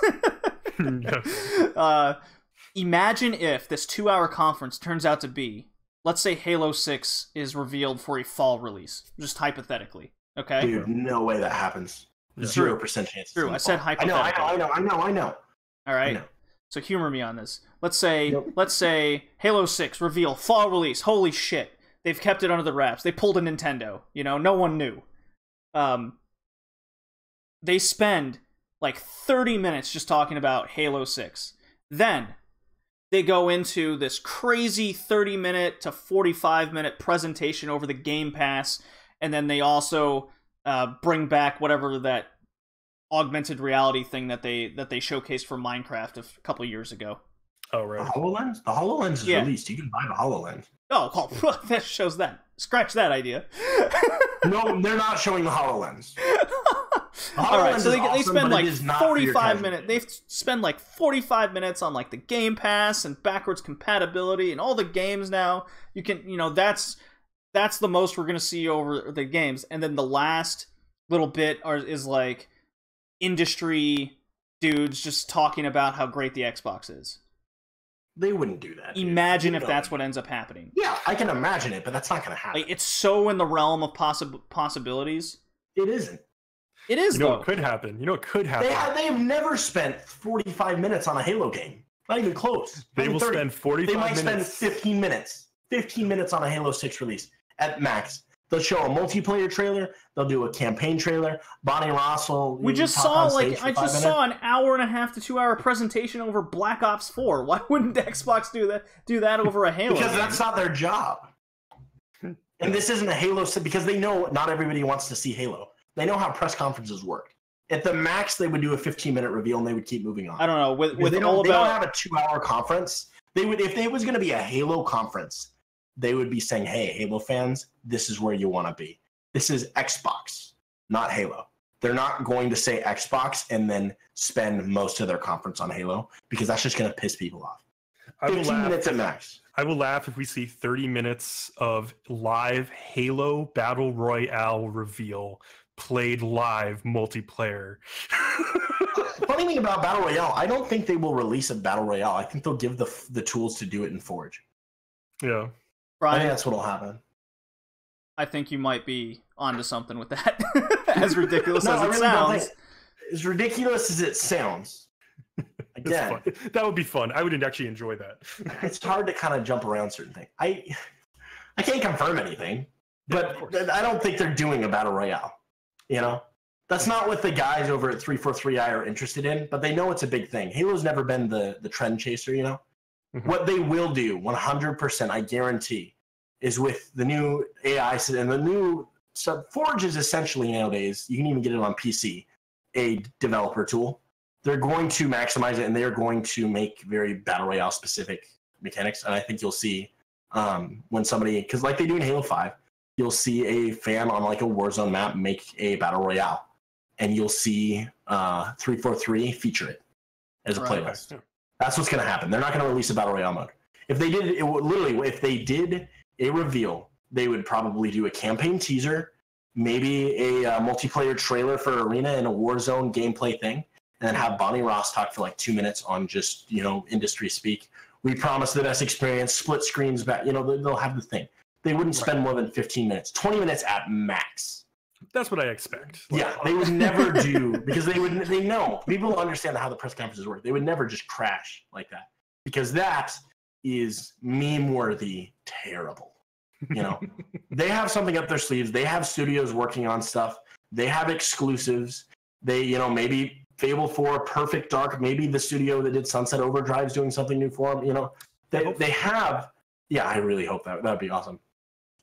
Imagine if this 2-hour conference turns out to be, let's say Halo 6 is revealed for a fall release, just hypothetically. Okay. Dude, no way that happens. 0% chance. True. I said hypothetically. I know. All right. So humor me on this. Let's say Halo 6 reveal fall release. Holy shit. They've kept it under the wraps. They pulled a Nintendo. No one knew. They spend like 30 minutes just talking about Halo 6. Then they go into this crazy 30-minute to 45-minute presentation over the Game Pass, and then they also bring back whatever that augmented reality thing that they showcased for Minecraft a couple years ago. Oh, right. The HoloLens? The HoloLens is released. You can buy the HoloLens. Oh, that shows that. Scratch that idea. No, they're not showing the HoloLens. All right, so they spend like 45 minutes. They spend like 45 minutes on like the Game Pass and backwards compatibility and all the games now. You can, that's the most we're gonna see over the games, and then the last little bit is like industry dudes just talking about how great the Xbox is. They wouldn't do that. Imagine if that's what ends up happening. Yeah, I can imagine it, but that's not going to happen. Like, it's so in the realm of possibilities. It isn't. It is, though. It could happen. It could happen. They have never spent 45 minutes on a Halo game. Not even close. They will spend 45 minutes. They might spend 15 minutes. 15 minutes on a Halo 6 release at max. They'll show a multiplayer trailer. They'll do a campaign trailer. Bonnie Ross will. I just saw an hour and a half to 2 hour presentation over Black Ops 4. Why wouldn't Xbox do that over a Halo? Because that's not their job. And this isn't a Halo because they know not everybody wants to see Halo. They know how press conferences work. At the max, they would do a 15-minute reveal and they would keep moving on. I don't know. They don't have a 2-hour conference. They would, if it was going to be a Halo conference, they would be saying, hey, Halo fans, this is where you want to be. This is Xbox, not Halo. They're not going to say Xbox and then spend most of their conference on Halo because that's just going to piss people off. 15 minutes at max. I will laugh if we see 30 minutes of live Halo Battle Royale reveal played live multiplayer. Funny thing about Battle Royale, I don't think they will release a Battle Royale. I think they'll give the tools to do it in Forge. Yeah. Brian, I think that's what'll happen. I think you might be onto something with that. As ridiculous as it sounds. As ridiculous as it sounds. Again, that would be fun. I would actually enjoy that. It's hard to kind of jump around certain things. I can't confirm anything, but I don't think they're doing a Battle Royale. That's not what the guys over at 343i are interested in, but they know it's a big thing. Halo's never been the trend chaser, Mm-hmm. What they will do, 100%, I guarantee, is with the new AI and the new Forge is essentially nowadays, you can even get it on PC, a developer tool. They're going to maximize it and they're going to make very Battle Royale specific mechanics. And I think you'll see when somebody, because like they do in Halo 5, you'll see a fan on like a Warzone map make a Battle Royale. And you'll see 343 feature it as a playlist. Yeah. That's what's going to happen. They're not going to release a Battle Royale mode. If they did, if they did a reveal they would probably do a campaign teaser, maybe a multiplayer trailer for Arena and a Warzone gameplay thing, and then have Bonnie Ross talk for like 2 minutes on just, industry speak. We promise the best experience, split screens back, they'll have the thing. They wouldn't spend more than 15 minutes, 20 minutes at max. That's what I expect. Yeah, they would never do, because they know, people understand how the press conferences work. They would never just crash like that, because that is meme-worthy terrible. They have something up their sleeves. They have studios working on stuff. They have exclusives. They, maybe Fable 4, Perfect Dark, maybe the studio that did Sunset Overdrive is doing something new for them. They have, I really hope that would be awesome.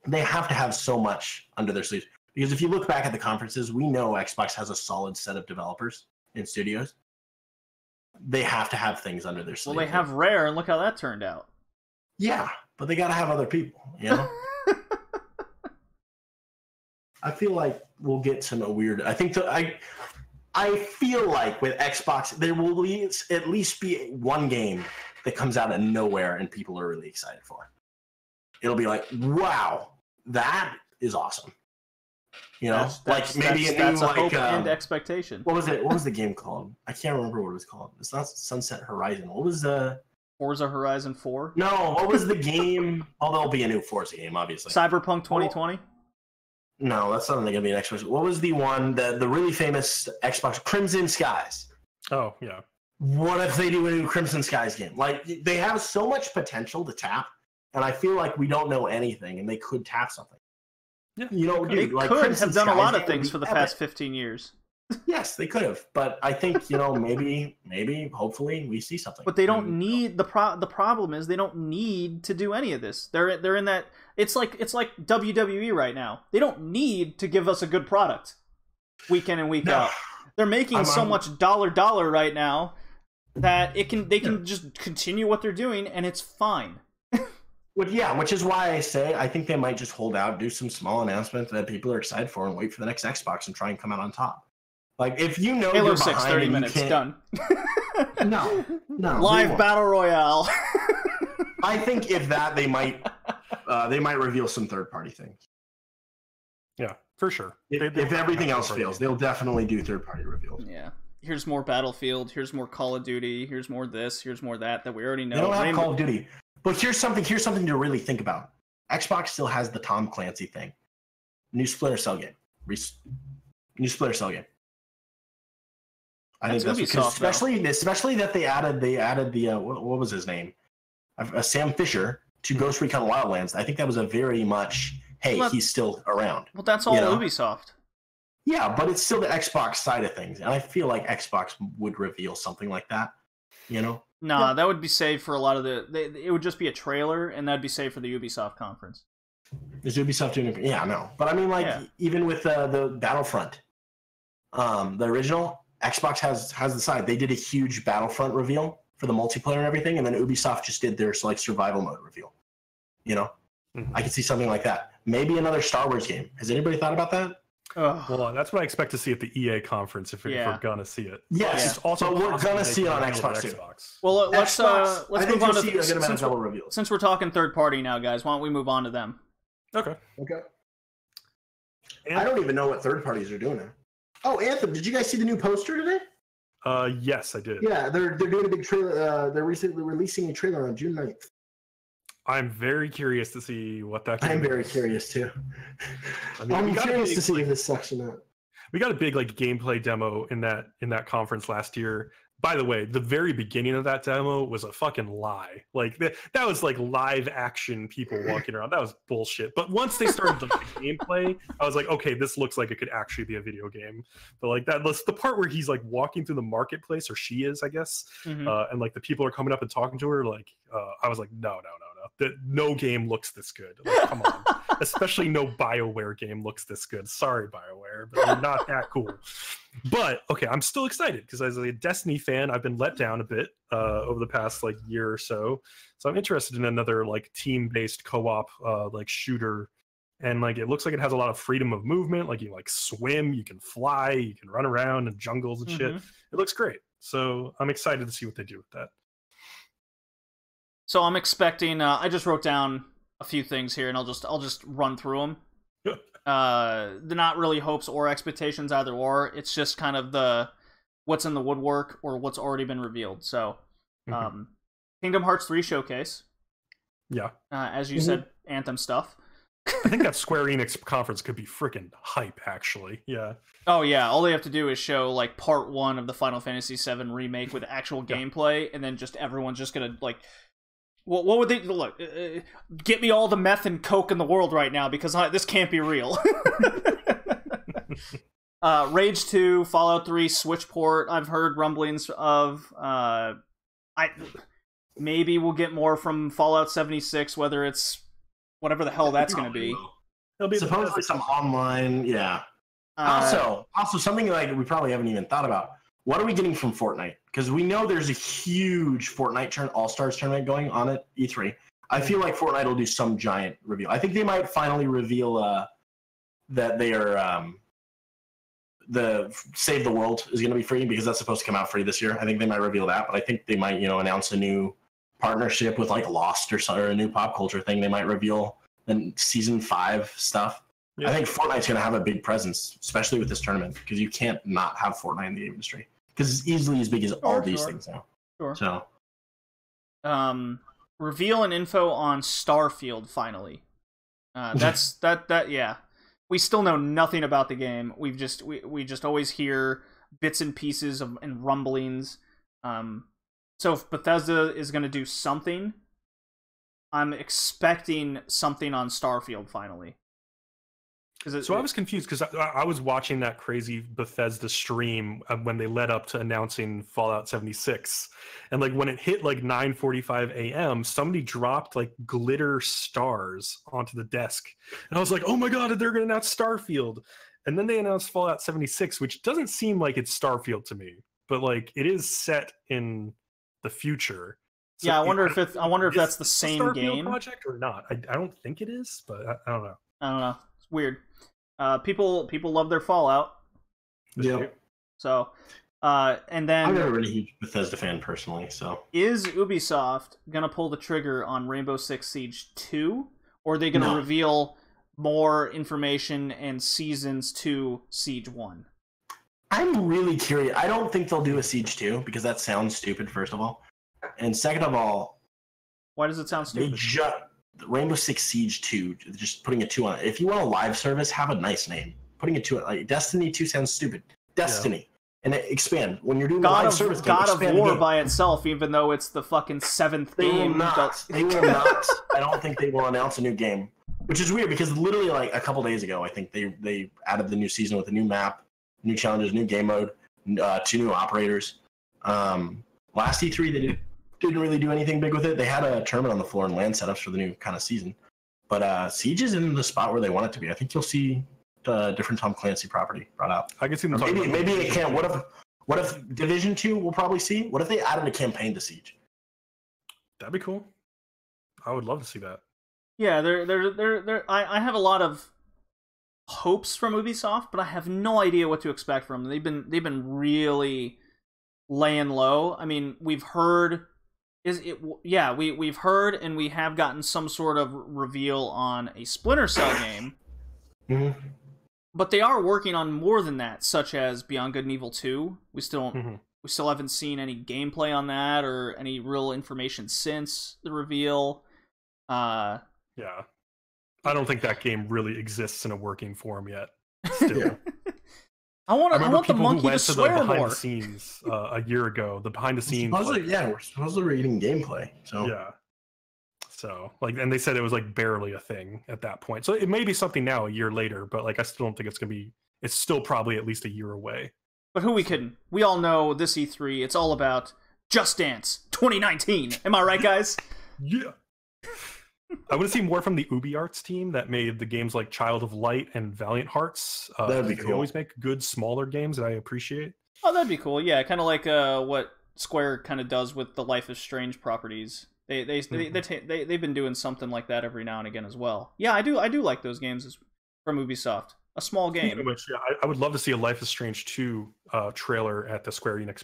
They have to have so much under their sleeves, because if you look back at the conferences, we know Xbox has a solid set of developers in studios. They have to have things under their sleeves. Well, they have Rare, and look how that turned out. Yeah, but they got to have other people, I feel like we'll get some weird. I think I feel like with Xbox, there will at least be one game that comes out of nowhere and people are really excited for. It'll be like, wow, that is awesome. That's maybe a new hope and expectation. What was it? What was the game called? I can't remember what it was called. It's not Sunset Horizon. What was the Forza Horizon 4? No, what was the game? Oh, there'll be a new Forza game, obviously. Cyberpunk 2020? No, that's not going to be an Xbox. What was the one, the really famous Xbox, Crimson Skies? Oh, yeah. What if they do a new Crimson Skies game? Like, they have so much potential to tap, and I feel like we don't know anything, and they could tap something. Yeah, they could have done a lot of things for the past 15 years. Yes, they could have, but I think maybe, hopefully, we see something. But they don't need the problem is they don't need to do any of this. They're in that it's like WWE right now. They don't need to give us a good product week in and week out. They're making so much dollar right now that they can just continue what they're doing and it's fine. Which is why I say I think they might just hold out, do some small announcements that people are excited for, and wait for the next Xbox and try and come out on top. Like, if Halo you're 6, 30 minutes, done. No. Live Battle Royale. I think if that, they might reveal some third-party things. Yeah, for sure. If everything else fails, they'll definitely do third-party reveals. Yeah. Here's more Battlefield. Here's more Call of Duty. Here's more this. Here's more that we already know. They don't have Call of Duty. But here's something to really think about. Xbox still has the Tom Clancy thing. New Splinter Cell game. New Splinter Cell game. I think that's because especially that they added the what was his name, Sam Fisher to Ghost Recon Wildlands. I think that was a very much he's still around. Well, that's all Ubisoft. Yeah, but it's still the Xbox side of things, and I feel like Xbox would reveal something like that. Nah, that would be saved for a lot of it would just be a trailer, and that'd be saved for the Ubisoft conference. Is Ubisoft doing it? Yeah, no. But I mean, even with the Battlefront, the original, Xbox has the side. They did a huge Battlefront reveal for the multiplayer and everything, and then Ubisoft just did their survival mode reveal. I could see something like that. Maybe another Star Wars game. Has anybody thought about that? Well, that's what I expect to see at the EA conference if we're gonna see it. Yes, also we're gonna see it on Xbox too. Well, let's move on to since we're talking third party now, guys. Why don't we move on to them? Okay. I don't even know what third parties are doing now. Oh, Anthem, did you guys see the new poster today? Yes, I did. Yeah, they're doing a big trailer. They're recently releasing a trailer on June 9th. I'm very curious to see what that I'm very curious too. I'm curious to see if this sucks or not. We got a big gameplay demo in that conference last year. By the way, the very beginning of that demo was a fucking lie. That was live action people walking around. That was bullshit. But once they started the gameplay, I was like, okay, this looks like it could actually be a video game. But that's the part where he's walking through the marketplace, or she is, I guess. Mm-hmm. And the people are coming up and talking to her. I was like, no. No game looks this good. Come on. Especially no BioWare game looks this good. Sorry, BioWare, but you're not that cool. But okay, I'm still excited because as a Destiny fan, I've been let down a bit over the past year or so. So I'm interested in another team-based co-op shooter, and it looks like it has a lot of freedom of movement. You swim, you can fly, you can run around in jungles and shit. It looks great. So I'm excited to see what they do with that. So I'm expecting. I just wrote down few things here, and I'll just run through them. They're not really hopes or expectations either or. It's just kind of the what's in the woodwork or what's already been revealed. So, Kingdom Hearts 3 showcase. Yeah. As you said, Anthem stuff. I think that Square Enix conference could be freaking hype, actually. Yeah. Oh yeah, all they have to do is show like part 1 of the Final Fantasy VII remake with actual gameplay, and then just everyone's just gonna like, what would they look? Get me all the meth and coke in the world right now because this can't be real. Rage 2, Fallout 3, Switch port. I've heard rumblings of. Maybe we'll get more from Fallout 76, whether it's whatever the hell that's going to be. It'll be supposedly some online, yeah. Also, something like we probably haven't even thought about. What are we getting from Fortnite? Because we know there's a huge Fortnite All-Stars tournament going on at E3. I feel like Fortnite will do some giant reveal. I think they might finally reveal that they are the Save the World is going to be free because that's supposed to come out free this year. I think they might reveal that, but I think they might, announce a new partnership with like Lost or a new pop culture thing. They might reveal the season 5 stuff. Yeah. I think Fortnite's going to have a big presence, especially with this tournament, because you can't not have Fortnite in the industry because it's easily as big as all these things now. Sure. So, reveal and info on Starfield finally. Yeah. We still know nothing about the game. We just always hear bits and pieces and rumblings. So if Bethesda is going to do something, I'm expecting something on Starfield finally. So I was confused because I was watching that crazy Bethesda stream when they led up to announcing Fallout 76. And like when it hit like 9:45 a.m., somebody dropped like glitter stars onto the desk. And I was like, oh my God, they're going to announce Starfield. And then they announced Fallout 76, which doesn't seem like it's Starfield to me, but like it is set in the future. So yeah, I wonder if that's the same Starfield game project or not. I don't think it is, but I don't know. I don't know. It's weird. People love their Fallout. Yeah. So, and then I'm never really a huge Bethesda fan personally. So, is Ubisoft gonna pull the trigger on Rainbow Six Siege 2, or are they gonna reveal more information and seasons to Siege 1? I'm really curious. I don't think they'll do a Siege 2 because that sounds stupid. First of all, and second of all, why does it sound stupid? Rainbow Six Siege 2, just putting a 2 on it. If you want a live service, have a nice name. Putting a 2 on like Destiny 2 sounds stupid. Destiny. And expand. When you're doing live service game, God of War by itself, even though it's the fucking 7th game. They will not. I don't think they will announce a new game. Which is weird because literally like a couple days ago, I think they added the new season with a new map, new challenges, new game mode, 2 new operators. Last E3 they didn't really do anything big with it. They had a tournament on the floor and land setups for the new kind of season. But Siege is in the spot where they want it to be. I think you'll see the different Tom Clancy property brought out. I can see them maybe it can't. What if Division 2 we'll probably see? What if they added a campaign to Siege? That'd be cool. I would love to see that. Yeah, I have a lot of hopes from Ubisoft, but I have no idea what to expect from them. They've been really laying low. I mean, we've heard we've heard and we have gotten some sort of reveal on a Splinter Cell game. Mm-hmm. But they are working on more than that, such as Beyond Good and Evil 2. We still haven't seen any gameplay on that or any real information since the reveal. Yeah. I don't think that game really exists in a working form yet. Still. I want the monkey to swear behind more. The scenes a year ago. The behind the scenes. We're supposedly reading gameplay. So yeah. So and they said it was like barely a thing at that point. So it may be something now a year later, but like I still don't think it's gonna be. It's still probably at least a year away. But who we kidding? We all know this E3. It's all about Just Dance 2019. Am I right, guys? Yeah. I want to see more from the UbiArts team that made the games like Child of Light and Valiant Hearts. That'd be cool. They always make good, smaller games that I appreciate. Oh, that'd be cool. Yeah, kind of like what Square kind of does with the Life is Strange properties. They've been doing something like that every now and again as well. Yeah, I do like those games from Ubisoft. A small game. Which, yeah, I would love to see a Life is Strange 2 trailer at the Square Enix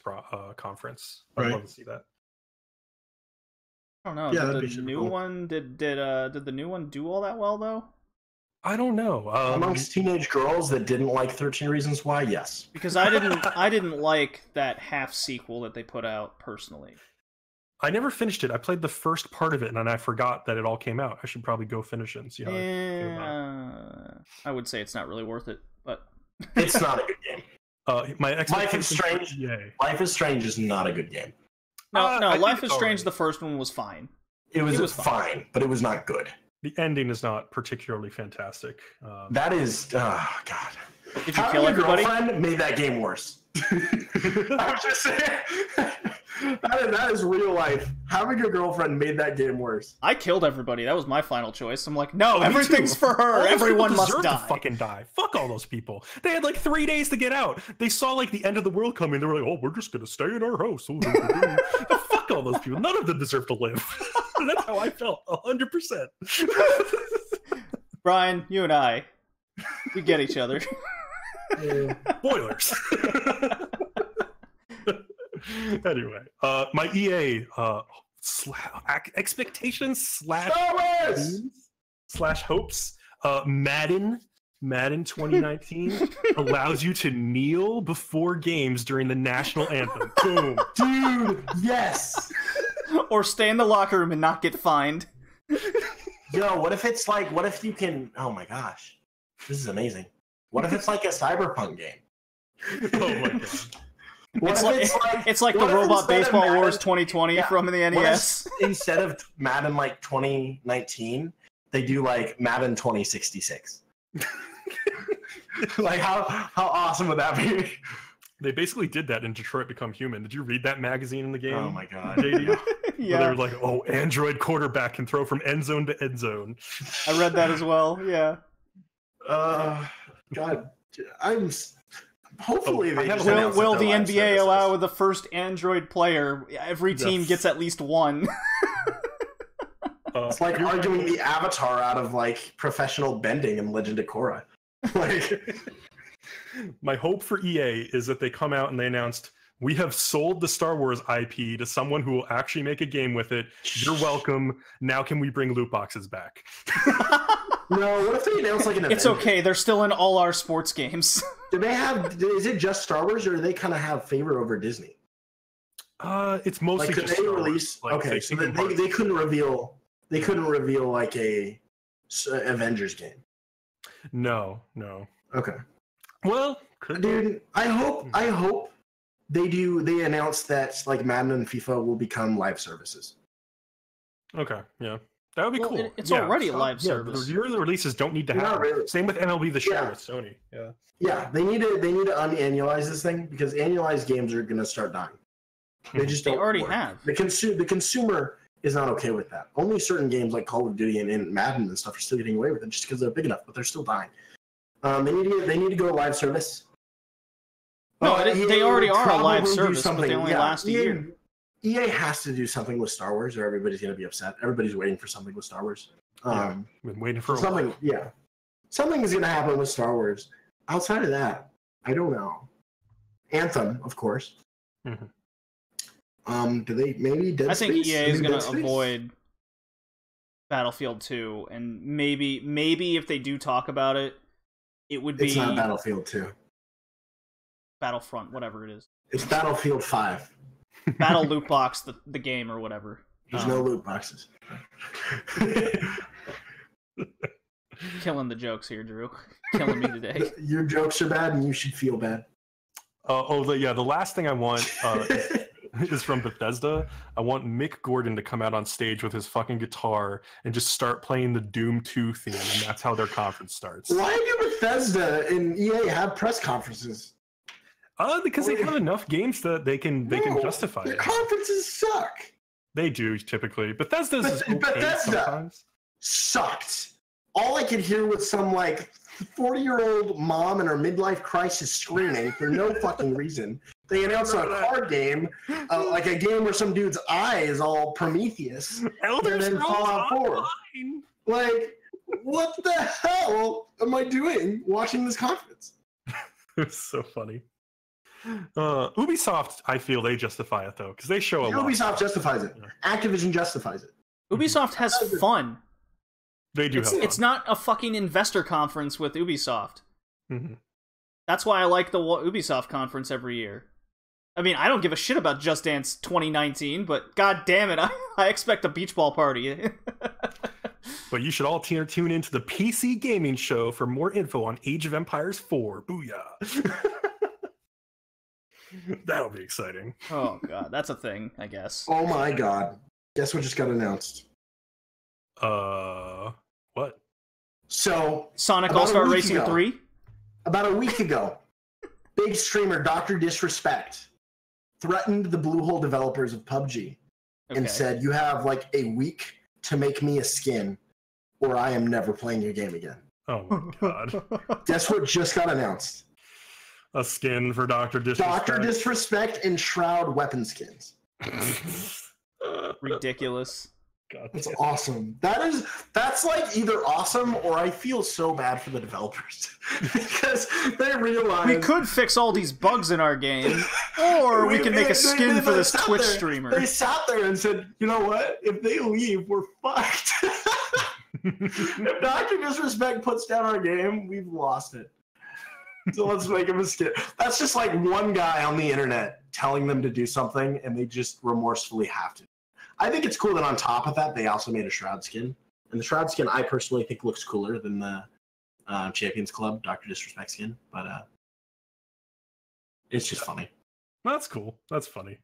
conference. I'd love to see that. I don't know. Yeah, did the new one did the new one do all that well though? I don't know. Amongst teenage girls that didn't like 13 Reasons Why, yes. Because I didn't like that half sequel that they put out personally. I never finished it. I played the first part of it, and then I forgot that it all came out. I should probably go finish it and see how I feel about it. I would say it's not really worth it, but it's not a good game. Life is Strange. Life is Strange is not a good game. No, Life is Strange. The first one was fine. It was fine, but it was not good. The ending is not particularly fantastic. That is, God. Did you kill everybody? Your girlfriend made that game worse. I was just saying. That is real life. Having a girlfriend made that game worse. I killed everybody. That was my final choice. I'm like, no, everything's for her. Everyone must die. To fucking die. Fuck all those people. They had like 3 days to get out. They saw like the end of the world coming. They were like, oh, we're just gonna stay in our house. Fuck all those people. None of them deserve to live. That's how I felt. 100%. Brian, you and I, we get each other. Spoilers. Anyway, my EA expectations / hopes. Madden 2019 allows you to kneel before games during the national anthem. Boom, dude. Yes. Or stay in the locker room and not get fined. Yo, what if you can? Oh my gosh, this is amazing. What if it's like a Cyberpunk game? Oh my god. It's like the Robot Baseball Wars 2020 from the NES. Instead of Madden like 2019, they do like Madden 2066. Like how awesome would that be? They basically did that in Detroit Become Human. Did you read that magazine in the game? Oh my god, JD? Yeah. They were like, "Oh, Android quarterback can throw from end zone to end zone." I read that as well. Yeah. God, Hopefully, will the NBA allow the first Android player? Every team gets at least one. It's like arguing the Avatar out of like professional bending in Legend of Korra. Like, my hope for EA is that they come out and they announced, we have sold the Star Wars IP to someone who will actually make a game with it. You're welcome. Now can we bring loot boxes back? No, what if they announce like an event? It's okay. They're still in all our sports games. Is it just Star Wars, or do they kind of have favor over Disney? It's mostly like, just Star Wars. Like, okay, so they couldn't reveal like a Avengers game. No. Okay. Well, dude, I hope they announce that like Madden and FIFA will become live services. Okay, yeah. That would be cool. It's already a live service. The early releases don't need to happen. Really. Same with MLB The Show with Sony. Yeah. Yeah, they need to unannualize this thing because annualized games are going to start dying. They just don't. They already work. have. The consumer is not okay with that. Only certain games like Call of Duty and Madden and stuff are still getting away with it just because they're big enough, but they're still dying. They need to go to live service. No, they already are a live service, but they only last a year. EA has to do something with Star Wars, or everybody's going to be upset. Everybody's waiting for something with Star Wars. Been waiting for something. A while. Yeah, something is going to happen with Star Wars. Outside of that, I don't know. Anthem, of course. Mm-hmm. Do they maybe Dead Space? I think EA is going to avoid Battlefield 2, and maybe if they do talk about it, it would be. It's not Battlefield 2. Battlefront, whatever it is. It's Battlefield 5. Battle Loot Box, the game or whatever. There's no loot boxes. Killing the jokes here, Drew. Killing me today. Your jokes are bad, and you should feel bad. The last thing I want is from Bethesda. I want Mick Gordon to come out on stage with his fucking guitar and just start playing the Doom 2 theme, and that's how their conference starts. Why do Bethesda and EA have press conferences? Because they have enough games that they can justify their it. Conferences suck. They do typically. Bethesda sometimes. Sucked. All I could hear was some like 40-year-old mom in her midlife crisis screaming for no fucking reason. They announced a card game, like a game where some dude's eye is all Prometheus, and then Fallout 4. Like, what the hell am I doing watching this conference? It's so funny. Ubisoft, I feel they justify it though, because they show a lot. Ubisoft justifies it. Activision justifies it. Ubisoft has fun. They do have fun. It's not a fucking investor conference with Ubisoft. Mm-hmm. That's why I like the Ubisoft conference every year. I mean, I don't give a shit about Just Dance 2019, but god damn it, I expect a beach ball party. But you should all tune into the PC Gaming Show for more info on Age of Empires 4. Booyah. That'll be exciting. Oh god, that's a thing, I guess. Oh my god. Guess what just got announced? What? So, Sonic All-Star Racing ago, 3? About a week ago, big streamer Dr. Disrespect threatened the Bluehole developers of PUBG and said, you have like a week to make me a skin or I am never playing your game again. Oh my god. Guess what just got announced? A skin for Dr. Disrespect. Dr. Disrespect and Shroud weapon skins. Ridiculous. God, that's awesome. That's like either awesome or I feel so bad for the developers because they realize we could fix all these bugs in our game, or we can make a skin for this Twitch streamer. They sat there and said, you know what? If they leave, we're fucked. If Dr. Disrespect puts down our game, we've lost it. So let's make him a skin. That's just like one guy on the internet telling them to do something and they just remorsefully have to. I think it's cool that on top of that, they also made a Shroud skin. And the Shroud skin, I personally think looks cooler than the Champions Club Dr. Disrespect skin. But it's just funny. That's cool. That's funny.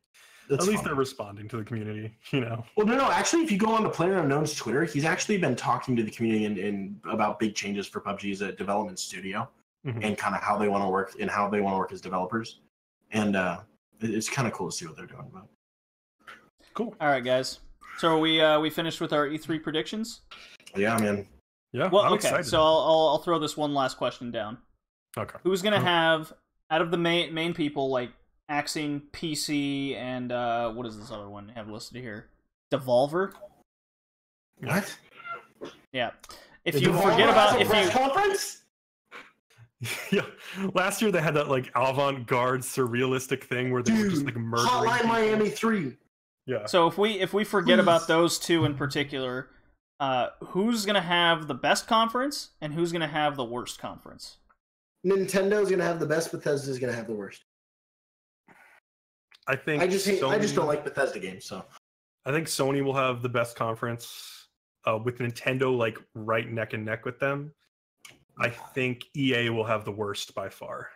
At least they're responding to the community, you know. Well, no. Actually, if you go on to PlayerUnknown's Twitter, he's actually been talking to the community in about big changes for PUBG as a development studio and kind of how they want to work and how they want to work as developers. And it's kind of cool to see what they're doing. But cool. All right, guys. So are we finished with our E3 predictions? Yeah, man. Yeah. Well, I'm okay. excited. So I'll throw this one last question down. Okay. Who's gonna have out of the main people like Axing, PC, and what is this other one I have listed here? Devolver. What? Yeah. If you forget about conference. Yeah, last year they had that like avant-garde surrealistic thing where they were just like murdering Hotline people. Miami 3. Yeah. So if we forget about those two in particular, who's gonna have the best conference and who's gonna have the worst conference? Nintendo's gonna have the best. Bethesda's gonna have the worst. I think I just don't like Bethesda games. So I think Sony will have the best conference with Nintendo like right neck and neck with them. I think EA will have the worst by far.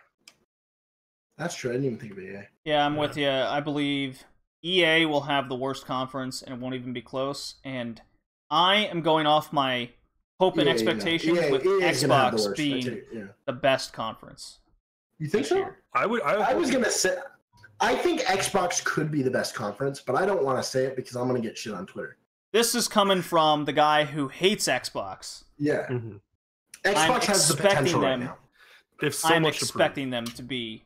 That's true. I didn't even think of EA. Yeah, I'm with you. I believe EA will have the worst conference and it won't even be close. And I am going off my hope and expectations with Xbox being the best conference. You think so? I was gonna say I think Xbox could be the best conference, but I don't want to say it because I'm gonna get shit on Twitter. This is coming from the guy who hates Xbox. Yeah. Mm-hmm. Xbox has the potential right now. I'm expecting them to be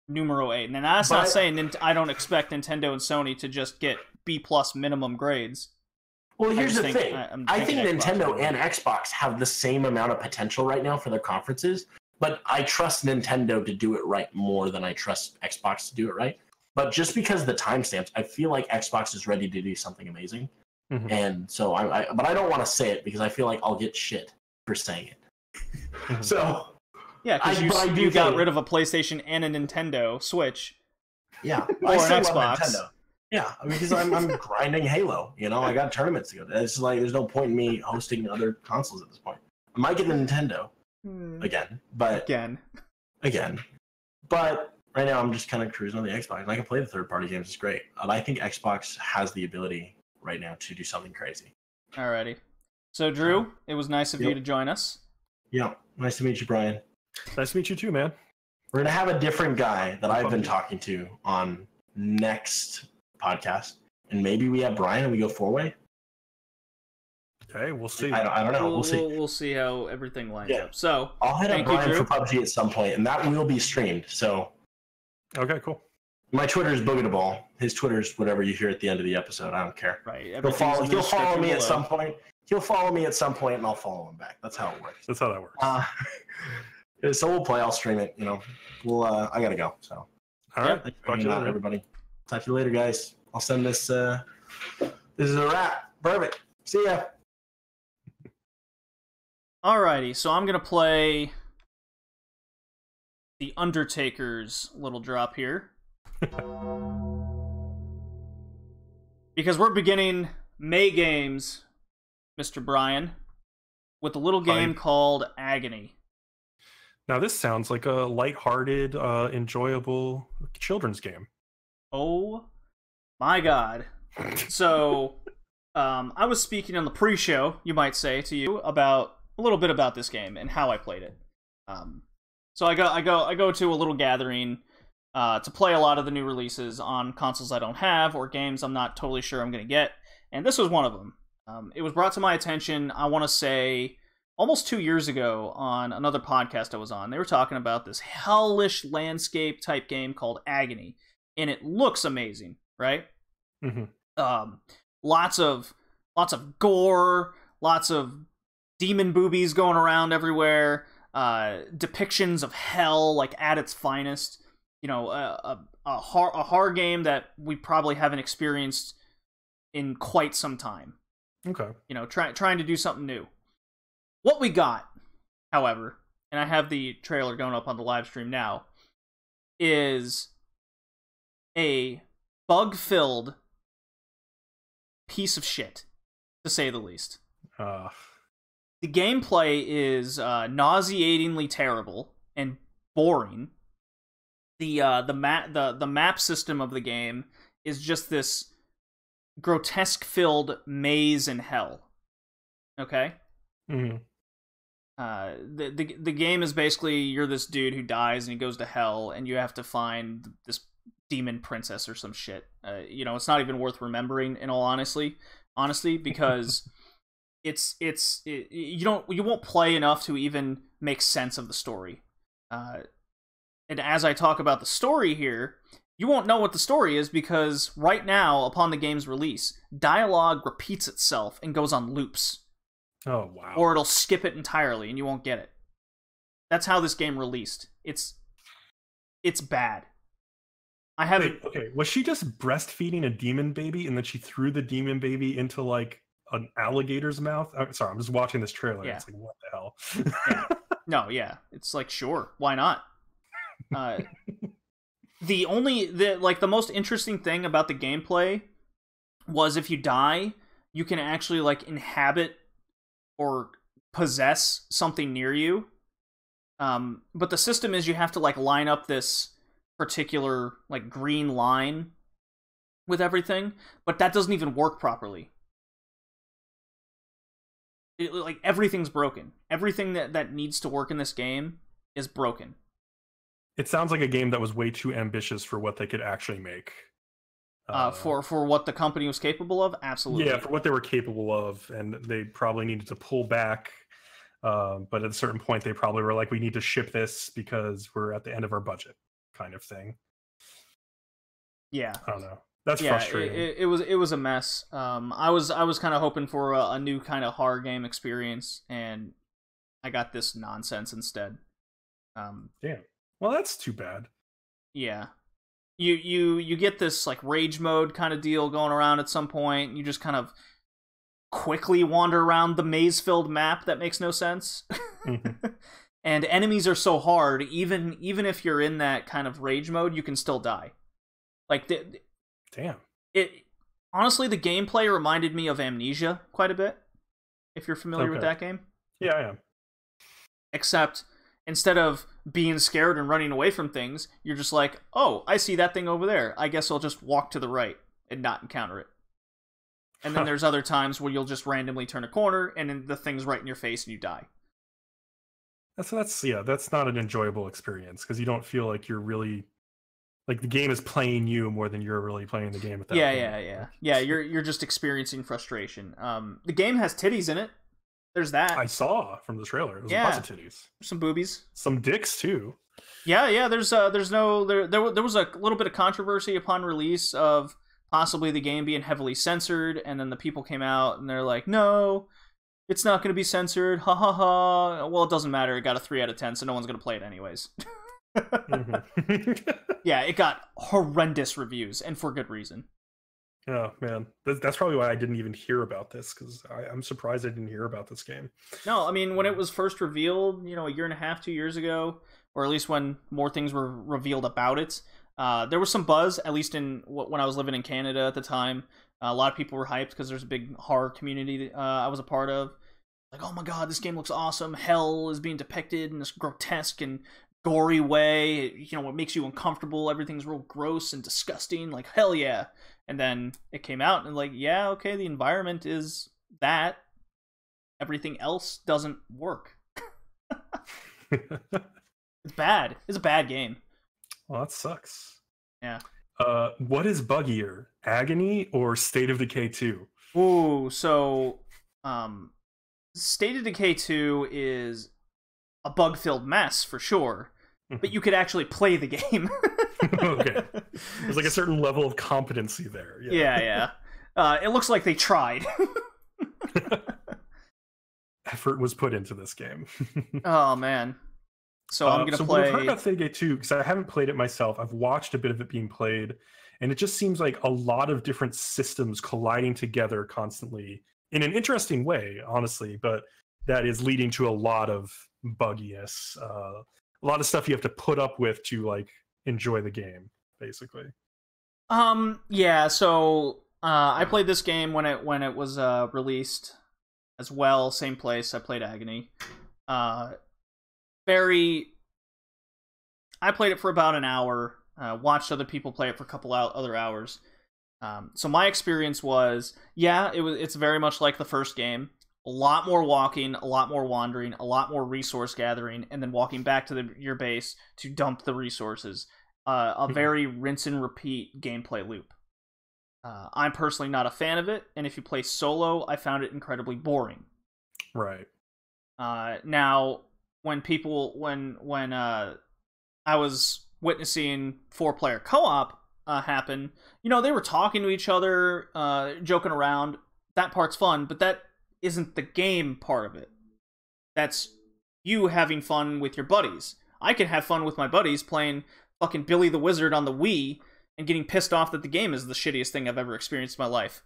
numero 8. And that's not saying I don't expect Nintendo and Sony to just get B+ minimum grades. Well, here's the thing. I think Nintendo and Xbox have the same amount of potential right now for their conferences, but I trust Nintendo to do it right more than I trust Xbox to do it right. But just because of the timestamps, I feel like Xbox is ready to do something amazing. Mm-hmm. And so but I don't want to say it because I feel like I'll get shit for saying it. So yeah, because you got rid of a PlayStation and a Nintendo Switch. Yeah, or an Xbox. Nintendo. Yeah, I mean, because I'm grinding Halo. You know, I got tournaments to go to. It's like there's no point in me hosting other consoles at this point. I might get the Nintendo again. But right now I'm just kind of cruising on the Xbox. And I can play the third-party games. It's great. And I think Xbox has the ability right now to do something crazy. Alrighty. So, Drew, it was nice of you to join us. Yeah, nice to meet you, Brian. Nice to meet you too, man. We're going to have a different guy that I've been talking to on next podcast. And maybe we have Brian and we go 4-way. Okay, we'll see. I don't know. We'll see. We'll see how everything lines up. So, I'll hit up Brian for PUBG at some point, and that will be streamed. So, okay, cool. My Twitter is Boogadaball. His Twitter is whatever you hear at the end of the episode. I don't care. Right. He'll follow me at some point. He'll follow me at some point, and I'll follow him back. That's how it works. That's how that works. So we'll play. I'll stream it. You know, I gotta go. So. All right. Thanks for hanging out, everybody. Talk to you later, guys. I'll send this. This is a wrap. Perfect. See ya. Alrighty, so I'm gonna play the Undertaker's little drop here. Because we're beginning May games, Mr. Brian, with a little game called Agony. Now this sounds like a lighthearted, enjoyable children's game. Oh my god. So, I was speaking on the pre-show, you might say, to you about a little bit about this game and how I played it. So I go to a little gathering to play a lot of the new releases on consoles I don't have or games I'm not totally sure I'm going to get, and this was one of them. It was brought to my attention, I want to say, almost 2 years ago on another podcast I was on. They were talking about this hellish landscape type game called Agony, and it looks amazing, right? Mm-hmm. Lots of gore, lots of demon boobies going around everywhere, depictions of hell like at its finest. You know, a horror game that we probably haven't experienced in quite some time. Okay. You know, trying to do something new. What we got, however, and I have the trailer going up on the live stream now, is a bug-filled piece of shit, to say the least. The gameplay is nauseatingly terrible and boring. The map system of the game is just this grotesque-filled maze in hell. Okay? Mm-hmm. The game is basically you're this dude who dies and he goes to hell, and you have to find this demon princess or some shit. You know, it's not even worth remembering, in all honesty, because you won't play enough to even make sense of the story. And as I talk about the story here, you won't know what the story is because right now, upon the game's release, dialogue repeats itself and goes on loops. Oh, wow. Or it'll skip it entirely and you won't get it. That's how this game released. It's bad. I haven't... Wait, okay, was she just breastfeeding a demon baby and then she threw the demon baby into, like, an alligator's mouth? I'm sorry, I'm just watching this trailer. Yeah. It's like, what the hell? Yeah. No, yeah. It's like, sure, why not? The most interesting thing about the gameplay was if you die, you can actually, like, inhabit or possess something near you. But the system is you have to, like, line up this particular, like, green line with everything, but that doesn't even work properly. Like, everything's broken. Everything that needs to work in this game is broken. It sounds like a game that was way too ambitious for what they could actually make. For what the company was capable of? Absolutely. Yeah, for what they were capable of, and they probably needed to pull back. But at a certain point, they probably were like, we need to ship this because we're at the end of our budget, kind of thing. Yeah. I don't know. That's frustrating. It was a mess. I was kind of hoping for a new kind of horror game experience, and I got this nonsense instead. Damn. Well, that's too bad. Yeah. You get this, like, rage mode kind of deal going around at some point. You just kind of quickly wander around the maze-filled map that makes no sense. Mm-hmm. And enemies are so hard, even if you're in that kind of rage mode, you can still die. Like, damn. Honestly, the gameplay reminded me of Amnesia quite a bit, if you're familiar with that game. Yeah, I am. Except, instead of being scared and running away from things, you're just like, oh, I see that thing over there. I guess I'll just walk to the right and not encounter it. And then there's other times where you'll just randomly turn a corner and then the thing's right in your face and you die. That's not an enjoyable experience because you don't feel like you're really, like, the game is playing you more than you're really playing the game at that point. Yeah, you're just experiencing frustration. The game has titties in it. There's that. I saw from the trailer. There's lots of titties. Some boobies. Some dicks too. Yeah. There was a little bit of controversy upon release of possibly the game being heavily censored, and then the people came out and they're like, no, it's not going to be censored. Ha ha ha. Well, it doesn't matter. It got a 3 out of 10, so no one's going to play it anyways. Yeah, it got horrendous reviews, and for good reason. Oh man, that's probably why I didn't even hear about this, because I'm surprised I didn't hear about this game. No, I mean, when it was first revealed, a year and a half, 2 years ago, or at least when more things were revealed about it, there was some buzz, at least when I was living in Canada at the time. A lot of people were hyped because there's a big horror community I was a part of. Like, oh my god, this game looks awesome. Hell is being depicted in this grotesque and gory way. It makes you uncomfortable. Everything's real gross and disgusting. Like, hell yeah. And then it came out and like, yeah, okay, the environment is that. Everything else doesn't work. It's bad. It's a bad game. Well, that sucks. Yeah. What is buggier, Agony or State of Decay 2? Ooh, so State of Decay 2 is a bug-filled mess for sure, but you could actually play the game. Okay. There's like a certain level of competency there. Yeah. It looks like they tried. Effort was put into this game. Oh, man. So I'm going to play... I've heard about State of Decay 2, because I haven't played it myself. I've watched a bit of it being played, and it just seems like a lot of different systems colliding together constantly in an interesting way, honestly, but that is leading to a lot of bugginess. A lot of stuff you have to put up with to, like, enjoy the game, basically. Yeah, so I played this game when it was released as well. Same place I played Agony. I played it for about an hour, watched other people play it for a couple other hours. So my experience was, it's very much like the first game. A lot more walking, a lot more wandering, a lot more resource gathering, and then walking back to your base to dump the resources. A very rinse and repeat gameplay loop. I'm personally not a fan of it, and if you play solo, I found it incredibly boring. Right. Now, when I was witnessing 4-player co-op happen, they were talking to each other, joking around. That part's fun, but that isn't the game part of it. That's you having fun with your buddies. I can have fun with my buddies playing fucking Billy the Wizard on the Wii and getting pissed off that the game is the shittiest thing I've ever experienced in my life.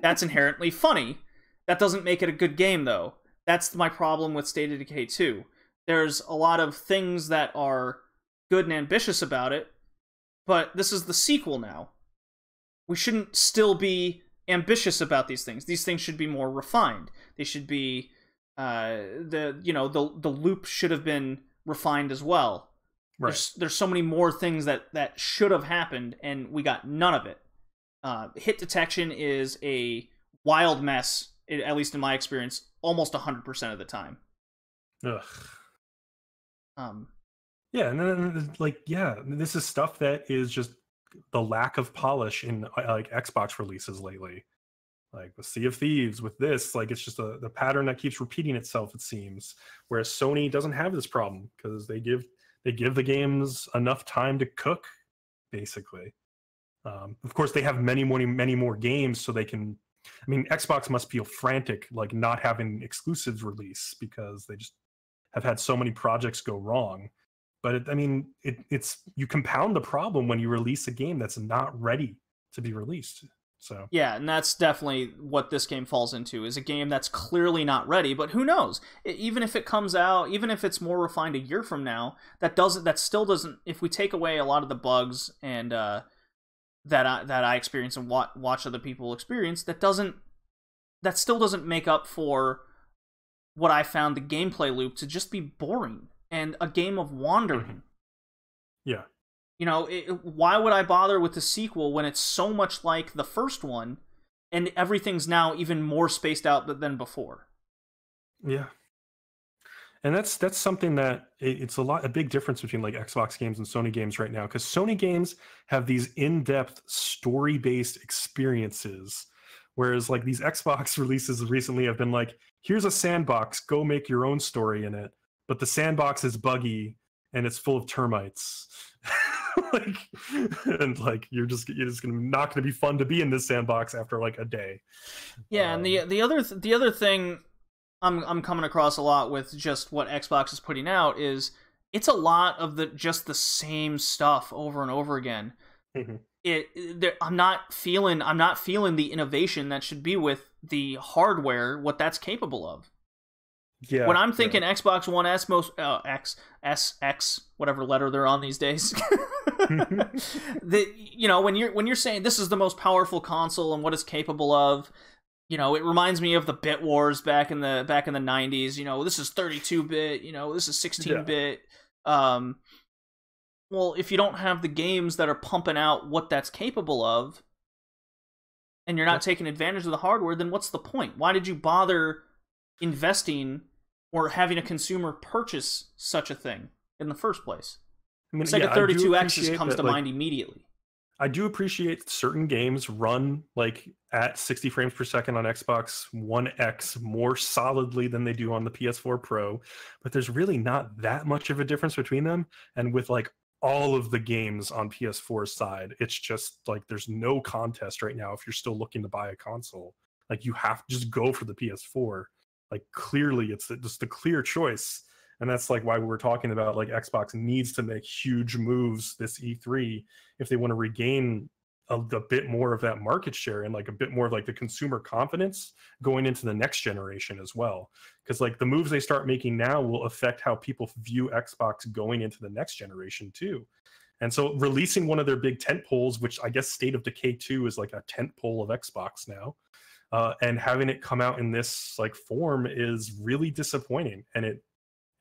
That's inherently funny. That doesn't make it a good game, though. That's my problem with State of Decay 2. There's a lot of things that are good and ambitious about it, but this is the sequel now. We shouldn't still be ambitious about these things. These things should be more refined. They should be the loop should have been refined as well. Right. There's so many more things that should have happened, and we got none of it. Hit detection is a wild mess, at least in my experience, almost 100% of the time. Ugh. Yeah, and then this is stuff that is just the lack of polish in like Xbox releases lately. Like with Sea of Thieves, with this, like it's just the pattern that keeps repeating itself, it seems. Whereas Sony doesn't have this problem because they give the games enough time to cook, basically. Of course, they have many more games, so they can. I mean, Xbox must feel frantic, like not having exclusives release because they just have had so many projects go wrong. But it's you compound the problem when you release a game that's not ready to be released. So yeah, and that's definitely what this game falls into, is a game that's clearly not ready. But who knows? Even if it comes out, even if it's more refined a year from now, that still doesn't. If we take away a lot of the bugs and that I experience and watch other people experience, that still doesn't make up for what I found the gameplay loop to just be boring and a game of wandering. Yeah. Why would I bother with the sequel when it's so much like the first one and everything's now even more spaced out than before? Yeah. And that's something that it's a big difference between like Xbox games and Sony games right now, because Sony games have these in-depth story-based experiences, whereas like these Xbox releases recently have been like, here's a sandbox, go make your own story in it, but the sandbox is buggy and it's full of termites. You're just not gonna be fun to be in this sandbox after like a day. Yeah, and the other thing I'm coming across a lot with just what Xbox is putting out is it's a lot of just the same stuff over and over again. I'm not feeling the innovation that should be with the hardware, what that's capable of. Yeah. When I'm thinking Xbox One S, X, whatever letter they're on these days, when you're saying this is the most powerful console and what it's capable of, it reminds me of the bit wars back in the 90s. This is 32-bit, this is 16-bit. Well, if you don't have the games that are pumping out what that's capable of, and you're not taking advantage of the hardware, then what's the point? Why did you bother investing or having a consumer purchase such a thing in the first place? Sega 32X comes to mind immediately. I do appreciate certain games run like at 60 frames per second on Xbox One X more solidly than they do on the PS4 Pro, but there's really not that much of a difference between them. And with like all of the games on PS4 side, it's just like there's no contest right now if you're still looking to buy a console. Like you have to just go for the PS4. Like clearly it's just the clear choice. And that's like why we were talking about like Xbox needs to make huge moves this E3 if they want to regain a bit more of that market share and like a bit more of like the consumer confidence going into the next generation as well. Because like the moves they start making now will affect how people view Xbox going into the next generation too. And so releasing one of their big tent poles, which I guess State of Decay 2 is like a tent pole of Xbox now, and having it come out in this like form is really disappointing. And it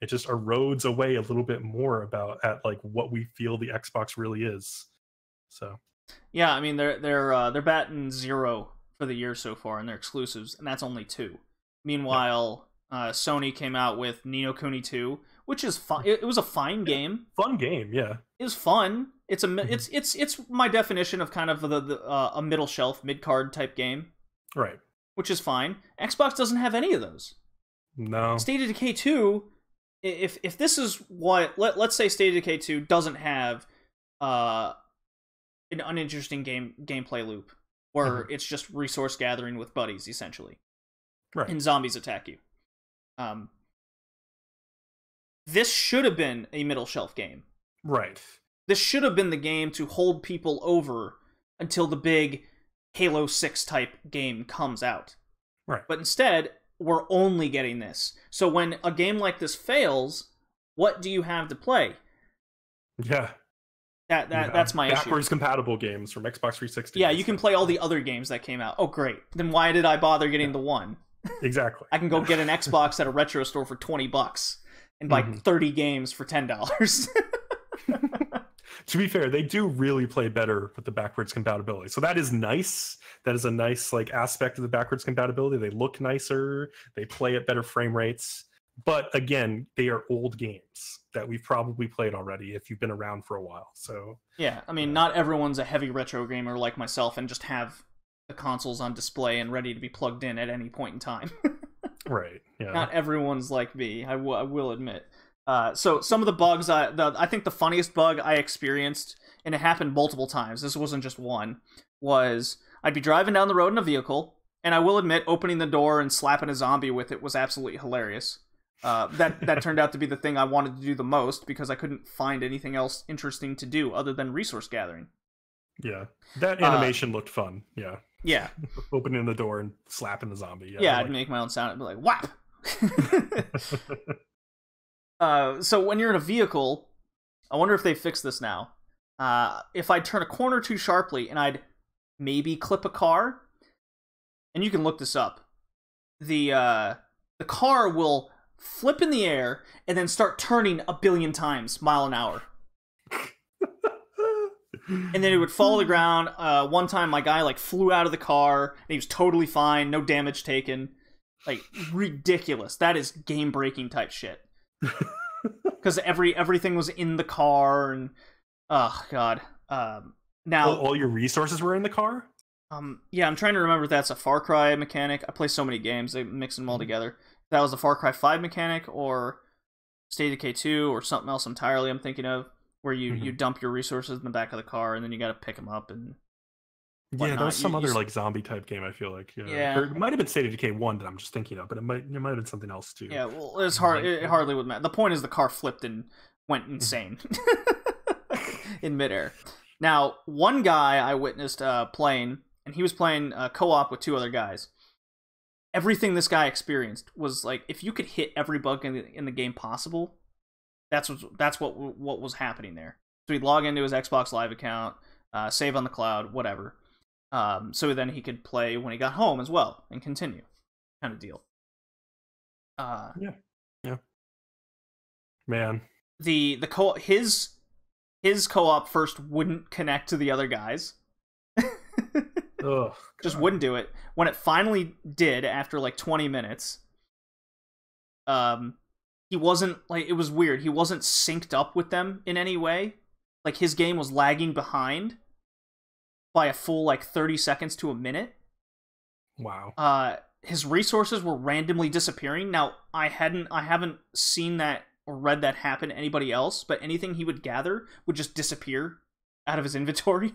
just erodes away a little bit more at like what we feel the Xbox really is. So yeah, I mean they're batting 0 for the year so far in their exclusives, and that's only 2. Meanwhile, Sony came out with Ni no Kuni 2, which is fun. It was a fine game. Fun game, yeah. It was fun. It's my definition of kind of a middle shelf, mid card type game. Right. Which is fine. Xbox doesn't have any of those. No. State of Decay 2, if this is what let's say State of Decay 2 doesn't have an uninteresting gameplay loop where it's just resource gathering with buddies essentially, right? And zombies attack you. This should have been a middle shelf game, right? This should have been the game to hold people over until the big Halo 6 type game comes out, right? But instead, we're only getting this. So when a game like this fails, what do you have to play? Yeah. That's my issue. Backwards compatible games from Xbox 360. Yeah, you can play all the other games that came out. Oh, great. Then why did I bother getting the one? Exactly. I can go get an Xbox at a retro store for $20 and buy 30 games for $10. To be fair, they do really play better with the backwards compatibility. So that is nice. That is a nice like aspect of the backwards compatibility. They look nicer. They play at better frame rates. But again, they are old games that we've probably played already if you've been around for a while. So yeah, I mean, not everyone's a heavy retro gamer like myself and just have the consoles on display and ready to be plugged in at any point in time. Right. Yeah. Not everyone's like me, I will admit. So some of the bugs, I think the funniest bug I experienced, and it happened multiple times, this wasn't just one, was I'd be driving down the road in a vehicle, and I will admit opening the door and slapping a zombie with it was absolutely hilarious. That turned out to be the thing I wanted to do the most because I couldn't find anything else interesting to do other than resource gathering. Yeah, that animation looked fun. Yeah. Yeah. Opening the door and slapping the zombie. Yeah, I'd make my own sound. I'd be like, whap! So when you're in a vehicle, I wonder if they fixed this now. If I turn a corner too sharply and I'd maybe clip a car, and you can look this up, the car will flip in the air and then start turning 1 billion times mile an hour. And then it would fall to the ground. One time my guy like flew out of the car and he was totally fine, no damage taken. Like ridiculous. That is game breaking type shit. Because everything was in the car and oh god. Now all your resources were in the car? Yeah, I'm trying to remember if that's a Far Cry mechanic. I play so many games, they mix them all together. If that was a Far Cry 5 mechanic or State of Decay 2 or something else entirely I'm thinking of, where you dump your resources in the back of the car and then you got to pick them up and whatnot. Yeah, there was some other like zombie type game I feel like. Yeah. Or it might have been State of Decay 1 that I'm just thinking of, but it might have been something else too. Yeah, well, it's hard. It hardly would matter. The point is the car flipped and went insane in midair. Now, one guy I witnessed playing, and he was playing co-op with 2 other guys. Everything this guy experienced was like, if you could hit every bug in the game possible, that's what was happening there. So he'd log into his Xbox Live account, save on the cloud, whatever. So then he could play when he got home as well and continue, kind of deal. Yeah. Man, his co-op first wouldn't connect to the other guys. Ugh, just wouldn't do it. When it finally did, after like 20 minutes, he wasn't, like, it was weird. He wasn't synced up with them in any way. Like, his game was lagging behind by a full, like, 30 seconds to a minute. Wow. His resources were randomly disappearing. Now, I haven't seen that or read that happen to anybody else, but anything he would gather would just disappear out of his inventory.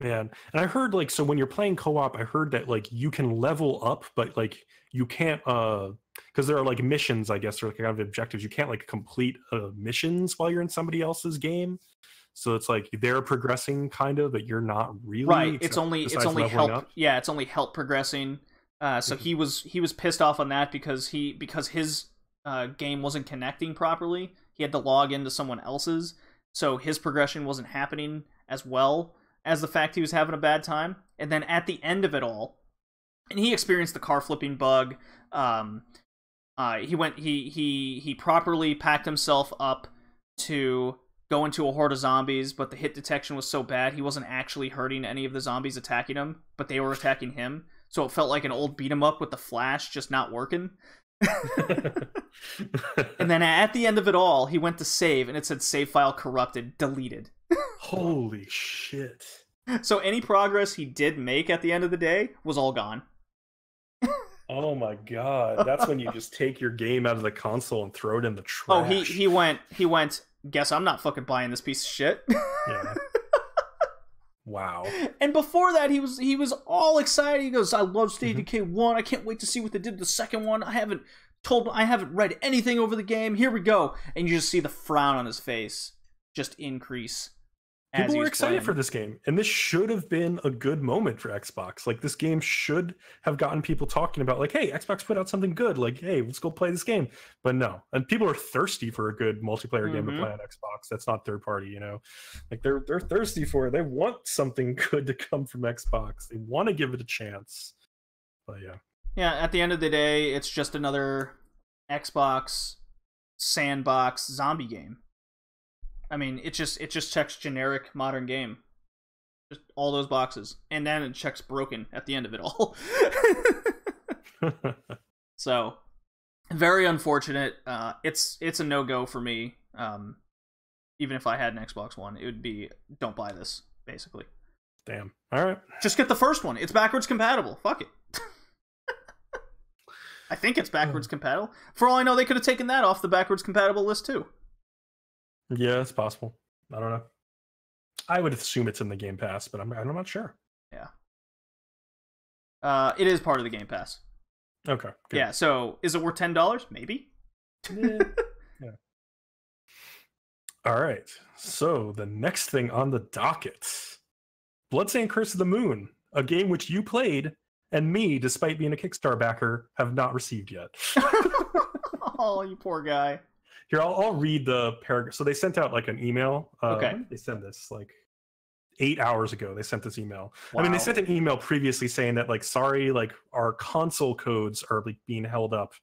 Man, and I heard, like, so when you're playing co-op, I heard that, like, you can level up, but, like, you can't, because there are, like, missions, I guess, or, like, kind of objectives. You can't, like, complete missions while you're in somebody else's game. So it's like they're progressing, kind of, but you're not really. Right. It's only help. Up. Yeah, it's only help progressing. So he was pissed off on that because his game wasn't connecting properly. He had to log into someone else's, so his progression wasn't happening as well as the fact he was having a bad time. And then at the end of it all, and he experienced the car flipping bug. He properly packed himself up to go into a horde of zombies, but the hit detection was so bad he wasn't actually hurting any of the zombies attacking him, but they were attacking him. So it felt like an old beat 'em up with the flash just not working. And then at the end of it all, he went to save, and it said save file corrupted, deleted. Holy shit. So any progress he did make at the end of the day was all gone. Oh my god. That's when you just take your game out of the console and throw it in the trash. Oh, he went, guess I'm not fucking buying this piece of shit. Yeah. Wow. And before that, he was all excited. He goes, I love State of Decay 1. I can't wait to see what they did to the second one. I haven't read anything over the game. Here we go. And you just see the frown on his face just increase. People were excited for this game, and this should have been a good moment for Xbox. Like, this game should have gotten people talking about, like, hey, Xbox put out something good. Like, hey, let's go play this game. But no. And people are thirsty for a good multiplayer game to play on Xbox. That's not third party, you know? Like, they're thirsty for it. They want something good to come from Xbox. They want to give it a chance. But yeah. Yeah, at the end of the day, it's just another Xbox sandbox zombie game. I mean, it just checks generic modern game. Just all those boxes. And then it checks broken at the end of it all. So, very unfortunate. It's a no-go for me. Even if I had an Xbox One, it would be, don't buy this, basically. Damn. All right. Just get the first one. It's backwards compatible. Fuck it. I think it's backwards compatible. For all I know, they could have taken that off the backwards compatible list, too. Yeah, it's possible. I don't know. I would assume it's in the Game Pass, but I'm not sure. Yeah. It is part of the Game Pass. Okay. Good. Yeah, so is it worth $10? Maybe. Yeah. All right. So the next thing on the docket, Bloodstained Curse of the Moon, a game which you played, and me, despite being a Kickstarter backer, have not received yet. Oh, you poor guy. Here, I'll read the paragraph. So they sent out like an email. Okay. When did they send this? Like 8 hours ago, they sent this email. Wow. I mean, they sent an email previously saying that, like, sorry, like, our console codes are, like, being held up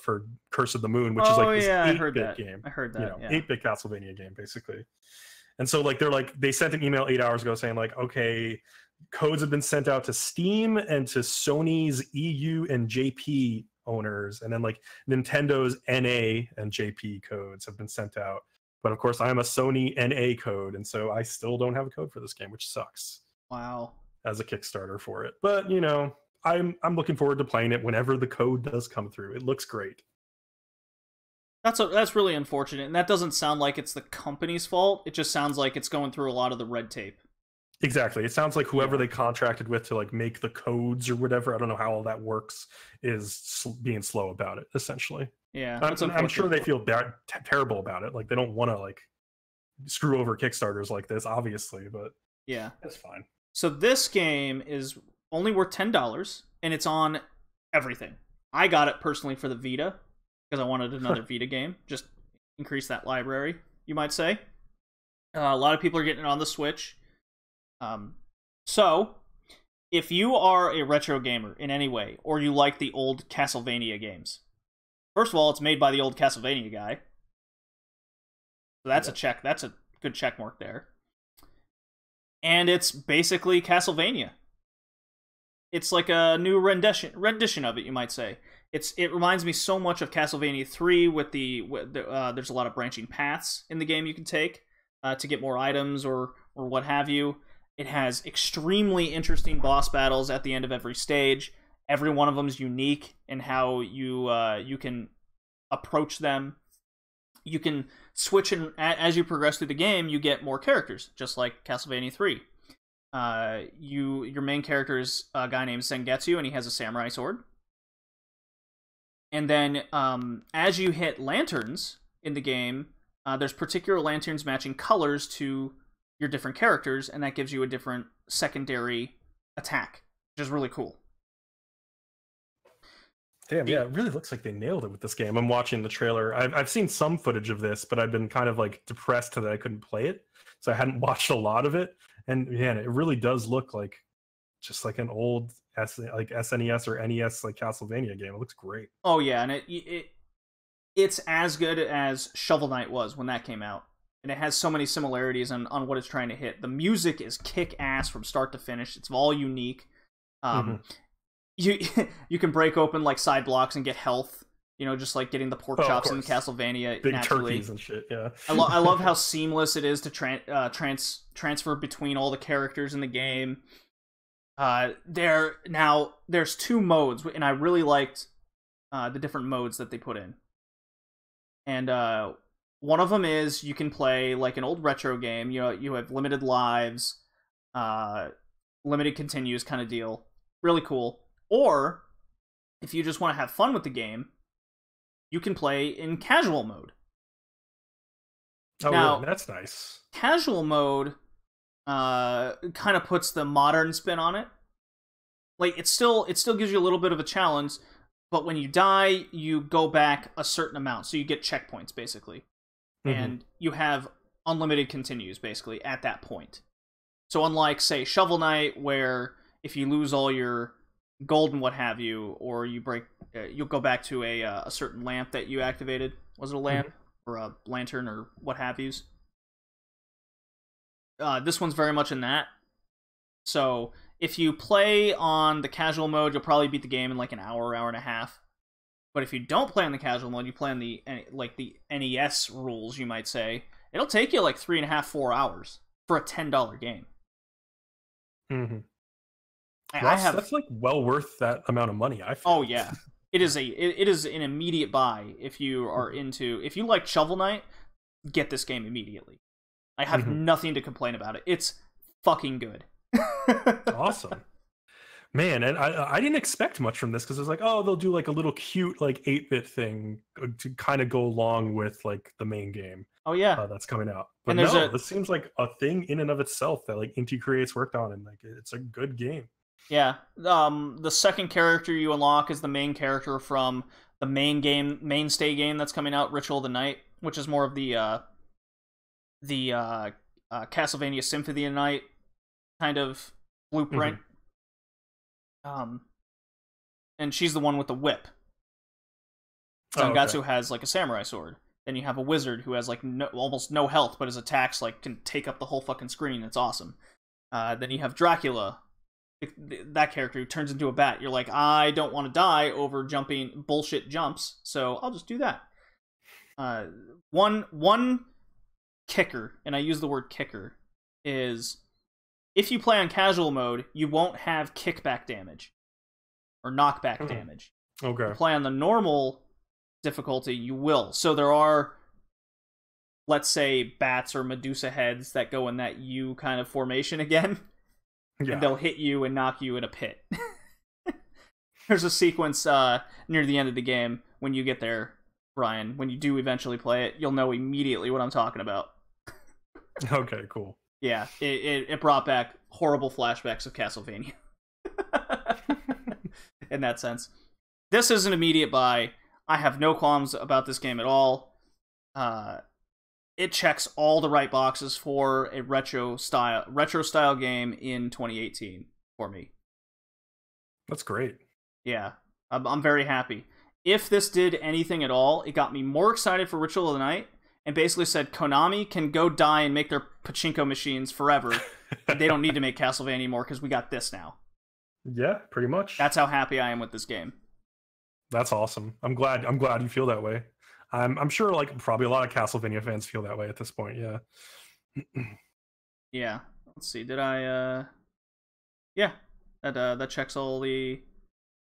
for Curse of the Moon, which is like this 8-bit game. I heard that. You know, yeah. 8-bit Castlevania game, basically. And so, like, they sent an email 8 hours ago saying, like, okay, codes have been sent out to Steam and to Sony's EU and JP owners, and then like Nintendo's NA and JP codes have been sent out. But of course, I'm a Sony NA code, and so I still don't have a code for this game, which sucks. Wow. As a Kickstarter for it, but you know, I'm looking forward to playing it whenever the code does come through. It looks great. That's really unfortunate, and that doesn't sound like it's the company's fault. It just sounds like it's going through a lot of the red tape. Exactly. It sounds like whoever they contracted with to like make the codes or whatever, I don't know how all that works, is being slow about it, essentially. Yeah, I'm sure they feel terrible about it. Like they don't want to like screw over Kickstarters like this, obviously, but yeah, it's fine. So this game is only worth $10, and it's on everything. I got it personally for the Vita because I wanted another Vita game. Just increase that library, you might say. A lot of people are getting it on the Switch. So, if you are a retro gamer in any way, or you like the old Castlevania games, first of all, it's made by the old Castlevania guy. So that's a check. That's a good check mark there. And it's basically Castlevania. It's like a new rendition of it, you might say. It reminds me so much of Castlevania 3 with there's a lot of branching paths in the game you can take to get more items or what have you. It has extremely interesting boss battles at the end of every stage. Every one of them is unique in how you can approach them. You can switch, and as you progress through the game, you get more characters, just like Castlevania 3. Your main character is a guy named Sengetsu, and he has a samurai sword. And then, as you hit lanterns in the game, there's particular lanterns matching colors to your different characters, and that gives you a different secondary attack, which is really cool. Damn, yeah, it really looks like they nailed it with this game. I'm watching the trailer. I've seen some footage of this, but I've been kind of like depressed that I couldn't play it, so I hadn't watched a lot of it. And man, it really does look like just like an old SNES or NES like Castlevania game. It looks great. Oh yeah, and it's as good as Shovel Knight was when that came out. And it has so many similarities on what it's trying to hit. The music is kick-ass from start to finish. It's all unique. You can break open like side blocks and get health. You know, just like getting the pork chops in Castlevania. Big naturally. Turkeys and shit. Yeah. I love how seamless it is to transfer between all the characters in the game. There's 2 modes, and I really liked the different modes that they put in. And one of them is you can play like an old retro game. You know, you have limited lives, limited continues kind of deal. Really cool. Or if you just want to have fun with the game, you can play in casual mode. Oh, now, really? That's nice. Casual mode kind of puts the modern spin on it. Like it still gives you a little bit of a challenge, but when you die, you go back a certain amount, so you get checkpoints basically. And you have unlimited continues, basically, at that point. So unlike, say, Shovel Knight, where if you lose all your gold and what have you, or you break, you'll go back to a certain lamp that you activated. Was it a lamp? Or a lantern, or what have yous? This one's very much in that. So if you play on the casual mode, you'll probably beat the game in like an hour and a half. But if you don't play on the casual mode, you play on the NES rules, you might say, it'll take you like 3.5, 4 hours for a $10 game. That's like well worth that amount of money, I feel. Oh yeah, it is an immediate buy if you are if you like Shovel Knight, get this game immediately. I have nothing to complain about it. It's fucking good. Awesome. Man, and I didn't expect much from this because it was like, oh, they'll do like a little cute like 8-bit thing to kind of go along with like the main game. Oh yeah, that's coming out. But no, this seems like a thing in and of itself that like Inti Creates worked on, and like it's a good game. Yeah. The second character you unlock is the main character from the mainstay game that's coming out, Ritual of the Night, which is more of the Castlevania Symphony of the Night kind of blueprint. And she's the one with the whip. Zangatsu has like a samurai sword. Then you have a wizard who has like almost no health, but his attacks like can take up the whole fucking screen. It's awesome. Then you have Dracula, that character who turns into a bat. You're like, I don't want to die over jumping bullshit jumps, so I'll just do that. One kicker, and I use the word kicker, is if you play on casual mode, you won't have kickback damage or knockback damage. Okay. If you play on the normal difficulty, you will. So there are let's say, bats or Medusa heads that go in that U kind of formation again. Yeah. And they'll hit you and knock you in a pit. There's a sequence near the end of the game when you get there, Brian. When you do eventually play it, you'll know immediately what I'm talking about. Okay, cool. Yeah, it brought back horrible flashbacks of Castlevania. In that sense. This is an immediate buy. I have no qualms about this game at all. It checks all the right boxes for a retro style game in 2018 for me. That's great. Yeah, I'm very happy. If this did anything at all, it got me more excited for Ritual of the Night, and basically said Konami can go die and make their pachinko machines forever. They don't need to make Castlevania anymore because we got this now. Yeah, pretty much. That's how happy I am with this game. That's awesome. I'm glad you feel that way. I'm sure like probably a lot of Castlevania fans feel that way at this point, yeah. Yeah. Let's see. Did I yeah. That checks all the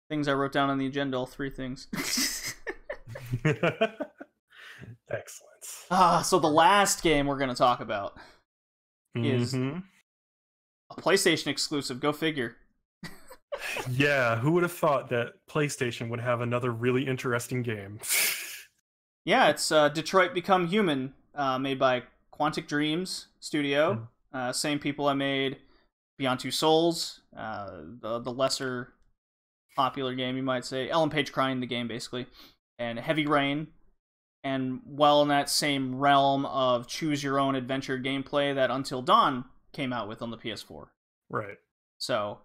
things I wrote down on the agenda, all 3 things. Excellent. So the last game we're going to talk about is a PlayStation exclusive. Go figure. Yeah, who would have thought that PlayStation would have another really interesting game? Yeah, it's Detroit Become Human, made by Quantic Dreams Studio. Same people I made Beyond Two Souls, the lesser popular game, you might say. Ellen Page crying the game, basically. And Heavy Rain. And well in that same realm of choose-your-own adventure gameplay that Until Dawn came out with on the PS4. Right. So,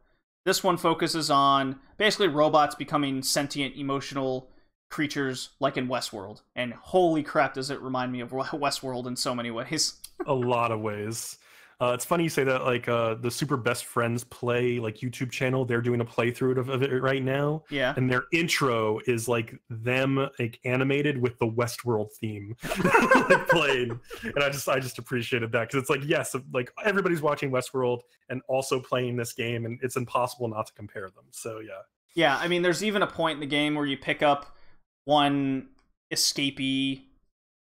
this one focuses on basically robots becoming sentient, emotional creatures like in Westworld. And holy crap, does it remind me of Westworld in so many ways. A lot of ways. It's funny you say that, like, the Super Best Friends Play, like, YouTube channel, they're doing a playthrough of it right now. Yeah. And their intro is, like, them, like, animated with the Westworld theme, like, played. And I just appreciated that, because it's like, yes, like, everybody's watching Westworld and also playing this game, and it's impossible not to compare them. So, yeah. Yeah, I mean, there's even a point in the game where you pick up one escapee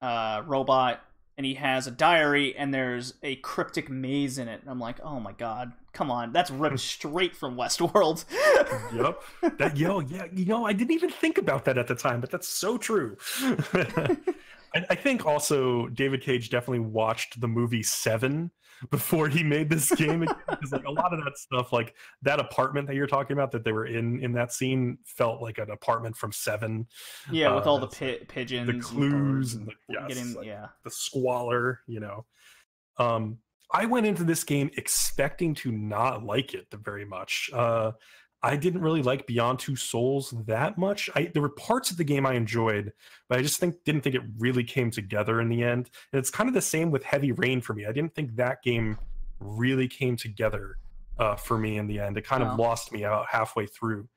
robot, and he has a diary, and there's a cryptic maze in it. And I'm like, oh my god, come on. That's ripped straight from Westworld. Yep. Yeah, I didn't even think about that at the time, but that's so true. I think also David Cage definitely watched the movie Seven before he made this game, because like a lot of that stuff, like that apartment that you're talking about that they were in that scene, felt like an apartment from Seven. Yeah, with all the pigeons, the clues, and the squalor. You know, I went into this game expecting to not like it very much. I didn't really like Beyond Two Souls that much. There were parts of the game I enjoyed, but I just didn't think it really came together in the end. And it's kind of the same with Heavy Rain for me. I didn't think that game really came together for me in the end. It kind of lost me about halfway through.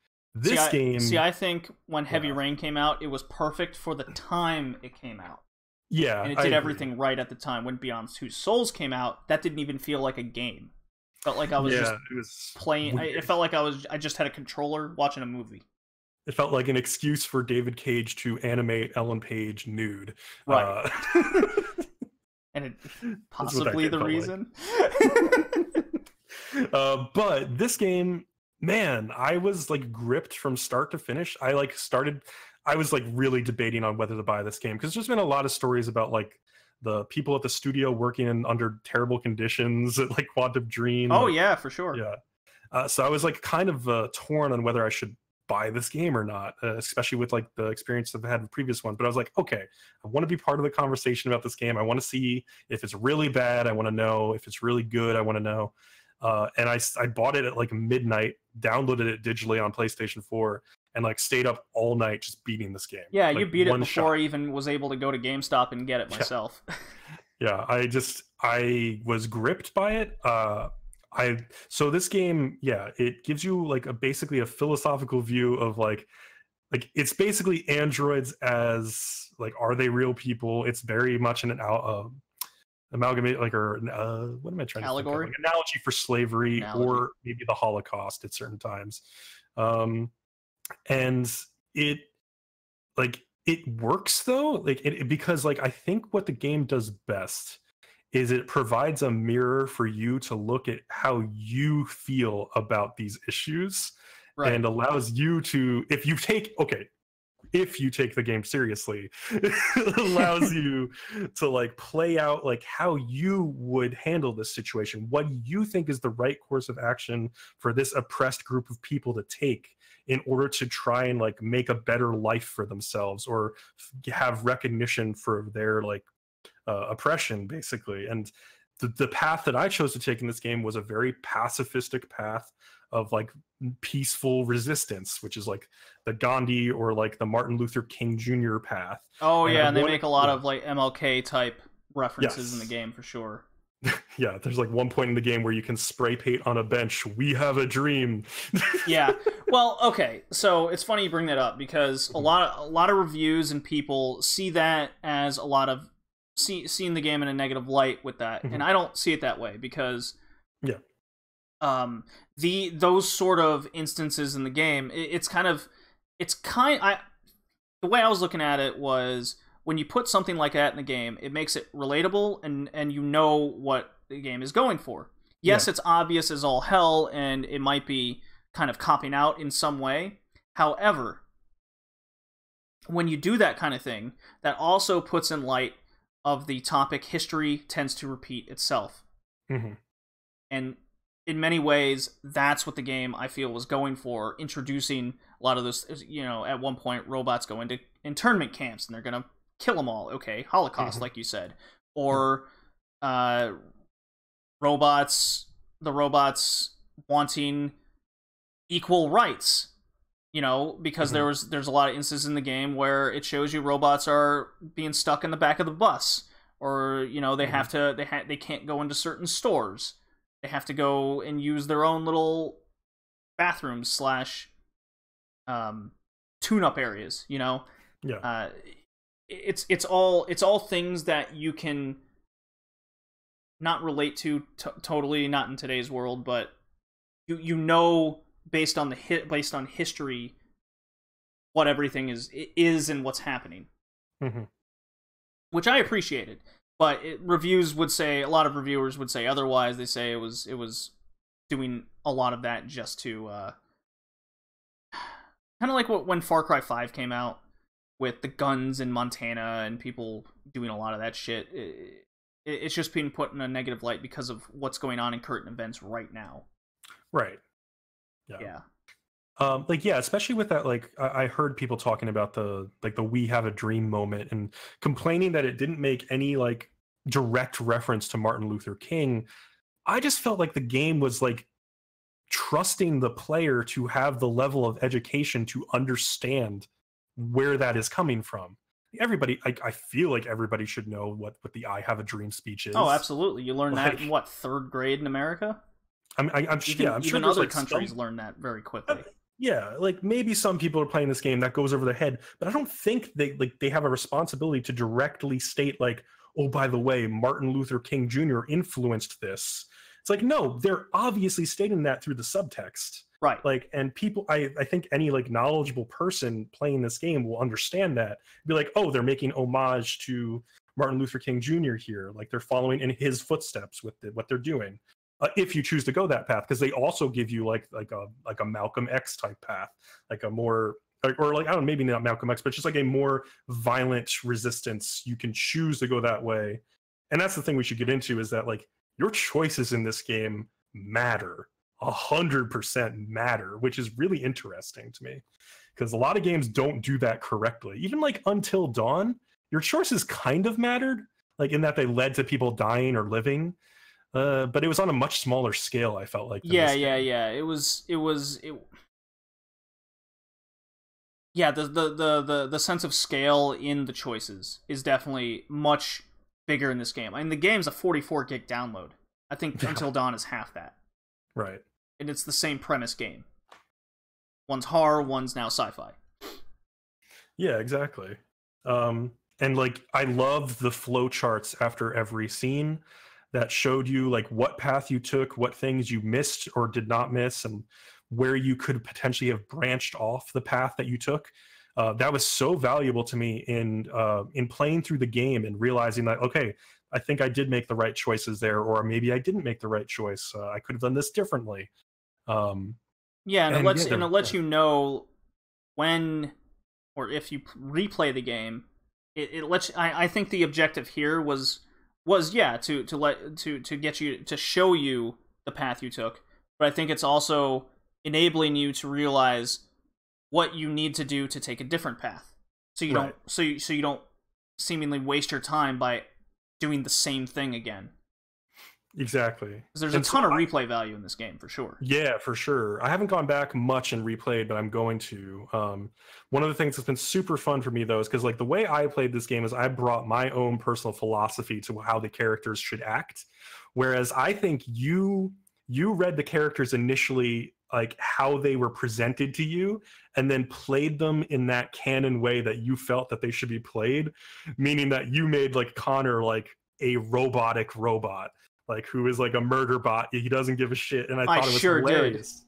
I think when Heavy Rain came out, it was perfect for the time it came out. Yeah, and it did everything right at the time. When Beyond Two Souls came out, that didn't even feel like a game. Felt like I was just playing. It felt like I just had a controller watching a movie. It felt like an excuse for David Cage to animate Ellen Page nude. Right. And it possibly the reason. But this game, man, I was like gripped from start to finish. I was like really debating on whether to buy this game, because there's been a lot of stories about like the people at the studio working under terrible conditions at like Quantum Dream. Oh, yeah, for sure. Yeah. So I was like kind of torn on whether I should buy this game or not, especially with like the experience I've had with previous ones. But I was like, okay, I want to be part of the conversation about this game. I want to see if it's really bad. I want to know if it's really good. I want to know. And I bought it at like midnight, downloaded it digitally on PlayStation 4, and like stayed up all night just beating this game. Yeah, like, you beat it before I even was able to go to GameStop and get it myself. Yeah, I was gripped by it. So this game, yeah, it gives you like basically a philosophical view of like it's basically androids as like, are they real people? It's very much an amalgamate, like, or what am I trying to think of? Like, analogy for slavery or maybe the Holocaust at certain times. And it it works though, like because like I think what the game does best is it provides a mirror for you to look at how you feel about these issues, Right. and allows you to, if you take the game seriously, it allows you to like play out like how you would handle this situation, what you think is the right course of action for this oppressed group of people to take in order to try and like make a better life for themselves, or have recognition for their like oppression, basically. And the path that I chose to take in this game was a very pacifistic path of like peaceful resistance, which is like the Gandhi or like the Martin Luther King Jr. path. Oh yeah, and they make a lot of like MLK type references Yes. in the game for sure. Yeah, there's like one point in the game where you can spray paint on a bench, "We have a dream." Yeah. Well, okay. So it's funny you bring that up, because a lot of reviews and people see that as a lot of seeing the game in a negative light with that, and I don't see it that way, because those sort of instances in the game, the way I was looking at it was, when you put something like that in the game, it makes it relatable, and you know what the game is going for. Yes, it's obvious as all hell, and it might be kind of copping out in some way. However, when you do that kind of thing, that also puts in light of the topic, history tends to repeat itself. And in many ways, that's what the game, I feel, was going for, introducing a lot of those. You know, at one point, robots go into internment camps, and they're going to kill them all. Okay, Holocaust, like you said. Or the robots wanting equal rights, you know, because there's a lot of instances in the game where it shows you robots are being stuck in the back of the bus, or you know, they have to they can't go into certain stores. They have to go and use their own little bathrooms / tune-up areas, you know. It's all things that you can not relate to totally, not in today's world, but you know, based on history, what everything is and what's happening, which I appreciated. But a lot of reviewers would say otherwise. They say it was doing a lot of that just to kind of like when Far Cry 5 came out, with the guns in Montana and people doing a lot of that shit. It's just being put in a negative light because of what's going on in current events right now. Right. Yeah. Especially with that, like I heard people talking about the "we have a dream" moment and complaining that it didn't make any like direct reference to Martin Luther King. I just felt like the game was like trusting the player to have the level of education to understand where that is coming from. Everybody, I feel like everybody should know what the "I have a dream" speech is. Oh, absolutely. You learn that in what, 3rd grade in America? I'm sure even other countries learn that very quickly. Yeah, like maybe some people are playing this game that goes over their head, but I don't think they have a responsibility to directly state like, "Oh, by the way, Martin Luther King Jr. influenced this." It's like, no, they're obviously stating that through the subtext. Right. Like, and people, I think any like knowledgeable person playing this game will understand that. Be like, oh, they're making homage to Martin Luther King Jr. here. Like they're following in his footsteps with what they're doing. If you choose to go that path, because they also give you like a Malcolm X type path, like a more or like, I don't know, maybe not Malcolm X, but just like a more violent resistance. You can choose to go that way, and that's the thing we should get into, is that like your choices in this game matter. 100% matter, which is really interesting to me, because a lot of games don't do that correctly. Even like Until Dawn, your choices kind of mattered, like in that they led to people dying or living, but it was on a much smaller scale. I felt like yeah. It was the sense of scale in the choices is definitely much bigger in this game. I mean, the game's a 44 gig download. I think Until Dawn is half that. Right. And it's the same premise game. One's horror, one's now sci-fi. Yeah, exactly. And like, I love the flow charts after every scene that showed you like what path you took, what things you missed or did not miss, and where you could potentially have branched off the path that you took. that was so valuable to me in playing through the game and realizing that, okay, I think I did make the right choices there, or maybe I didn't make the right choice. I could have done this differently. Yeah, and it lets you know when or if you replay the game. It lets. I think the objective here was to get you to show you the path you took, but I think it's also enabling you to realize what you need to do to take a different path, so you don't so you don't seemingly waste your time by doing the same thing again. Exactly. Because there's a ton of replay value in this game, for sure. Yeah, for sure. I haven't gone back much and replayed, but I'm going to. One of the things that's been super fun for me, though, is because like the way I played this game is I brought my own personal philosophy to how the characters should act. Whereas I think you read the characters initially like how they were presented to you and then played them in that canon way that you felt that they should be played, meaning that you made like Connor like a robotic robot, like who is like a murder bot. He doesn't give a shit. And I thought it was hilarious.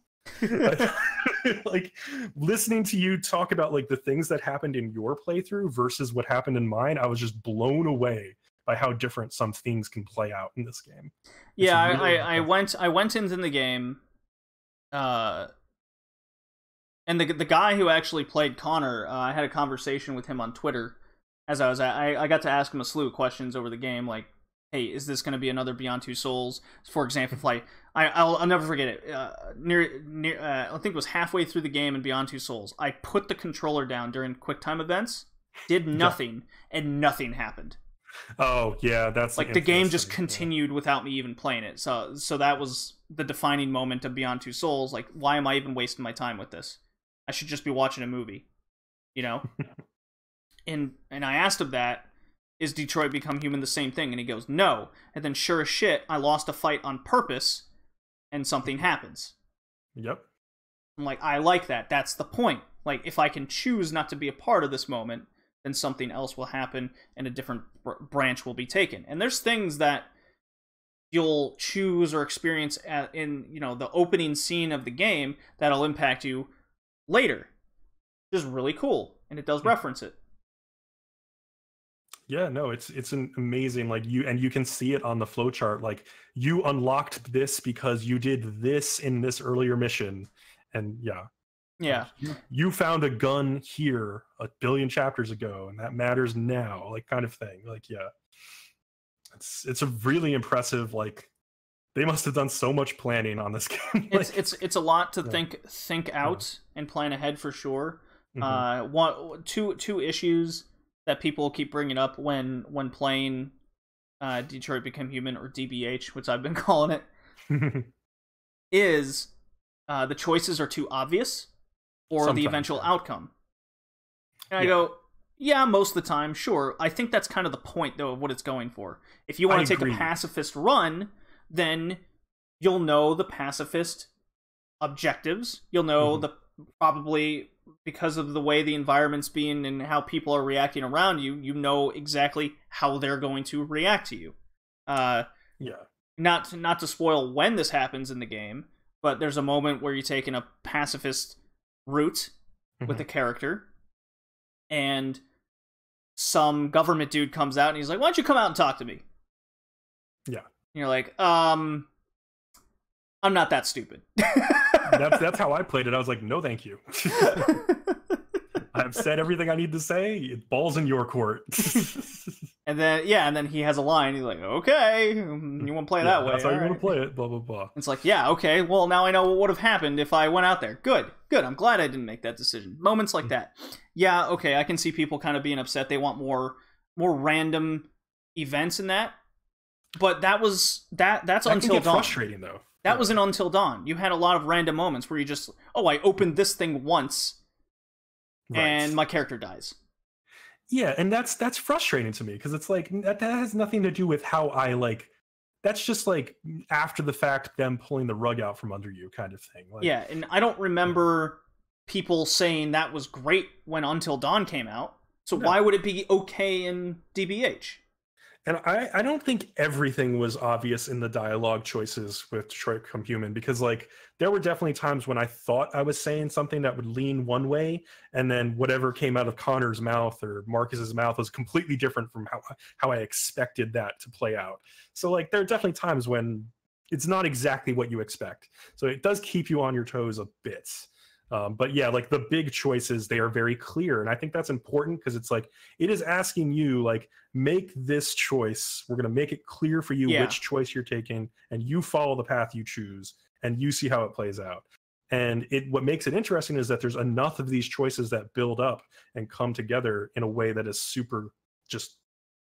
Like listening to you talk about like the things that happened in your playthrough versus what happened in mine, I was just blown away by how different some things can play out in this game. Yeah, I went into the game, and the guy who actually played Connor, I had a conversation with him on Twitter as I got to ask him a slew of questions over the game, like, hey, is this going to be another Beyond Two Souls? For example, if I'll never forget it. I think it was halfway through the game in Beyond Two Souls, I put the controller down during QuickTime events, did nothing, and nothing happened. Oh yeah, that's like the game just continued without me even playing it. So that was the defining moment of Beyond Two Souls. Like, why am I even wasting my time with this? I should just be watching a movie, you know. and I asked him that, is Detroit Become Human the same thing? And he goes, no. And then sure as shit, I lost a fight on purpose, and something happens. Yep. I'm like, I like that. That's the point. Like, if I can choose not to be a part of this moment, then something else will happen and a different branch will be taken. And there's things that you'll choose or experience in, you know, the opening scene of the game that'll impact you later. Which is really cool, and it does reference it. Yeah, no, it's an amazing, like, you can see it on the flowchart. Like, you unlocked this because you did this in this earlier mission, and yeah. Yeah. You found a gun here 1 billion chapters ago, and that matters now, like, kind of thing. Like, yeah. It's a really impressive, like, they must have done so much planning on this game. Like, it's a lot to think out and plan ahead, for sure. Two issues that people keep bringing up when playing Detroit Become Human, or DBH, which I've been calling it, is the choices are too obvious, or sometimes the eventual outcome. And I go, yeah, most of the time, sure. I think that's kind of the point, though, of what it's going for. If you want to take a pacifist run, then you'll know the pacifist objectives. You'll know the probably, because of the way the environment's being and how people are reacting around you, you know exactly how they're going to react to you. Not to spoil when this happens in the game, but there's a moment where you're taking a pacifist route with a character, and some government dude comes out and he's like, why don't you come out and talk to me? Yeah. And you're like, I'm not that stupid. That's how I played it. I was like, no, thank you. I've said everything I need to say. Ball's in your court. and then he has a line. He's like, okay, you want to play that way? That's how you want to play it. Blah blah blah. It's like, yeah, okay. Well, now I know what would have happened if I went out there. Good. I'm glad I didn't make that decision. Moments like that. Yeah, okay. I can see people kind of being upset. They want more random events in that. But that's Until Dawn. Frustrating though. That was in Until Dawn. You had a lot of random moments where you just, I opened this thing once, and my character dies. Yeah, and that's frustrating to me, because it's like, that has nothing to do with how I, like, that's just like after the fact, them pulling the rug out from under you kind of thing. Like, yeah, and I don't remember people saying that was great when Until Dawn came out, so why would it be okay in DBH? And I don't think everything was obvious in the dialogue choices with Detroit Become Human, because like there were definitely times when I thought I was saying something that would lean one way, and then whatever came out of Connor's mouth or Marcus's mouth was completely different from how I expected that to play out. So like there are definitely times when it's not exactly what you expect. So it does keep you on your toes a bit. But yeah, like the big choices, they are very clear. And I think that's important because it's like, it is asking you, like, make this choice. We're going to make it clear for you which choice you're taking, and you follow the path you choose, and you see how it plays out. And what makes it interesting is that there's enough of these choices that build up and come together in a way that is super just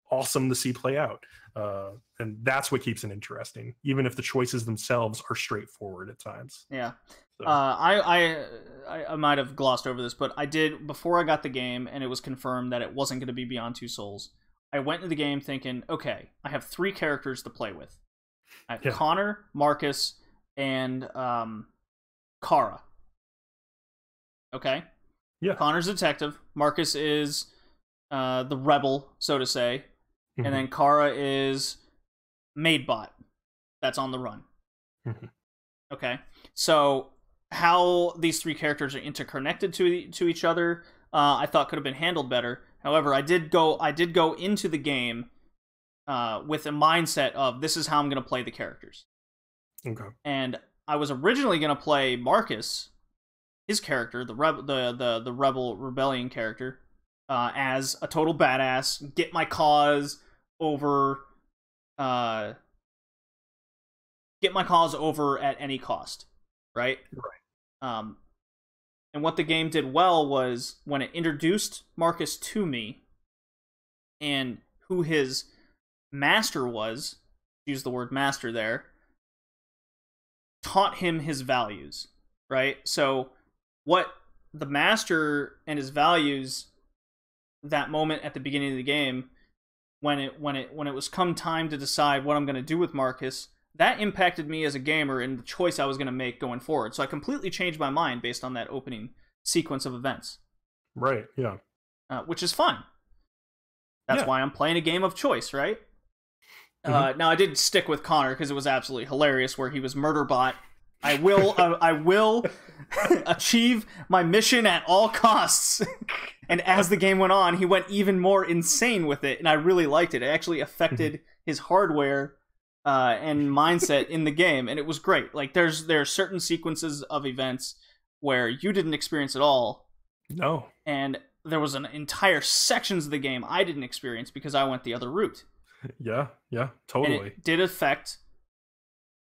awesome to see play out. And that's what keeps it interesting, even if the choices themselves are straightforward at times. Yeah. So. I might have glossed over this, but I did, before I got the game and it was confirmed that it wasn't going to be Beyond Two Souls, I went into the game thinking, okay, I have 3 characters to play with. I have Connor, Marcus, and Kara. Okay? Yeah. Connor's a detective. Marcus is the rebel, so to say. Mm-hmm. And then Kara is Maidbot. That's on the run. Mm-hmm. Okay? So how these 3 characters are interconnected to each other, I thought could have been handled better. However, I did go into the game with a mindset of, this is how I'm going to play the characters. Okay. And I was originally going to play Marcus, his character, the rebel rebellion character, as a total badass, get my cause over at any cost, right? Right. And what the game did well was, when it introduced Marcus to me and who his master was, use the word master there, taught him his values, right? So what the master and his values, that moment at the beginning of the game, when it was come time to decide what I'm going to do with Marcus, that impacted me as a gamer and the choice I was going to make going forward. So I completely changed my mind based on that opening sequence of events. Right, yeah. Which is fun. That's why I'm playing a game of choice, right? Mm-hmm. Now, I did stick with Connor because it was absolutely hilarious, where he was Murderbot. I will achieve my mission at all costs. And as the game went on, he went even more insane with it, and I really liked it. It actually affected his hardware and mindset in the game, and it was great. Like, there are certain sequences of events where you didn't experience at all. No. And there was an entire sections of the game I didn't experience because I went the other route. Yeah, totally. And it did affect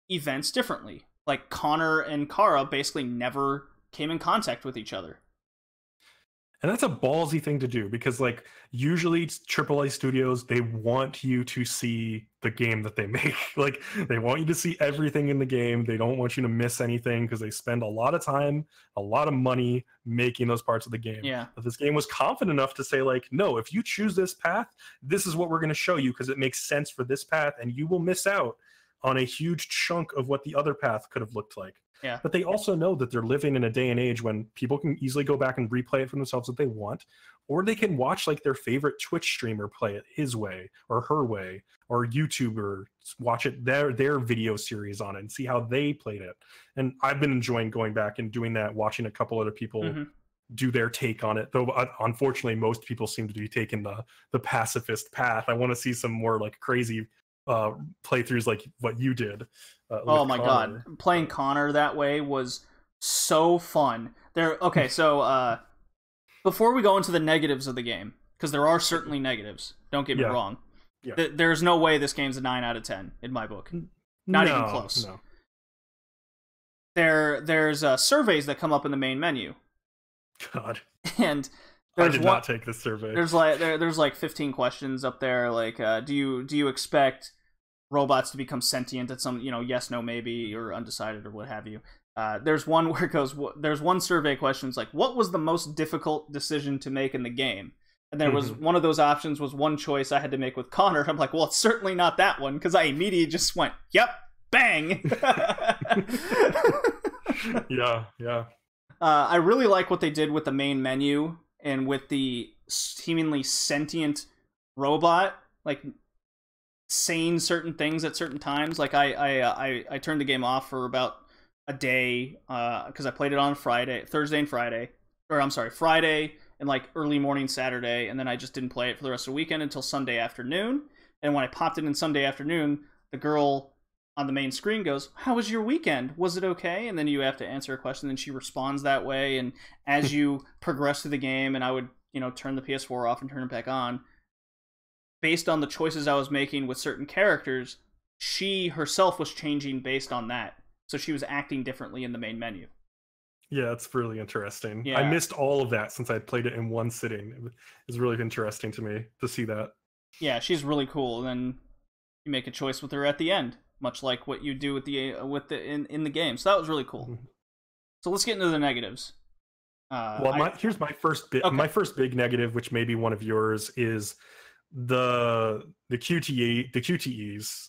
events differently. Like, Connor and Kara basically never came in contact with each other. And that's a ballsy thing to do, because like usually AAA studios, they want you to see the game that they make. Like, they want you to see everything in the game. They don't want you to miss anything, because they spend a lot of time, a lot of money making those parts of the game. Yeah. But this game was confident enough to say, like, no, if you choose this path, this is what we're going to show you, because it makes sense for this path, and you will miss out on a huge chunk of what the other path could have looked like. Yeah. But they also know that they're living in a day and age when people can easily go back and replay it for themselves if they want, or they can watch like their favorite Twitch streamer play it his way or her way, or YouTuber watch it their video series on it and see how they played it. And I've been enjoying going back and doing that, watching a couple other people do their take on it. Though unfortunately, most people seem to be taking the pacifist path. I want to see some more like crazy playthroughs like what you did. Oh my god, playing Connor that way was so fun. So before we go into the negatives of the game, because there are certainly negatives, don't get me wrong, there's no way this game's a 9 out of 10 in my book. Not even close. No. There's surveys that come up in the main menu. God. And I did not take this survey. There's like 15 questions up there, like do you expect robots to become sentient at some, yes, no, maybe, or undecided, or what have you. There's one where it goes, there's one survey question, it's like, what was the most difficult decision to make in the game? And there was one of those options was one choice I had to make with Connor. I'm like, well, it's certainly not that one, because I immediately just went, yep, bang. Yeah. I really like what they did with the main menu and with the seemingly sentient robot. Like, saying certain things at certain times. Like I turned the game off for about a day because I played it on Thursday and Friday, or I'm sorry, Friday and like early morning Saturday, and then I just didn't play it for the rest of the weekend until Sunday afternoon. And when I popped it in Sunday afternoon, the girl on the main screen goes, "How was your weekend? Was it okay?" And then you have to answer a question, and she responds that way. And as you progress through the game, and I would, turn the PS4 off and turn it back on, based on the choices I was making with certain characters, she herself was changing based on that. So she was acting differently in the main menu. Yeah, it's really interesting. Yeah. I missed all of that since I played it in one sitting. It was really interesting to me to see that. Yeah, she's really cool. And then you make a choice with her at the end, much like what you do in the game. So that was really cool. Mm-hmm. So let's get into the negatives. Here's my first bit. Okay. My first big negative, which may be one of yours, is the QTEs.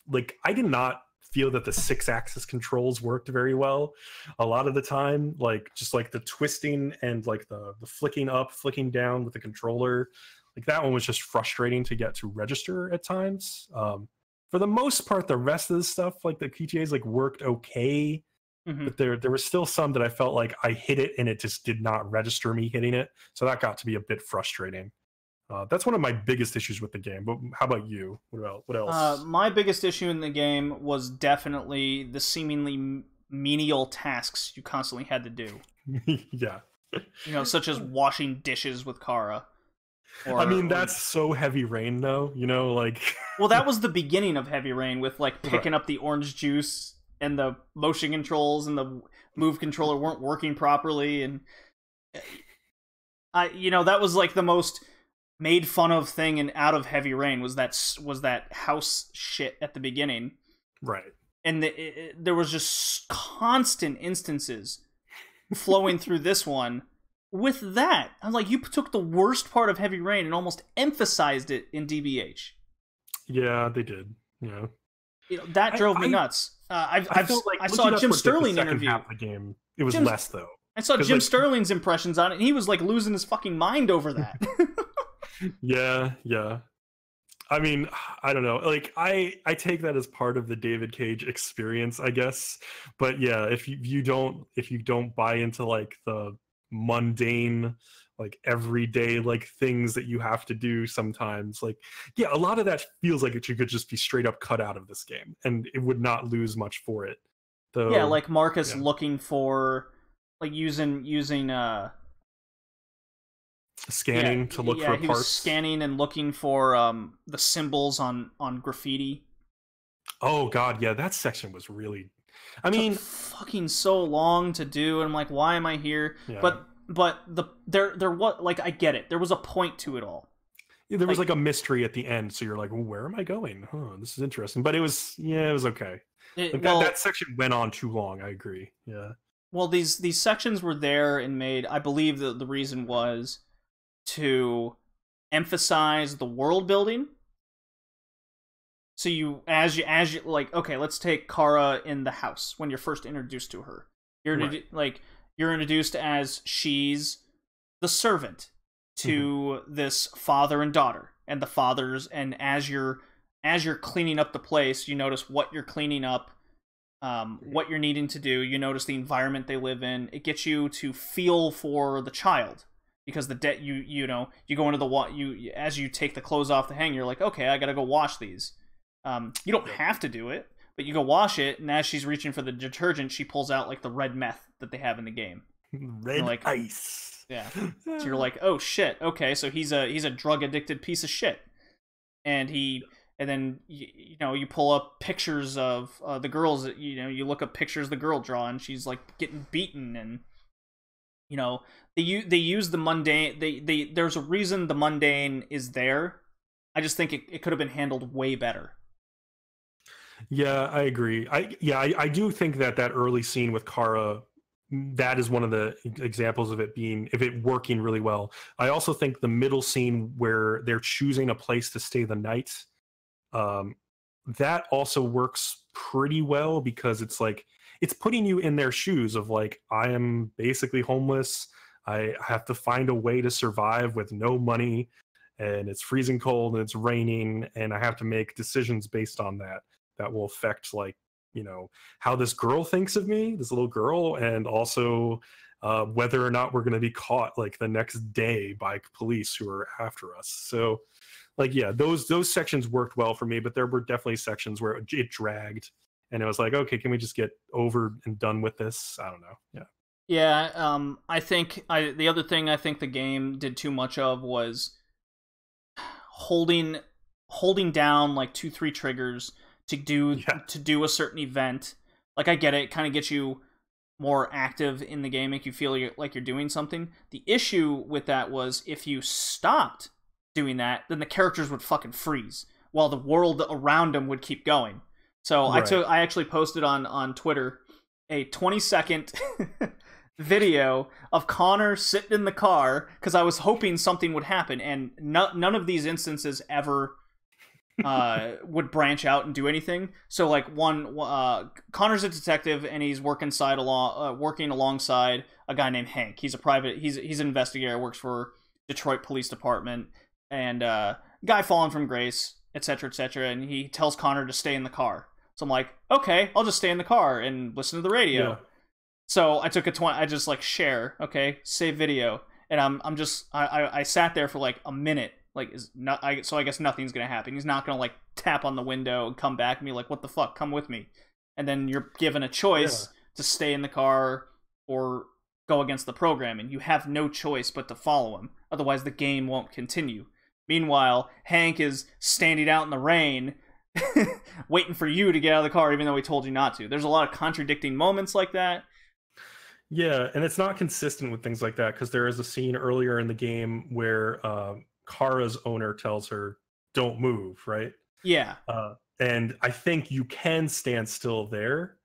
Like, I did not feel that the 6-axis controls worked very well a lot of the time. Like, just like the twisting and like the flicking up, flicking down with the controller. Like, that one was just frustrating to get to register at times. For the most part, the rest of the stuff, like the QTAs, like worked okay. Mm-hmm. But there was still some that I felt like I hit it and it just did not register me hitting it. So that got to be a bit frustrating. That's one of my biggest issues with the game. But how about you? What else? My biggest issue in the game was definitely the seemingly menial tasks you constantly had to do. Yeah. Such as washing dishes with Kara. That's so Heavy Rain, though. Like... Well, that was the beginning of Heavy Rain with, like, picking up the orange juice, and the motion controls and the move controller weren't working properly, and... that was, like, the most made fun of thing out of Heavy Rain was that house shit at the beginning. Right. And there was just constant instances flowing through this one with that. I was like, you took the worst part of Heavy Rain and almost emphasized it in DBH. Yeah, they did. Yeah. That drove me nuts. I saw a Jim Sterling interview. Half the game, it was less though. I saw Jim Sterling's impressions on it, and he was like losing his fucking mind over that. Yeah. I mean, I don't know. Like, I take that as part of the David Cage experience, I guess. But yeah, if you don't buy into like the mundane, like everyday like things that you have to do sometimes, like, yeah, a lot of that feels like it could just be straight up cut out of this game, and it would not lose much for it. Though, yeah, like Marcus looking for, like, using scanning to look for parts. He was scanning and looking for the symbols on graffiti. Oh god, yeah, that section was really, I mean, took fucking so long to do, and I'm like, why am I here? Yeah. But there was, like, I get it. There was a point to it all. Yeah, there was like a mystery at the end, so you're like, well, where am I going? Huh, this is interesting. But it was okay. That section went on too long. I agree. Yeah. Well, these sections were there and made. I believe that the reason was to emphasize the world building. So you, as you like, okay, let's take Kara in the house when you're first introduced to her. You're introduced as she's the servant to this father and daughter, and the fathers. And as you're cleaning up the place, you notice what you're cleaning up, what you're needing to do. You notice the environment they live in. It gets you to feel for the child, because you go into as you take the clothes off the hanger, you're like, okay, I gotta go wash these. You don't have to do it, but you go wash it, and as she's reaching for the detergent, she pulls out like the red meth that they have in the game. Red ice. Yeah. So you're like, oh shit, okay, so he's a drug addicted piece of shit. And then you pull up pictures of the girls that you look up pictures the girl draw, and she's like getting beaten, and they use the mundane. There's a reason the mundane is there. I just think it could have been handled way better. Yeah, I agree. I do think that early scene with Kara, that is one of the examples of it working really well. I also think the middle scene where they're choosing a place to stay the night, that also works pretty well, because it's like, it's putting you in their shoes of like, I am basically homeless. I have to find a way to survive with no money. and it's freezing cold and it's raining, and I have to make decisions based on that will affect, like, you know, how this girl thinks of me, this little girl, and also whether or not we're going to be caught like the next day by police who are after us. So, like, yeah, those sections worked well for me, but there were definitely sections where it dragged, and it was like, okay, can we just get over and done with this? I don't know. Yeah. Yeah, I think the other thing I think the game did too much of was holding down like 2-3 triggers to do a certain event. Like, I get it kind of gets you more active in the game, make you feel like you're doing something. The issue with that was if you stopped doing that, then the characters would fucking freeze while the world around them would keep going. So right. I actually posted on Twitter a 20-second video of Connor sitting in the car because I was hoping something would happen, and none of these instances ever would branch out and do anything. So, like, Connor's a detective and he's working alongside a guy named Hank. He's he's an investigator, works for Detroit Police Department, and guy fallen from grace, etc., etc. And he tells Connor to stay in the car. So I'm like, okay, I'll just stay in the car and listen to the radio. Yeah. So I took I just like share, okay, save video, and I sat there for like a minute, like so I guess nothing's gonna happen. He's not gonna like tap on the window and come back and be like, what the fuck, come with me. And then you're given a choice to stay in the car or go against the program, and you have no choice but to follow him, otherwise the game won't continue. Meanwhile, Hank is standing out in the rain waiting for you to get out of the car even though he told you not to. There's a lot of contradicting moments like that. Yeah, and it's not consistent with things like that, because there is a scene earlier in the game where Kara's owner tells her, don't move, right? Yeah. And I think you can stand still there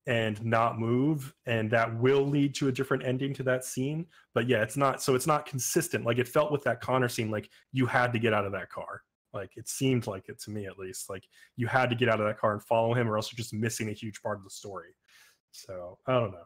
and not move, and that will lead to a different ending to that scene. But yeah, it's not consistent. Like, it felt with that Connor scene like you had to get out of that car. Like, it seemed like it to me, at least. Like, you had to get out of that car and follow him, or else you're just missing a huge part of the story. So I don't know.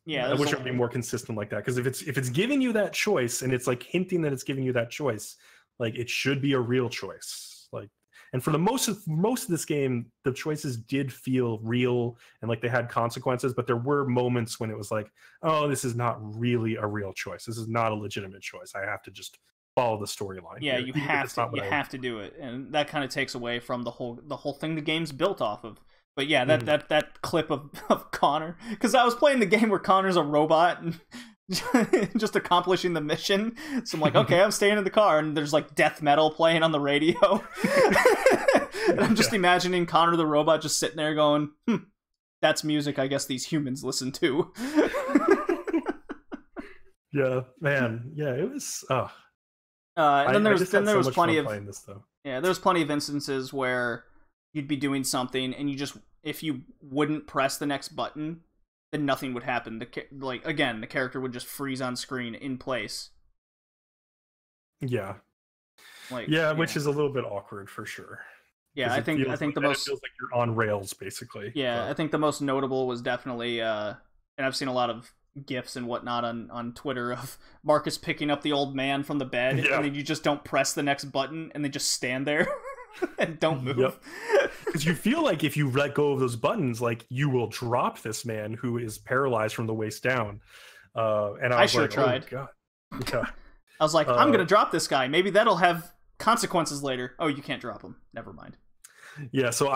Yeah, I wish it would be more consistent like that, because if it's giving you that choice and it's like hinting that it's giving you that choice, like, it should be a real choice. Like, and for the most of this game, the choices did feel real and like they had consequences, but there were moments when it was like, oh, this is not really a real choice. This is not a legitimate choice. I have to just follow the storyline. Yeah, you have to do it, and that kind of takes away from the whole thing the game's built off of. But yeah, that clip of Connor, because I was playing the game where Connor's a robot and just accomplishing the mission. So I'm like, okay, I'm staying in the car, and there's like death metal playing on the radio. And I'm just imagining Connor the robot just sitting there going, that's music I guess these humans listen to. Yeah, man. Yeah, it was... and then there was plenty of... Yeah, there was plenty of instances where you'd be doing something, and if you wouldn't press the next button, then nothing would happen. The character would just freeze on screen in place. Yeah. Which is a little bit awkward for sure. Yeah, I think the most... It feels like you're on rails, basically. Yeah, but I think the most notable was definitely, and I've seen a lot of GIFs and whatnot on Twitter of Marcus picking up the old man from the bed, and then you just don't press the next button, and they just stand there. And don't move. Because you feel like if you let go of those buttons, like, you will drop this man who is paralyzed from the waist down. And I sure tried. Oh, God. Yeah. I was like, I'm gonna drop this guy. Maybe that'll have consequences later. Oh, you can't drop him. Never mind. Yeah. So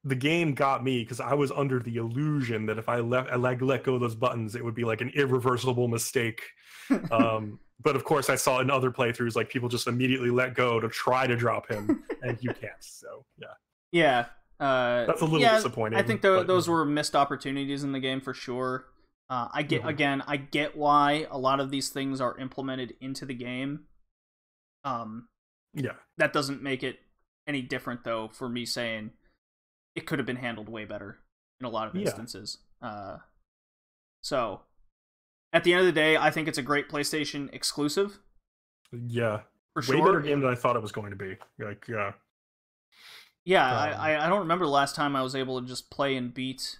the game got me because I was under the illusion that if I let go of those buttons, it would be like an irreversible mistake. But of course, I saw in other playthroughs, like, people just immediately let go to try to drop him, and you can't. So yeah, that's a little disappointing. I think those were missed opportunities in the game for sure. I get why a lot of these things are implemented into the game. That doesn't make it any different, though, for me saying it could have been handled way better in a lot of instances. So, at the end of the day, I think it's a great PlayStation exclusive. Yeah. For sure. Way better game than I thought it was going to be. Like, I don't remember the last time I was able to just play and beat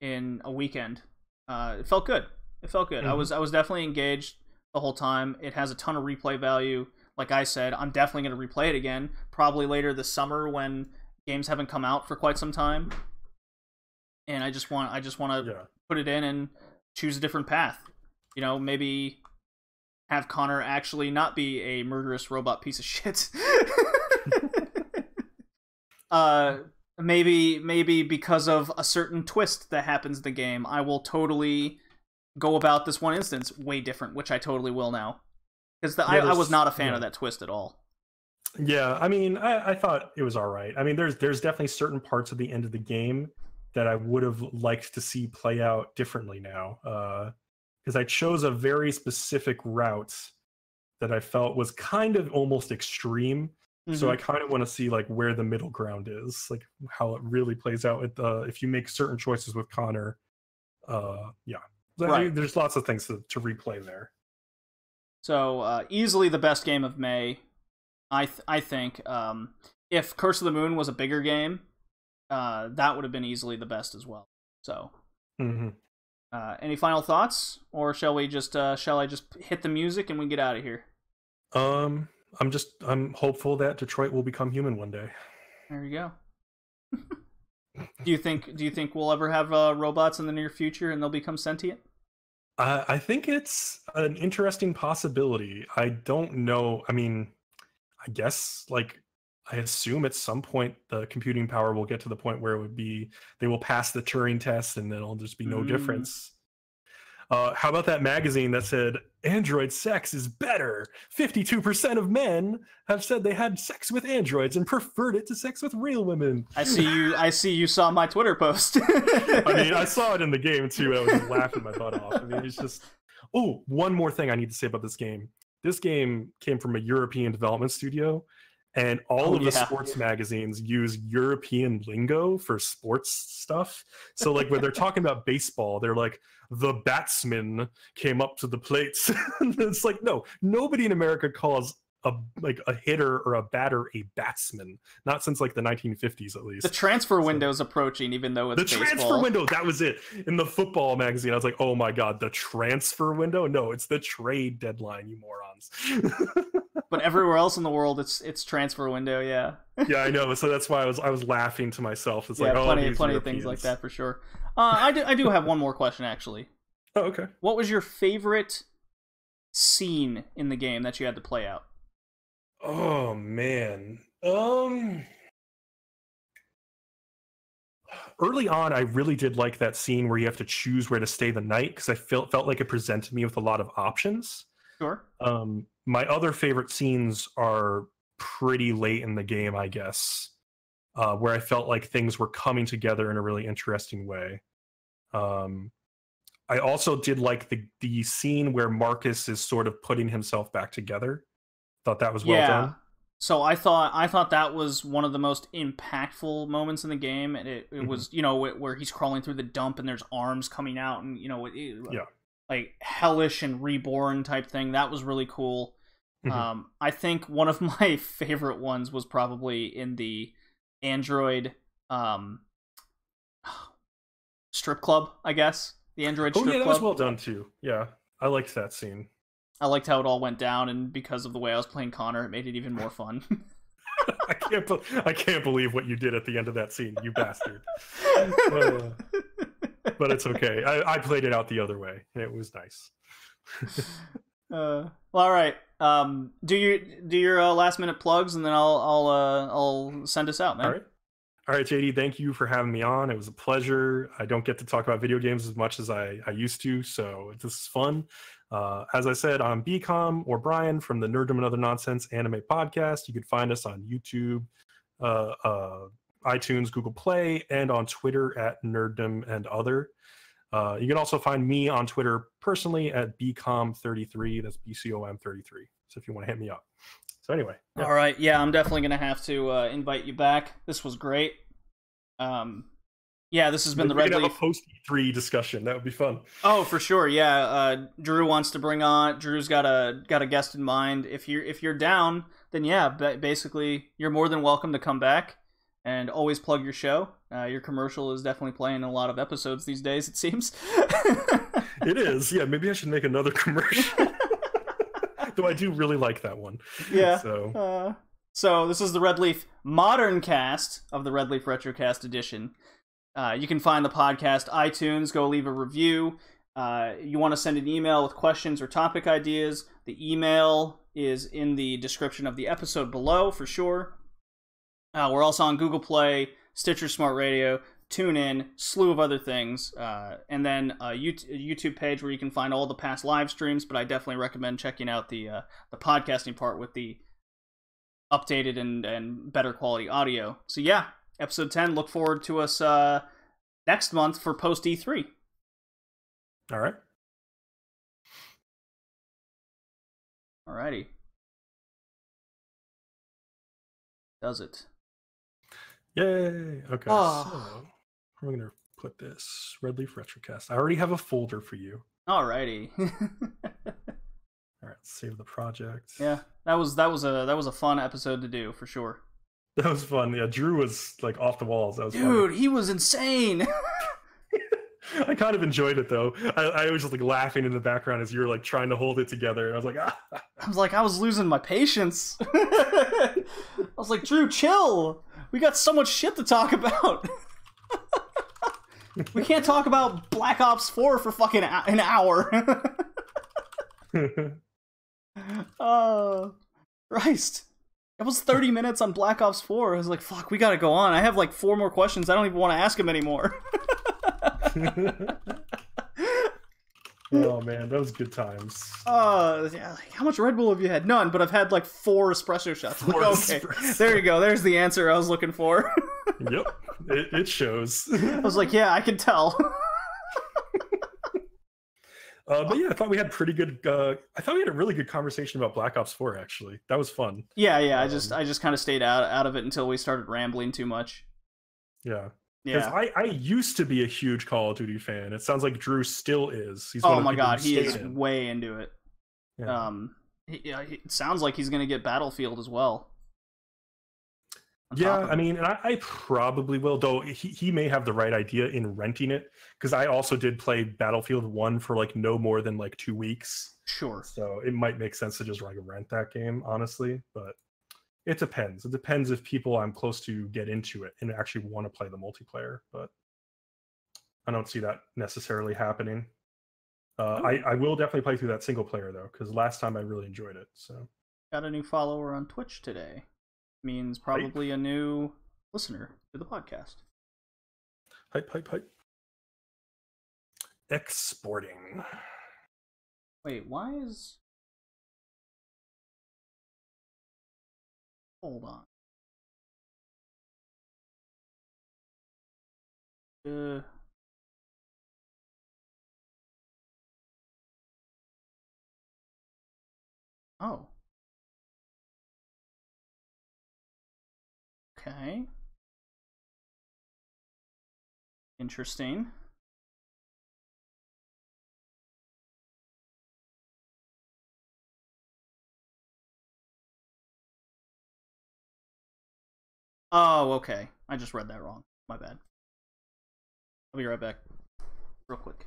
in a weekend. It felt good. Mm-hmm. I was definitely engaged the whole time. It has a ton of replay value. like I said, I'm definitely going to replay it again, probably later this summer when games haven't come out for quite some time. And I just want to put it in and choose a different path. You know, maybe have Connor actually not be a murderous robot piece of shit. Maybe because of a certain twist that happens in the game, I will totally go about this one instance way different, which I totally will now. Because I was not a fan of that twist at all. Yeah, I mean, I thought it was all right. I mean, there's definitely certain parts of the end of the game that I would have liked to see play out differently now. Because I chose a very specific route that I felt was kind of almost extreme. Mm-hmm. So I kind of want to see like where the middle ground is, like how it really plays out with if you make certain choices with Connor. Yeah, right. There's lots of things to replay there. So easily the best game of May, I think. If Curse of the Moon was a bigger game, that would have been easily the best as well. So, any final thoughts, or shall I just hit the music and we get out of here? I'm hopeful that Detroit will become human one day. There you go. Do you think we'll ever have robots in the near future and they'll become sentient? I think it's an interesting possibility. I don't know. I mean, I guess I assume at some point the computing power will get to the point where it would be they will pass the Turing test and then it'll just be no difference. How about that magazine that said android sex is better? 52% of men have said they had sex with androids and preferred it to sex with real women. I see you saw my Twitter post. I mean, I saw it in the game too. I was just laughing my butt off. I mean, it's just... Oh, one more thing I need to say about this game. This game came from a European development studio, and all of the sports magazines use European lingo for sports stuff. So like when they're talking about baseball, they're like, the batsman came up to the plates. It's like, no, nobody in America calls a hitter or a batter a batsman. Not since like the 1950s, at least. The transfer window's approaching, even though it's baseball. Transfer window, that was it. In the football magazine, I was like, oh my god, the transfer window? No, it's the trade deadline, you morons. But everywhere else in the world, it's transfer window, yeah. Yeah, I know. So that's why I was laughing to myself. It's plenty of things like that for sure. I do have one more question, actually. Oh, okay. What was your favorite scene in the game that you had to play out? Oh man. Early on, I really did like that scene where you have to choose where to stay the night, because I felt like it presented me with a lot of options. Sure. My other favorite scenes are pretty late in the game, I guess, where I felt like things were coming together in a really interesting way. I also did like the scene where Marcus is sort of putting himself back together. Thought that was well done. So I thought that was one of the most impactful moments in the game, and it was, you know, where he's crawling through the dump and there's arms coming out, and you know, like hellish and reborn type thing. That was really cool. I think one of my favorite ones was probably in the Android strip club, I guess. The Android strip club. That was well done too. Yeah, I liked that scene. I liked how it all went down, and because of the way I was playing Connor, it made it even more fun. I can't believe what you did at the end of that scene, you bastard. But it's okay. I played it out the other way. It was nice. Well, all right. Do your last minute plugs, and then I'll send us out, man. All right, JD. Thank you for having me on. It was a pleasure. I don't get to talk about video games as much as I used to, so this is fun. As I said, I'm Bcom, or Brian, from the Nerdom and Other Nonsense anime podcast. You can find us on YouTube, iTunes, Google Play, and on Twitter at Nerdom and Other. You can also find me on Twitter personally at Bcom33. That's BCOM33. So if you want to hit me up. So anyway. Yeah. All right. Yeah, I'm definitely going to have to invite you back. This was great. Yeah, this has been the Red Leaf. We could have a post-E3 discussion. That would be fun. Oh, for sure. Yeah, Drew wants to bring on. Drew's got a guest in mind. If you're down, then yeah, basically you're more than welcome to come back and always plug your show. Your commercial is definitely playing in a lot of episodes these days, it seems. It is. Yeah, maybe I should make another commercial. Though I do really like that one. Yeah. So this is the Red Leaf Modern cast of the Red Leaf Retrocast edition. You can find the podcast iTunes. Go leave a review. You want to send an email with questions or topic ideas, the email is in the description of the episode below for sure. We're also on Google Play, Stitcher Smart Radio, TuneIn, slew of other things, and then a YouTube page where you can find all the past live streams, but I definitely recommend checking out the podcasting part with the updated and better quality audio. So yeah, episode 10, look forward to us next month for post E3. All right. Alrighty. Does it? Yay! Okay, Oh. so we're gonna put this Red Leaf Retrocast. I already have a folder for you. Alrighty. All right, save the project. Yeah, that was a fun episode to do for sure. That was fun. Yeah, Drew was like off the walls. That was Dude, fun. he was insane. I kind of enjoyed it though. I was just like laughing in the background as you were like trying to hold it together, and I was like, ah. I was losing my patience. I was like, Drew, chill. We got so much shit to talk about. We can't talk about Black Ops 4 for fucking an hour. Oh, Christ. It was 30 minutes on Black Ops 4. I was like, fuck, we gotta go on. I have like 4 more questions. I don't even want to ask him anymore. Oh man, that was good times. Yeah, like, how much Red Bull have you had? None, but I've had like 4 espresso shots. Like, okay, there you go. There's the answer I was looking for. Yep, it shows. I was like, yeah, I can tell. But yeah, I thought we had pretty good. I thought we had a really good conversation about Black Ops 4. Actually, that was fun. Yeah. I just kind of stayed out of it until we started rambling too much. Yeah. Because I used to be a huge Call of Duty fan. It sounds like Drew still is. He's oh my god, he is way into it. Yeah. It sounds like he's going to get Battlefield as well. Yeah, I mean, and I probably will, though he may have the right idea in renting it, because I also did play Battlefield 1 for like no more than like 2 weeks. Sure. So it might make sense to just like rent that game, honestly, but it depends. It depends if people I'm close to get into it and actually want to play the multiplayer, but I don't see that necessarily happening. I will definitely play through that single player, though, because last time I really enjoyed it. So got a new follower on Twitch today. Means probably a new listener to the podcast. Hype. Exporting. Wait, why is... Hold on. Oh. Okay. Interesting. Oh, okay. I just read that wrong. My bad. I'll be right back. Real quick.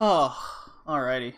Oh, alrighty.